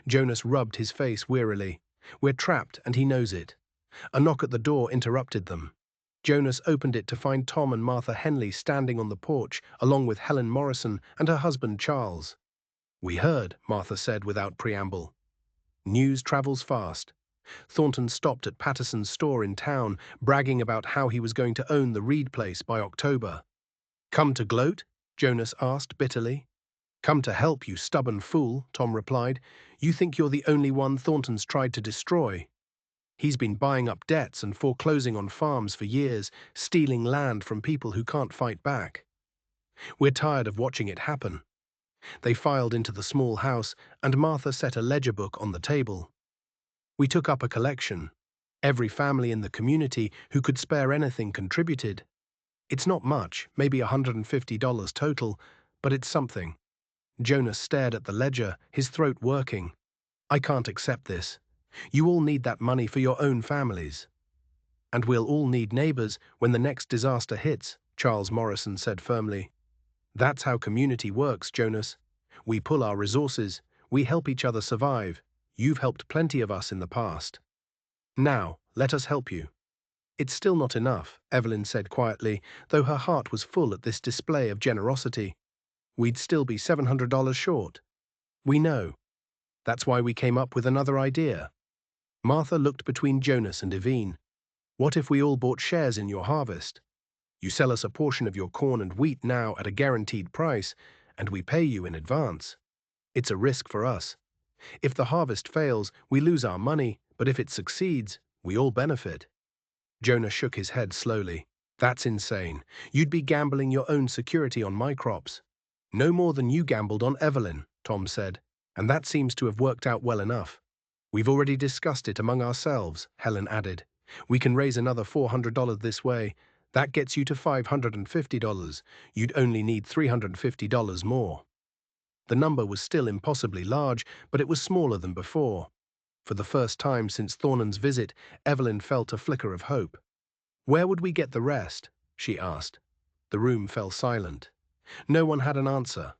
Jonas rubbed his face wearily. "We're trapped, and he knows it." A knock at the door interrupted them. Jonas opened it to find Tom and Martha Henley standing on the porch, along with Helen Morrison and her husband Charles. "We heard," Martha said without preamble. "News travels fast. Thornton stopped at Patterson's store in town, bragging about how he was going to own the Reed place by October. "Come to gloat?" Jonas asked bitterly. "Come to help, you stubborn fool," Tom replied. "You think you're the only one Thornton's tried to destroy. He's been buying up debts and foreclosing on farms for years, stealing land from people who can't fight back. We're tired of watching it happen." They filed into the small house, and Martha set a ledger book on the table. "We took up a collection. Every family in the community who could spare anything contributed. It's not much, maybe $150 total, but it's something." Jonas stared at the ledger, his throat working. "I can't accept this. You all need that money for your own families." "And we'll all need neighbors when the next disaster hits," Charles Morrison said firmly. "That's how community works, Jonas. We pull our resources, we help each other survive. You've helped plenty of us in the past. Now, let us help you." "It's still not enough," Evelyn said quietly, though her heart was full at this display of generosity. "We'd still be $700 short." "We know. That's why we came up with another idea." Martha looked between Jonas and Evine. "What if we all bought shares in your harvest? You sell us a portion of your corn and wheat now at a guaranteed price, and we pay you in advance. It's a risk for us. If the harvest fails, we lose our money, but if it succeeds, we all benefit." Jonas shook his head slowly. "That's insane. You'd be gambling your own security on my crops." "No more than you gambled on Evelyn," Tom said, "and that seems to have worked out well enough." "We've already discussed it among ourselves," Helen added. "We can raise another $400 this way. That gets you to $550. You'd only need $350 more." The number was still impossibly large, but it was smaller than before. For the first time since Thornton's visit, Evelyn felt a flicker of hope. "Where would we get the rest?" she asked. The room fell silent. No one had an answer.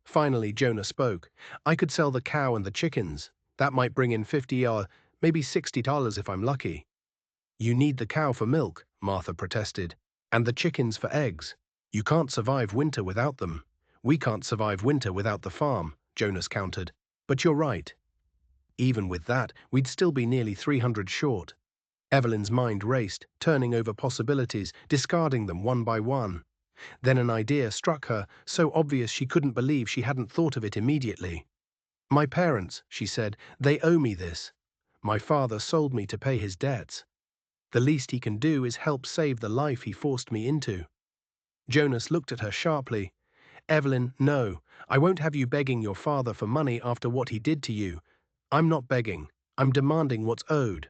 Finally, Jonah spoke. "I could sell the cow and the chickens. That might bring in $50 or maybe $60 if I'm lucky." "You need the cow for milk," Martha protested, "and the chickens for eggs. You can't survive winter without them." "We can't survive winter without the farm," Jonas countered. "But you're right. Even with that, we'd still be nearly 300 short." Evelyn's mind raced, turning over possibilities, discarding them one by one. Then an idea struck her, so obvious she couldn't believe she hadn't thought of it immediately. "My parents," she said, "they owe me this. My father sold me to pay his debts. The least he can do is help save the life he forced me into." Jonas looked at her sharply. "Evelyn, no, I won't have you begging your father for money after what he did to you. I'm not begging. I'm demanding what's owed."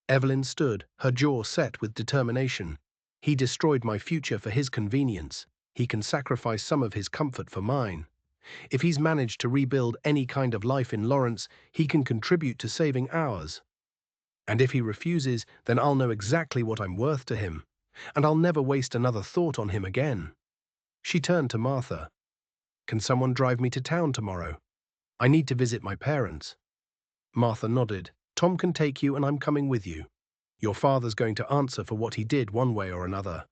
Evelyn stood, her jaw set with determination. "He destroyed my future for his convenience. He can sacrifice some of his comfort for mine. If he's managed to rebuild any kind of life in Lawrence, he can contribute to saving ours. And if he refuses, then I'll know exactly what I'm worth to him, and I'll never waste another thought on him again." She turned to Martha. "Can someone drive me to town tomorrow? I need to visit my parents." Martha nodded. "Tom can take you and I'm coming with you. Your father's going to answer for what he did one way or another."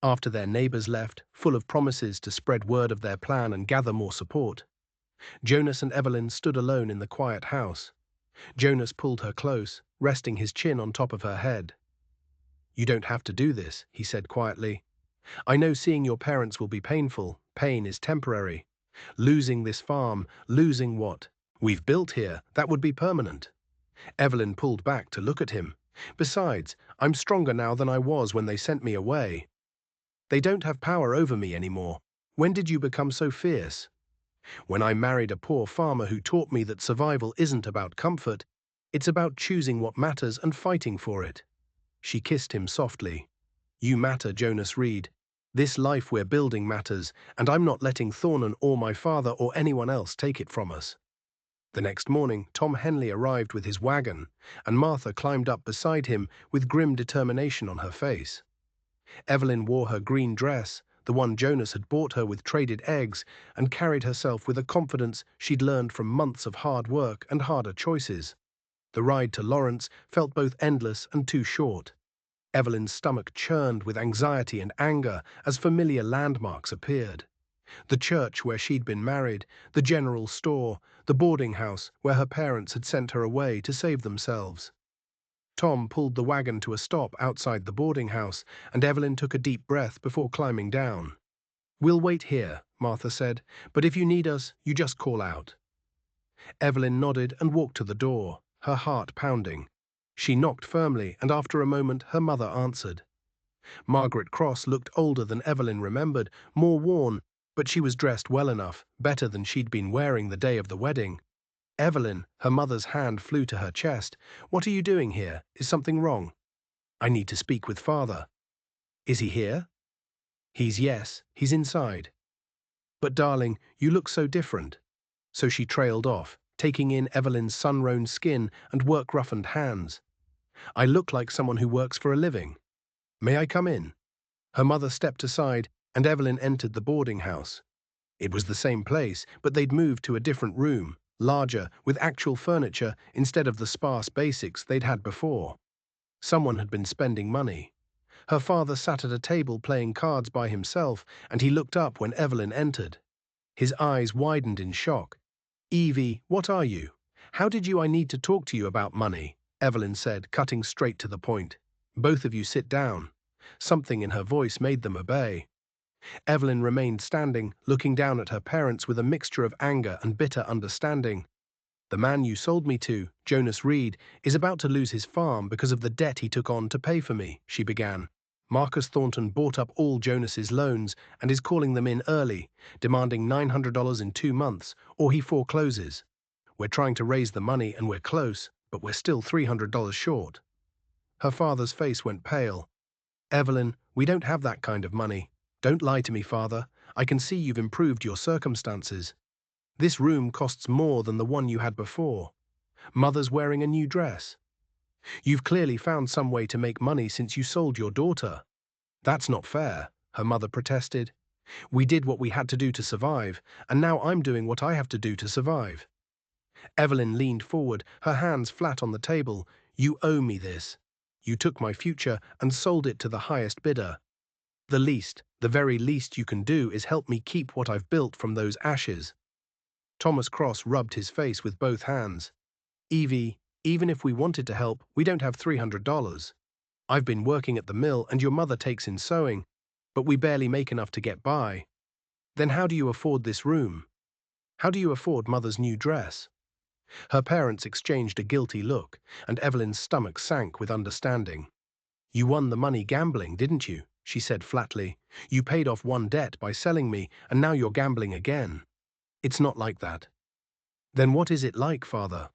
After their neighbors left, full of promises to spread word of their plan and gather more support, Jonas and Evelyn stood alone in the quiet house. Jonas pulled her close, resting his chin on top of her head. "You don't have to do this," he said quietly. "I know seeing your parents will be painful. Pain is temporary. Losing this farm, losing what we've built here, that would be permanent." Evelyn pulled back to look at him. "Besides, I'm stronger now than I was when they sent me away. They don't have power over me anymore. When did you become so fierce?" "When I married a poor farmer who taught me that survival isn't about comfort, it's about choosing what matters and fighting for it." She kissed him softly. "You matter, Jonas Reed. This life we're building matters, and I'm not letting Thornton or my father or anyone else take it from us." The next morning, Tom Henley arrived with his wagon, and Martha climbed up beside him with grim determination on her face. Evelyn wore her green dress, the one Jonas had bought her with traded eggs, and carried herself with a confidence she'd learned from months of hard work and harder choices. The ride to Lawrence felt both endless and too short. Evelyn's stomach churned with anxiety and anger as familiar landmarks appeared. The church where she'd been married, the general store, the boarding house where her parents had sent her away to save themselves. Tom pulled the wagon to a stop outside the boarding house, and Evelyn took a deep breath before climbing down. "We'll wait here," Martha said, "but if you need us, you just call out." Evelyn nodded and walked to the door, her heart pounding. She knocked firmly, and after a moment her mother answered. Margaret Cross looked older than Evelyn remembered, more worn, but she was dressed well enough, better than she'd been wearing the day of the wedding. "Evelyn," her mother's hand flew to her chest. "What are you doing here? Is something wrong?" "I need to speak with father." "Is he here?" Yes, he's inside." "But darling, you look so different." So she trailed off, taking in Evelyn's sun-rowned skin and work-roughened hands. "I look like someone who works for a living. May I come in?" Her mother stepped aside, and Evelyn entered the boarding house. It was the same place, but they'd moved to a different room, larger, with actual furniture instead of the sparse basics they'd had before. Someone had been spending money. Her father sat at a table playing cards by himself, and he looked up when Evelyn entered. His eyes widened in shock. "Evie, what are you? How did I need to talk to you about money?" Evelyn said, cutting straight to the point. "Both of you sit down." Something in her voice made them obey. Evelyn remained standing, looking down at her parents with a mixture of anger and bitter understanding. "The man you sold me to, Jonas Reed, is about to lose his farm because of the debt he took on to pay for me," she began. "Marcus Thornton bought up all Jonas's loans and is calling them in early, demanding $900 in 2 months, or he forecloses. We're trying to raise the money and we're close, but we're still $300 short." Her father's face went pale. "Evelyn, we don't have that kind of money. Don't lie to me, father. I can see you've improved your circumstances. This room costs more than the one you had before. Mother's wearing a new dress. You've clearly found some way to make money since you sold your daughter." "That's not fair," her mother protested. "We did what we had to do to survive, and now I'm doing what I have to do to survive." Evelyn leaned forward, her hands flat on the table. "You owe me this. You took my future and sold it to the highest bidder. The very least you can do is help me keep what I've built from those ashes." Thomas Cross rubbed his face with both hands. "Evie, even if we wanted to help, we don't have $300. I've been working at the mill and your mother takes in sewing, but we barely make enough to get by. Then how do you afford this room? How do you afford Mother's new dress?" Her parents exchanged a guilty look, and Evelyn's stomach sank with understanding. "You won the money gambling, didn't you?" she said flatly. "You paid off one debt by selling me, and now you're gambling again." "It's not like that." "Then what is it like, father?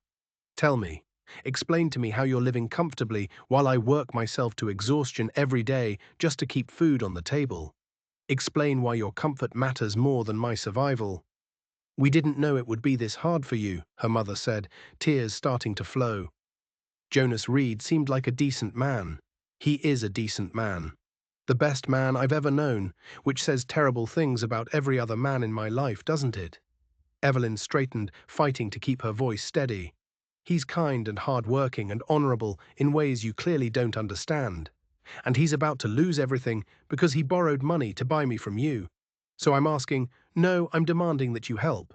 Tell me. Explain to me how you're living comfortably while I work myself to exhaustion every day just to keep food on the table. Explain why your comfort matters more than my survival." "We didn't know it would be this hard for you," her mother said, tears starting to flow. "Jonas Reed seemed like a decent man. He is a decent man. The best man I've ever known, which says terrible things about every other man in my life, doesn't it?" Evelyn straightened, fighting to keep her voice steady. "He's kind and hard-working and honorable in ways you clearly don't understand. And he's about to lose everything because he borrowed money to buy me from you. So I'm asking, no, I'm demanding that you help.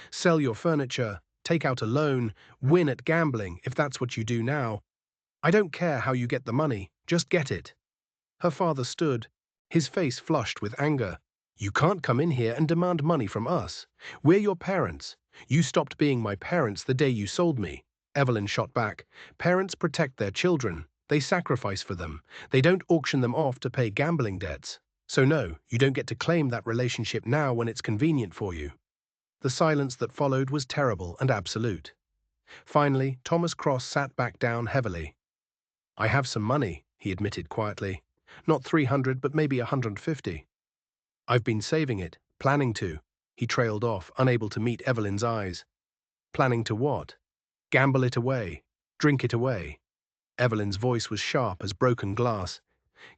Sell your furniture, take out a loan, win at gambling if that's what you do now. I don't care how you get the money, just get it." Her father stood, his face flushed with anger. "You can't come in here and demand money from us. We're your parents. You stopped being my parents the day you sold me." Evelyn shot back. "Parents protect their children. They sacrifice for them. They don't auction them off to pay gambling debts. So no, you don't get to claim that relationship now when it's convenient for you." The silence that followed was terrible and absolute. Finally, Thomas Cross sat back down heavily. "I have some money," he admitted quietly. "Not 300, but maybe 150. I've been saving it, planning to." He trailed off, unable to meet Evelyn's eyes. "Planning to what?" "Gamble it away. Drink it away." Evelyn's voice was sharp as broken glass.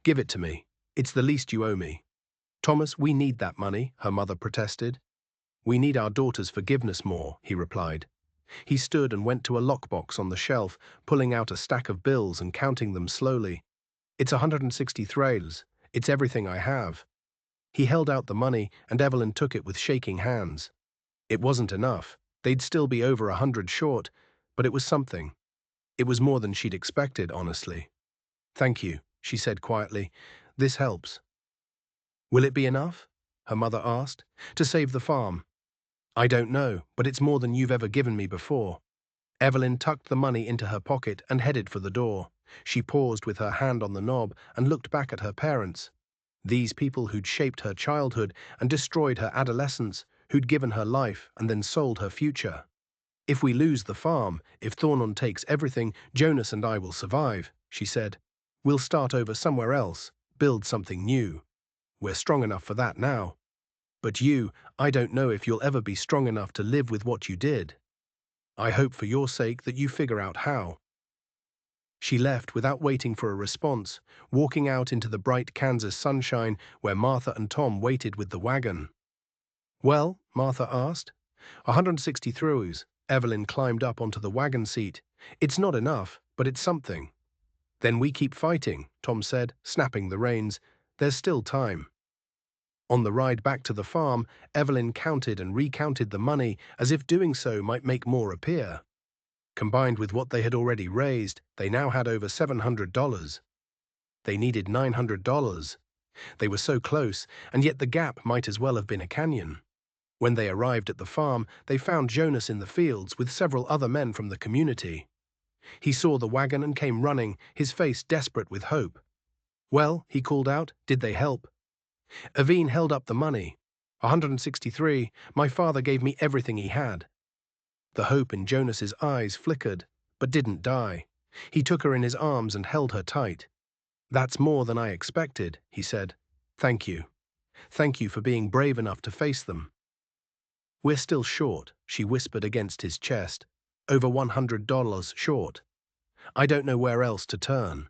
"Give it to me. It's the least you owe me." "Thomas, we need that money," her mother protested. "We need our daughter's forgiveness more," he replied. He stood and went to a lockbox on the shelf, pulling out a stack of bills and counting them slowly. "It's 160 thrales. It's everything I have." He held out the money, and Evelyn took it with shaking hands. It wasn't enough. They'd still be over 100 short, but it was something. It was more than she'd expected, honestly. "Thank you," she said quietly. "This helps." "Will it be enough?" her mother asked. "To save the farm?" "I don't know, but it's more than you've ever given me before." Evelyn tucked the money into her pocket and headed for the door. She paused with her hand on the knob and looked back at her parents. These people who'd shaped her childhood and destroyed her adolescence, who'd given her life and then sold her future. "If we lose the farm, if Thornton takes everything, Jonas and I will survive," she said. "We'll start over somewhere else, build something new. We're strong enough for that now. But you, I don't know if you'll ever be strong enough to live with what you did. I hope for your sake that you figure out how." She left without waiting for a response, walking out into the bright Kansas sunshine where Martha and Tom waited with the wagon. "Well?" Martha asked. 160 throws. Evelyn climbed up onto the wagon seat. "It's not enough, but it's something." "Then we keep fighting," Tom said, snapping the reins. "There's still time." On the ride back to the farm, Evelyn counted and recounted the money as if doing so might make more appear. Combined with what they had already raised, they now had over $700. They needed $900. They were so close, and yet the gap might as well have been a canyon. When they arrived at the farm, they found Jonas in the fields with several other men from the community. He saw the wagon and came running, his face desperate with hope. "Well," he called out, "did they help?" Evine held up the money. 163. My father gave me everything he had." The hope in Jonas's eyes flickered, but didn't die. He took her in his arms and held her tight. "That's more than I expected," he said. "Thank you. Thank you for being brave enough to face them." "We're still short," she whispered against his chest. "Over $100 short. I don't know where else to turn.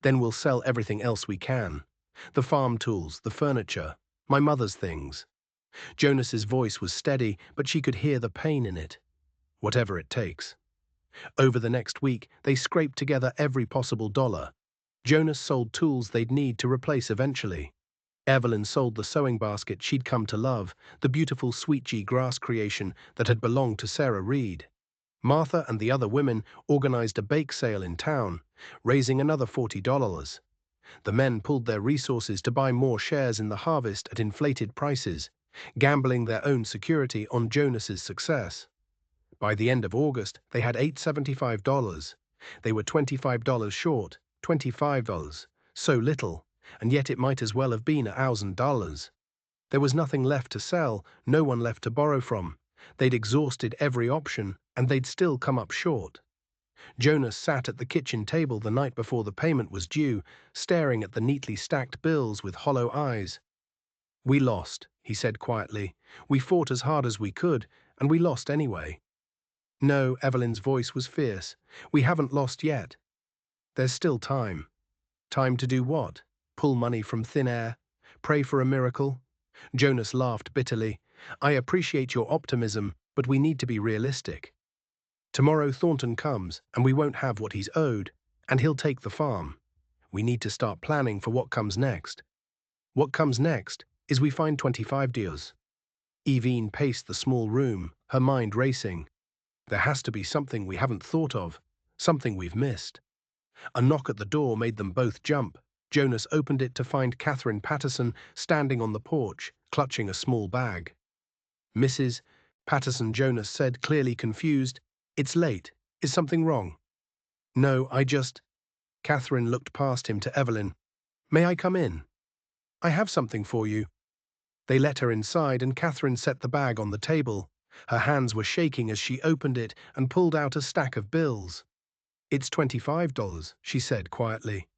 Then we'll sell everything else we can. The farm tools, the furniture, my mother's things." Jonas's voice was steady, but she could hear the pain in it. "Whatever it takes." Over the next week, they scraped together every possible dollar. Jonas sold tools they'd need to replace eventually. Evelyn sold the sewing basket she'd come to love, the beautiful sweetgea grass creation that had belonged to Sarah Reed. Martha and the other women organized a bake sale in town, raising another $40. The men pooled their resources to buy more shares in the harvest at inflated prices, gambling their own security on Jonas's success. By the end of August, they had $875. They were $25 short, $25, so little, and yet it might as well have been $1,000. There was nothing left to sell, no one left to borrow from. They'd exhausted every option, and they'd still come up short. Jonas sat at the kitchen table the night before the payment was due, staring at the neatly stacked bills with hollow eyes. "We lost," he said quietly. "We fought as hard as we could, and we lost anyway." "No," Evelyn's voice was fierce. "We haven't lost yet. There's still time." "Time to do what? Pull money from thin air? Pray for a miracle?" Jonas laughed bitterly. "I appreciate your optimism, but we need to be realistic. Tomorrow Thornton comes, and we won't have what he's owed, and he'll take the farm. We need to start planning for what comes next. What comes next is we find 25 deals." Evine paced the small room, her mind racing. There has to be something we haven't thought of, something we've missed. A knock at the door made them both jump. Jonas opened it to find Catherine Patterson standing on the porch, clutching a small bag. "Mrs. Patterson," Jonas said, clearly confused. "It's late. Is something wrong?" "No, I just—" Catherine looked past him to Evelyn. "May I come in? I have something for you." They let her inside, and Catherine set the bag on the table. Her hands were shaking as she opened it and pulled out a stack of bills. "It's $25, she said quietly.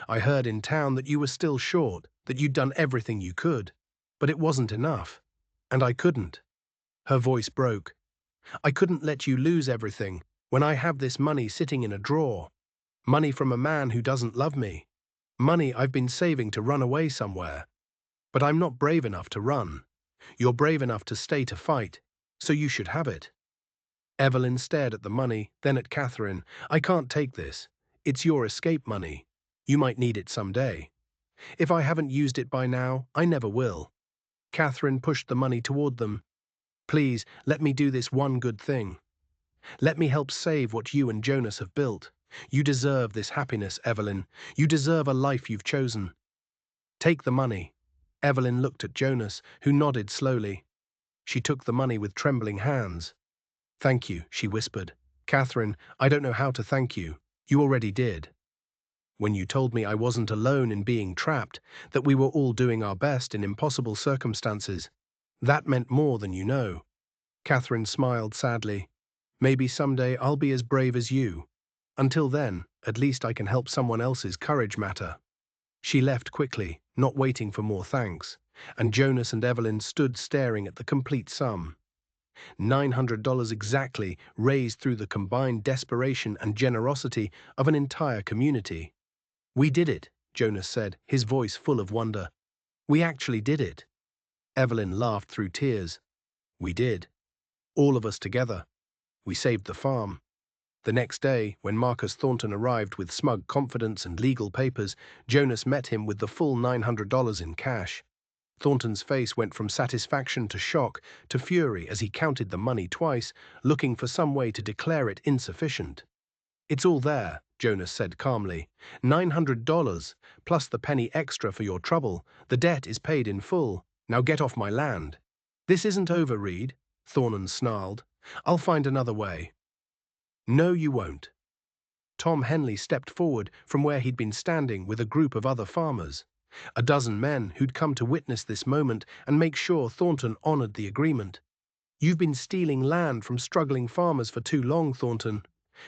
"I heard in town that you were still short, that you'd done everything you could. But it wasn't enough. And I couldn't." Her voice broke. "I couldn't let you lose everything when I have this money sitting in a drawer. Money from a man who doesn't love me. Money I've been saving to run away somewhere. But I'm not brave enough to run. You're brave enough to stay to fight, so you should have it." Evelyn stared at the money, then at Catherine. "I can't take this. It's your escape money. You might need it someday. If I haven't used it by now, I never will." Catherine pushed the money toward them. "Please, let me do this one good thing." Let me help save what you and Jonas have built. You deserve this happiness, Evelyn. You deserve a life you've chosen. Take the money." Evelyn looked at Jonas, who nodded slowly. She took the money with trembling hands. "Thank you," she whispered. "Catherine, I don't know how to thank you. You already did. When you told me I wasn't alone in being trapped, that we were all doing our best in impossible circumstances, that meant more than you know." Catherine smiled sadly. "Maybe someday I'll be as brave as you. Until then, at least I can help someone else's courage matter." She left quickly, not waiting for more thanks, and Jonas and Evelyn stood staring at the complete sum. $900 exactly, raised through the combined desperation and generosity of an entire community. "We did it," Jonas said, his voice full of wonder. "We actually did it." Evelyn laughed through tears. "We did. All of us together. We saved the farm." The next day, when Marcus Thornton arrived with smug confidence and legal papers, Jonas met him with the full $900 in cash. Thornton's face went from satisfaction to shock to fury as he counted the money twice, looking for some way to declare it insufficient. "It's all there," Jonas said calmly. $900, plus the penny extra for your trouble. The debt is paid in full. Now get off my land." "This isn't over, Reed," Thornton snarled. "I'll find another way." "No, you won't." Tom Henley stepped forward from where he'd been standing with a group of other farmers. A dozen men who'd come to witness this moment and make sure Thornton honored the agreement. "You've been stealing land from struggling farmers for too long, Thornton.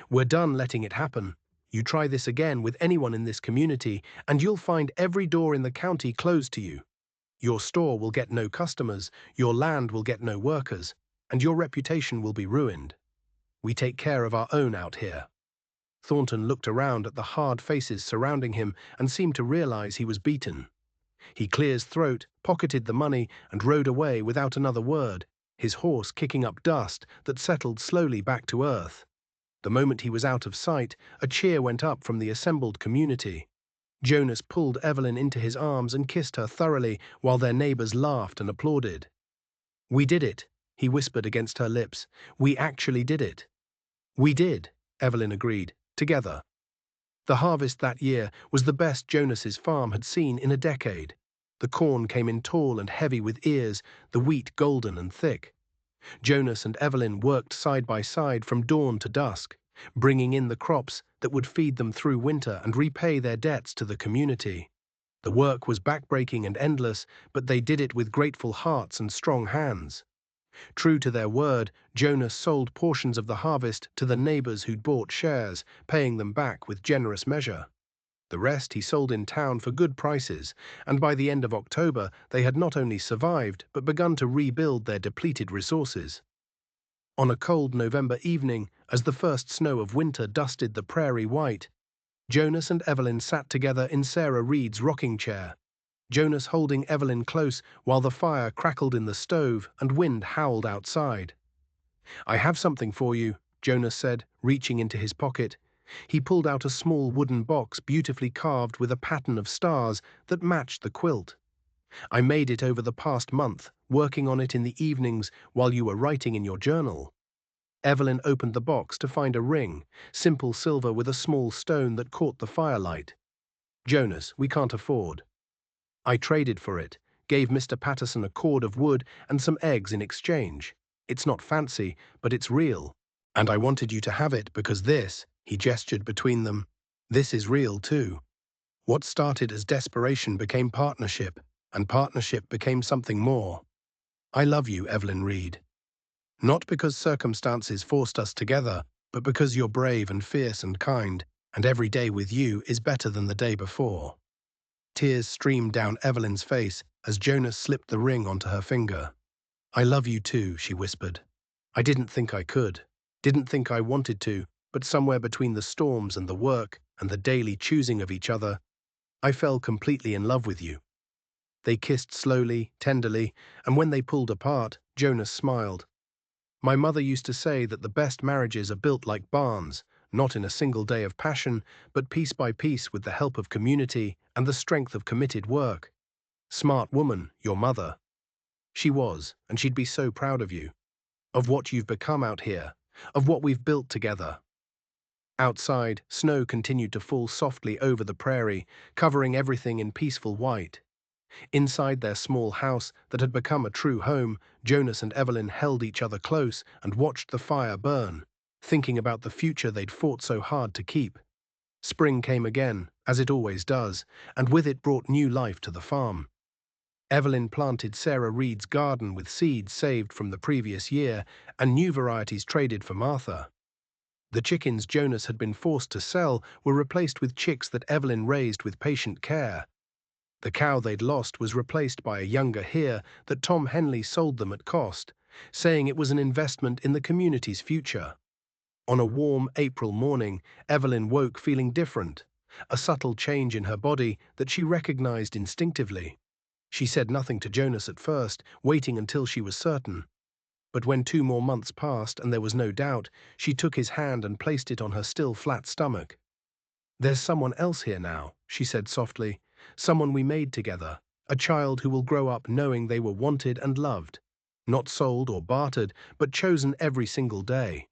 We're done letting it happen. You try this again with anyone in this community, and you'll find every door in the county closed to you. Your store will get no customers, your land will get no workers, and your reputation will be ruined. We take care of our own out here." Thornton looked around at the hard faces surrounding him and seemed to realize he was beaten. He cleared his throat, pocketed the money, and rode away without another word, his horse kicking up dust that settled slowly back to earth. The moment he was out of sight, a cheer went up from the assembled community. Jonas pulled Evelyn into his arms and kissed her thoroughly while their neighbors laughed and applauded. "We did it," he whispered against her lips. "We actually did it." "We did," Evelyn agreed, together. The harvest that year was the best Jonas's farm had seen in a decade. The corn came in tall and heavy with ears, the wheat golden and thick. Jonas and Evelyn worked side by side from dawn to dusk, bringing in the crops that would feed them through winter and repay their debts to the community. The work was backbreaking and endless, but they did it with grateful hearts and strong hands. True to their word, Jonas sold portions of the harvest to the neighbors who'd bought shares, paying them back with generous measure. The rest he sold in town for good prices, and by the end of October they had not only survived but begun to rebuild their depleted resources. On a cold November evening, as the first snow of winter dusted the prairie white, Jonas and Evelyn sat together in Sarah Reed's rocking chair, Jonas holding Evelyn close while the fire crackled in the stove and wind howled outside. "I have something for you," Jonas said, reaching into his pocket. He pulled out a small wooden box beautifully carved with a pattern of stars that matched the quilt. "I made it over the past month, working on it in the evenings while you were writing in your journal." Evelyn opened the box to find a ring, simple silver with a small stone that caught the firelight. "Jonas, we can't afford." "I traded for it, gave Mr. Patterson a cord of wood and some eggs in exchange. It's not fancy, but it's real. And I wanted you to have it because this," he gestured between them, "this is real too." What started as desperation became partnership, and partnership became something more. "I love you, Evelyn Reed. Not because circumstances forced us together, but because you're brave and fierce and kind, and every day with you is better than the day before." Tears streamed down Evelyn's face as Jonas slipped the ring onto her finger. "I love you too," she whispered. "I didn't think I could, didn't think I wanted to, but somewhere between the storms and the work and the daily choosing of each other, I fell completely in love with you." They kissed slowly, tenderly, and when they pulled apart, Jonas smiled. "My mother used to say that the best marriages are built like barns, not in a single day of passion, but piece by piece with the help of community and the strength of committed work. Smart woman, your mother. She was, and she'd be so proud of you, of what you've become out here, of what we've built together. Outside, snow continued to fall softly over the prairie, covering everything in peaceful white. Inside their small house that had become a true home, Jonas and Evelyn held each other close and watched the fire burn, thinking about the future they'd fought so hard to keep. Spring came again, as it always does, and with it brought new life to the farm. Evelyn planted Sarah Reed's garden with seeds saved from the previous year and new varieties traded for Martha. The chickens Jonas had been forced to sell were replaced with chicks that Evelyn raised with patient care. The cow they'd lost was replaced by a younger here that Tom Henley sold them at cost, saying it was an investment in the community's future. On a warm April morning, Evelyn woke feeling different, a subtle change in her body that she recognized instinctively. She said nothing to Jonas at first, waiting until she was certain. But when 2 more months passed and there was no doubt, she took his hand and placed it on her still flat stomach. "There's someone else here now," she said softly, "someone we made together, a child who will grow up knowing they were wanted and loved, not sold or bartered, but chosen every single day."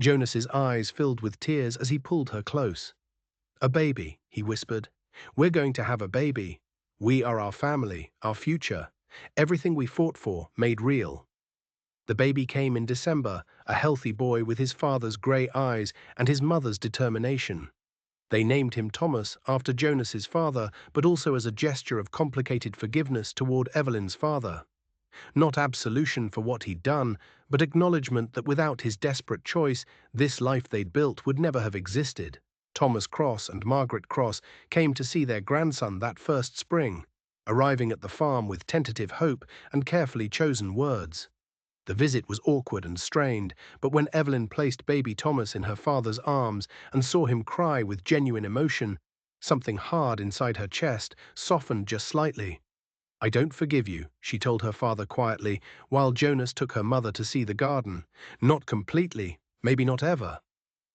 Jonas's eyes filled with tears as he pulled her close. "A baby," he whispered. "We're going to have a baby. We are our family, our future, everything we fought for, made real." The baby came in December, a healthy boy with his father's grey eyes and his mother's determination. They named him Thomas after Jonas's father, but also as a gesture of complicated forgiveness toward Evelyn's father. Not absolution for what he'd done, but acknowledgement that without his desperate choice, this life they'd built would never have existed. Thomas Cross and Margaret Cross came to see their grandson that first spring, arriving at the farm with tentative hope and carefully chosen words. The visit was awkward and strained, but when Evelyn placed baby Thomas in her father's arms and saw him cry with genuine emotion, something hard inside her chest softened just slightly. "I don't forgive you," she told her father quietly, while Jonas took her mother to see the garden. "Not completely, maybe not ever.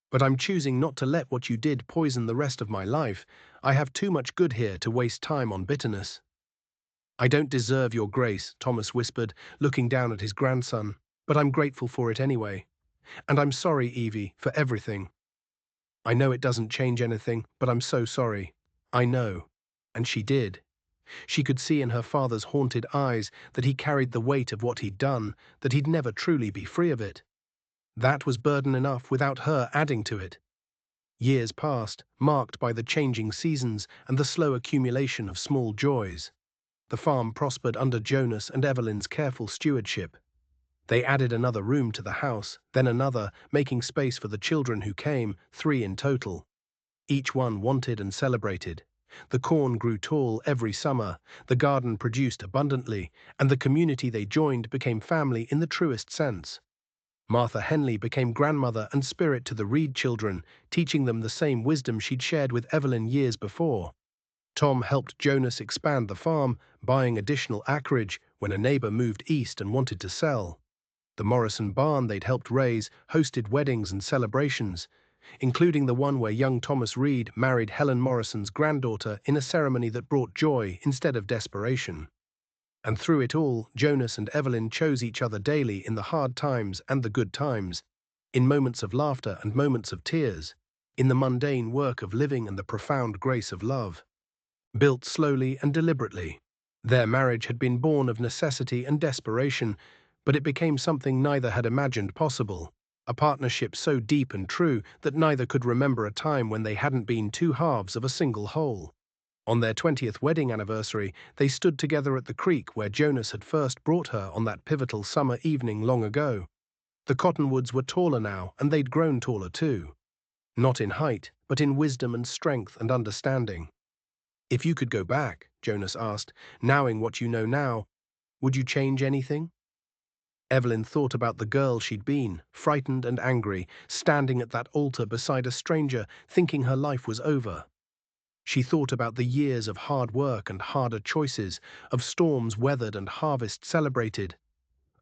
But I'm choosing not to let what you did poison the rest of my life. I have too much good here to waste time on bitterness." "I don't deserve your grace," Thomas whispered, looking down at his grandson, "but I'm grateful for it anyway. And I'm sorry, Evie, for everything. I know it doesn't change anything, but I'm so sorry. I know." And she did. She could see in her father's haunted eyes that he carried the weight of what he'd done, that he'd never truly be free of it. That was burden enough without her adding to it. Years passed, marked by the changing seasons and the slow accumulation of small joys. The farm prospered under Jonas and Evelyn's careful stewardship. They added another room to the house, then another, making space for the children who came, 3 in total. Each one wanted and celebrated. The corn grew tall every summer, the garden produced abundantly, and the community they joined became family in the truest sense. Martha Henley became grandmother and spirit to the Reed children, teaching them the same wisdom she'd shared with Evelyn years before. Tom helped Jonas expand the farm, buying additional acreage when a neighbor moved east and wanted to sell. The Morrison barn they'd helped raise hosted weddings and celebrations, including the one where young Thomas Reed married Helen Morrison's granddaughter in a ceremony that brought joy instead of desperation. And through it all, Jonas and Evelyn chose each other daily in the hard times and the good times, in moments of laughter and moments of tears, in the mundane work of living and the profound grace of love. Built slowly and deliberately. Their marriage had been born of necessity and desperation, but it became something neither had imagined possible, a partnership so deep and true that neither could remember a time when they hadn't been two halves of a single whole. On their 20th wedding anniversary, they stood together at the creek where Jonas had first brought her on that pivotal summer evening long ago. The cottonwoods were taller now, and they'd grown taller too. Not in height, but in wisdom and strength and understanding. "If you could go back," Jonas asked, "knowing what you know now, would you change anything?" Evelyn thought about the girl she'd been, frightened and angry, standing at that altar beside a stranger, thinking her life was over. She thought about the years of hard work and harder choices, of storms weathered and harvests celebrated,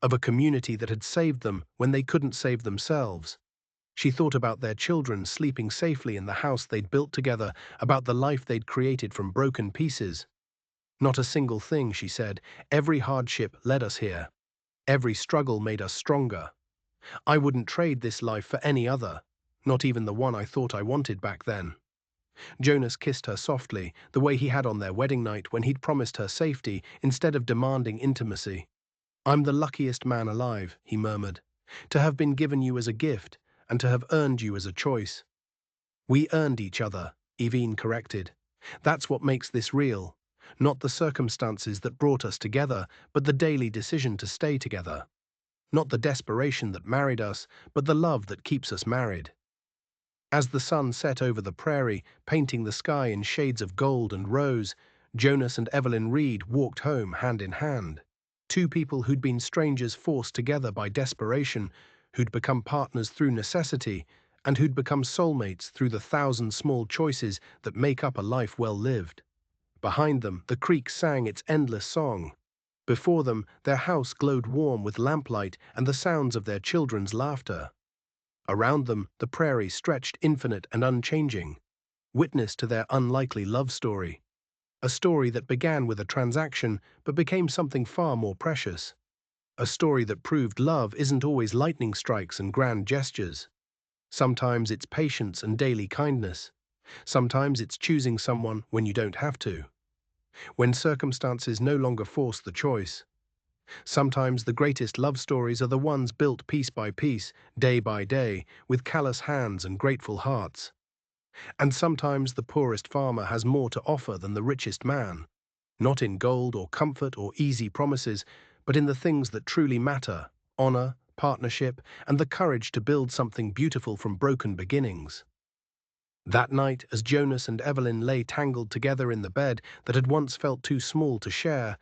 of a community that had saved them when they couldn't save themselves. She thought about their children sleeping safely in the house they'd built together, about the life they'd created from broken pieces. "Not a single thing," she said. "Every hardship led us here. Every struggle made us stronger. I wouldn't trade this life for any other, not even the one I thought I wanted back then. Jonas kissed her softly, the way he had on their wedding night when he'd promised her safety instead of demanding intimacy. I'm the luckiest man alive, he murmured, to have been given you as a gift and to have earned you as a choice. We earned each other, Evine corrected. That's what makes this real. Not the circumstances that brought us together, but the daily decision to stay together. Not the desperation that married us, but the love that keeps us married. As the sun set over the prairie, painting the sky in shades of gold and rose, Jonas and Evelyn Reed walked home hand in hand. Two people who'd been strangers forced together by desperation, who'd become partners through necessity, and who'd become soulmates through the thousand small choices that make up a life well lived. Behind them, the creek sang its endless song. Before them, their house glowed warm with lamplight and the sounds of their children's laughter. Around them, the prairie stretched infinite and unchanging, witness to their unlikely love story. A story that began with a transaction but became something far more precious. A story that proved love isn't always lightning strikes and grand gestures. Sometimes it's patience and daily kindness. Sometimes it's choosing someone when you don't have to. When circumstances no longer force the choice. Sometimes the greatest love stories are the ones built piece by piece, day by day, with callous hands and grateful hearts. And sometimes the poorest farmer has more to offer than the richest man, not in gold or comfort or easy promises, but in the things that truly matter: honor, partnership, and the courage to build something beautiful from broken beginnings. That night, as Jonas and Evelyn lay tangled together in the bed that had once felt too small to share,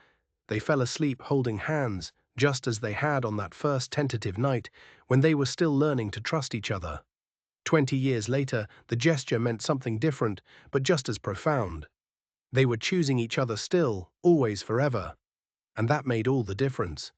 they fell asleep holding hands, just as they had on that first tentative night when they were still learning to trust each other. 20 years later, the gesture meant something different, but just as profound. They were choosing each other still, always forever. And that made all the difference.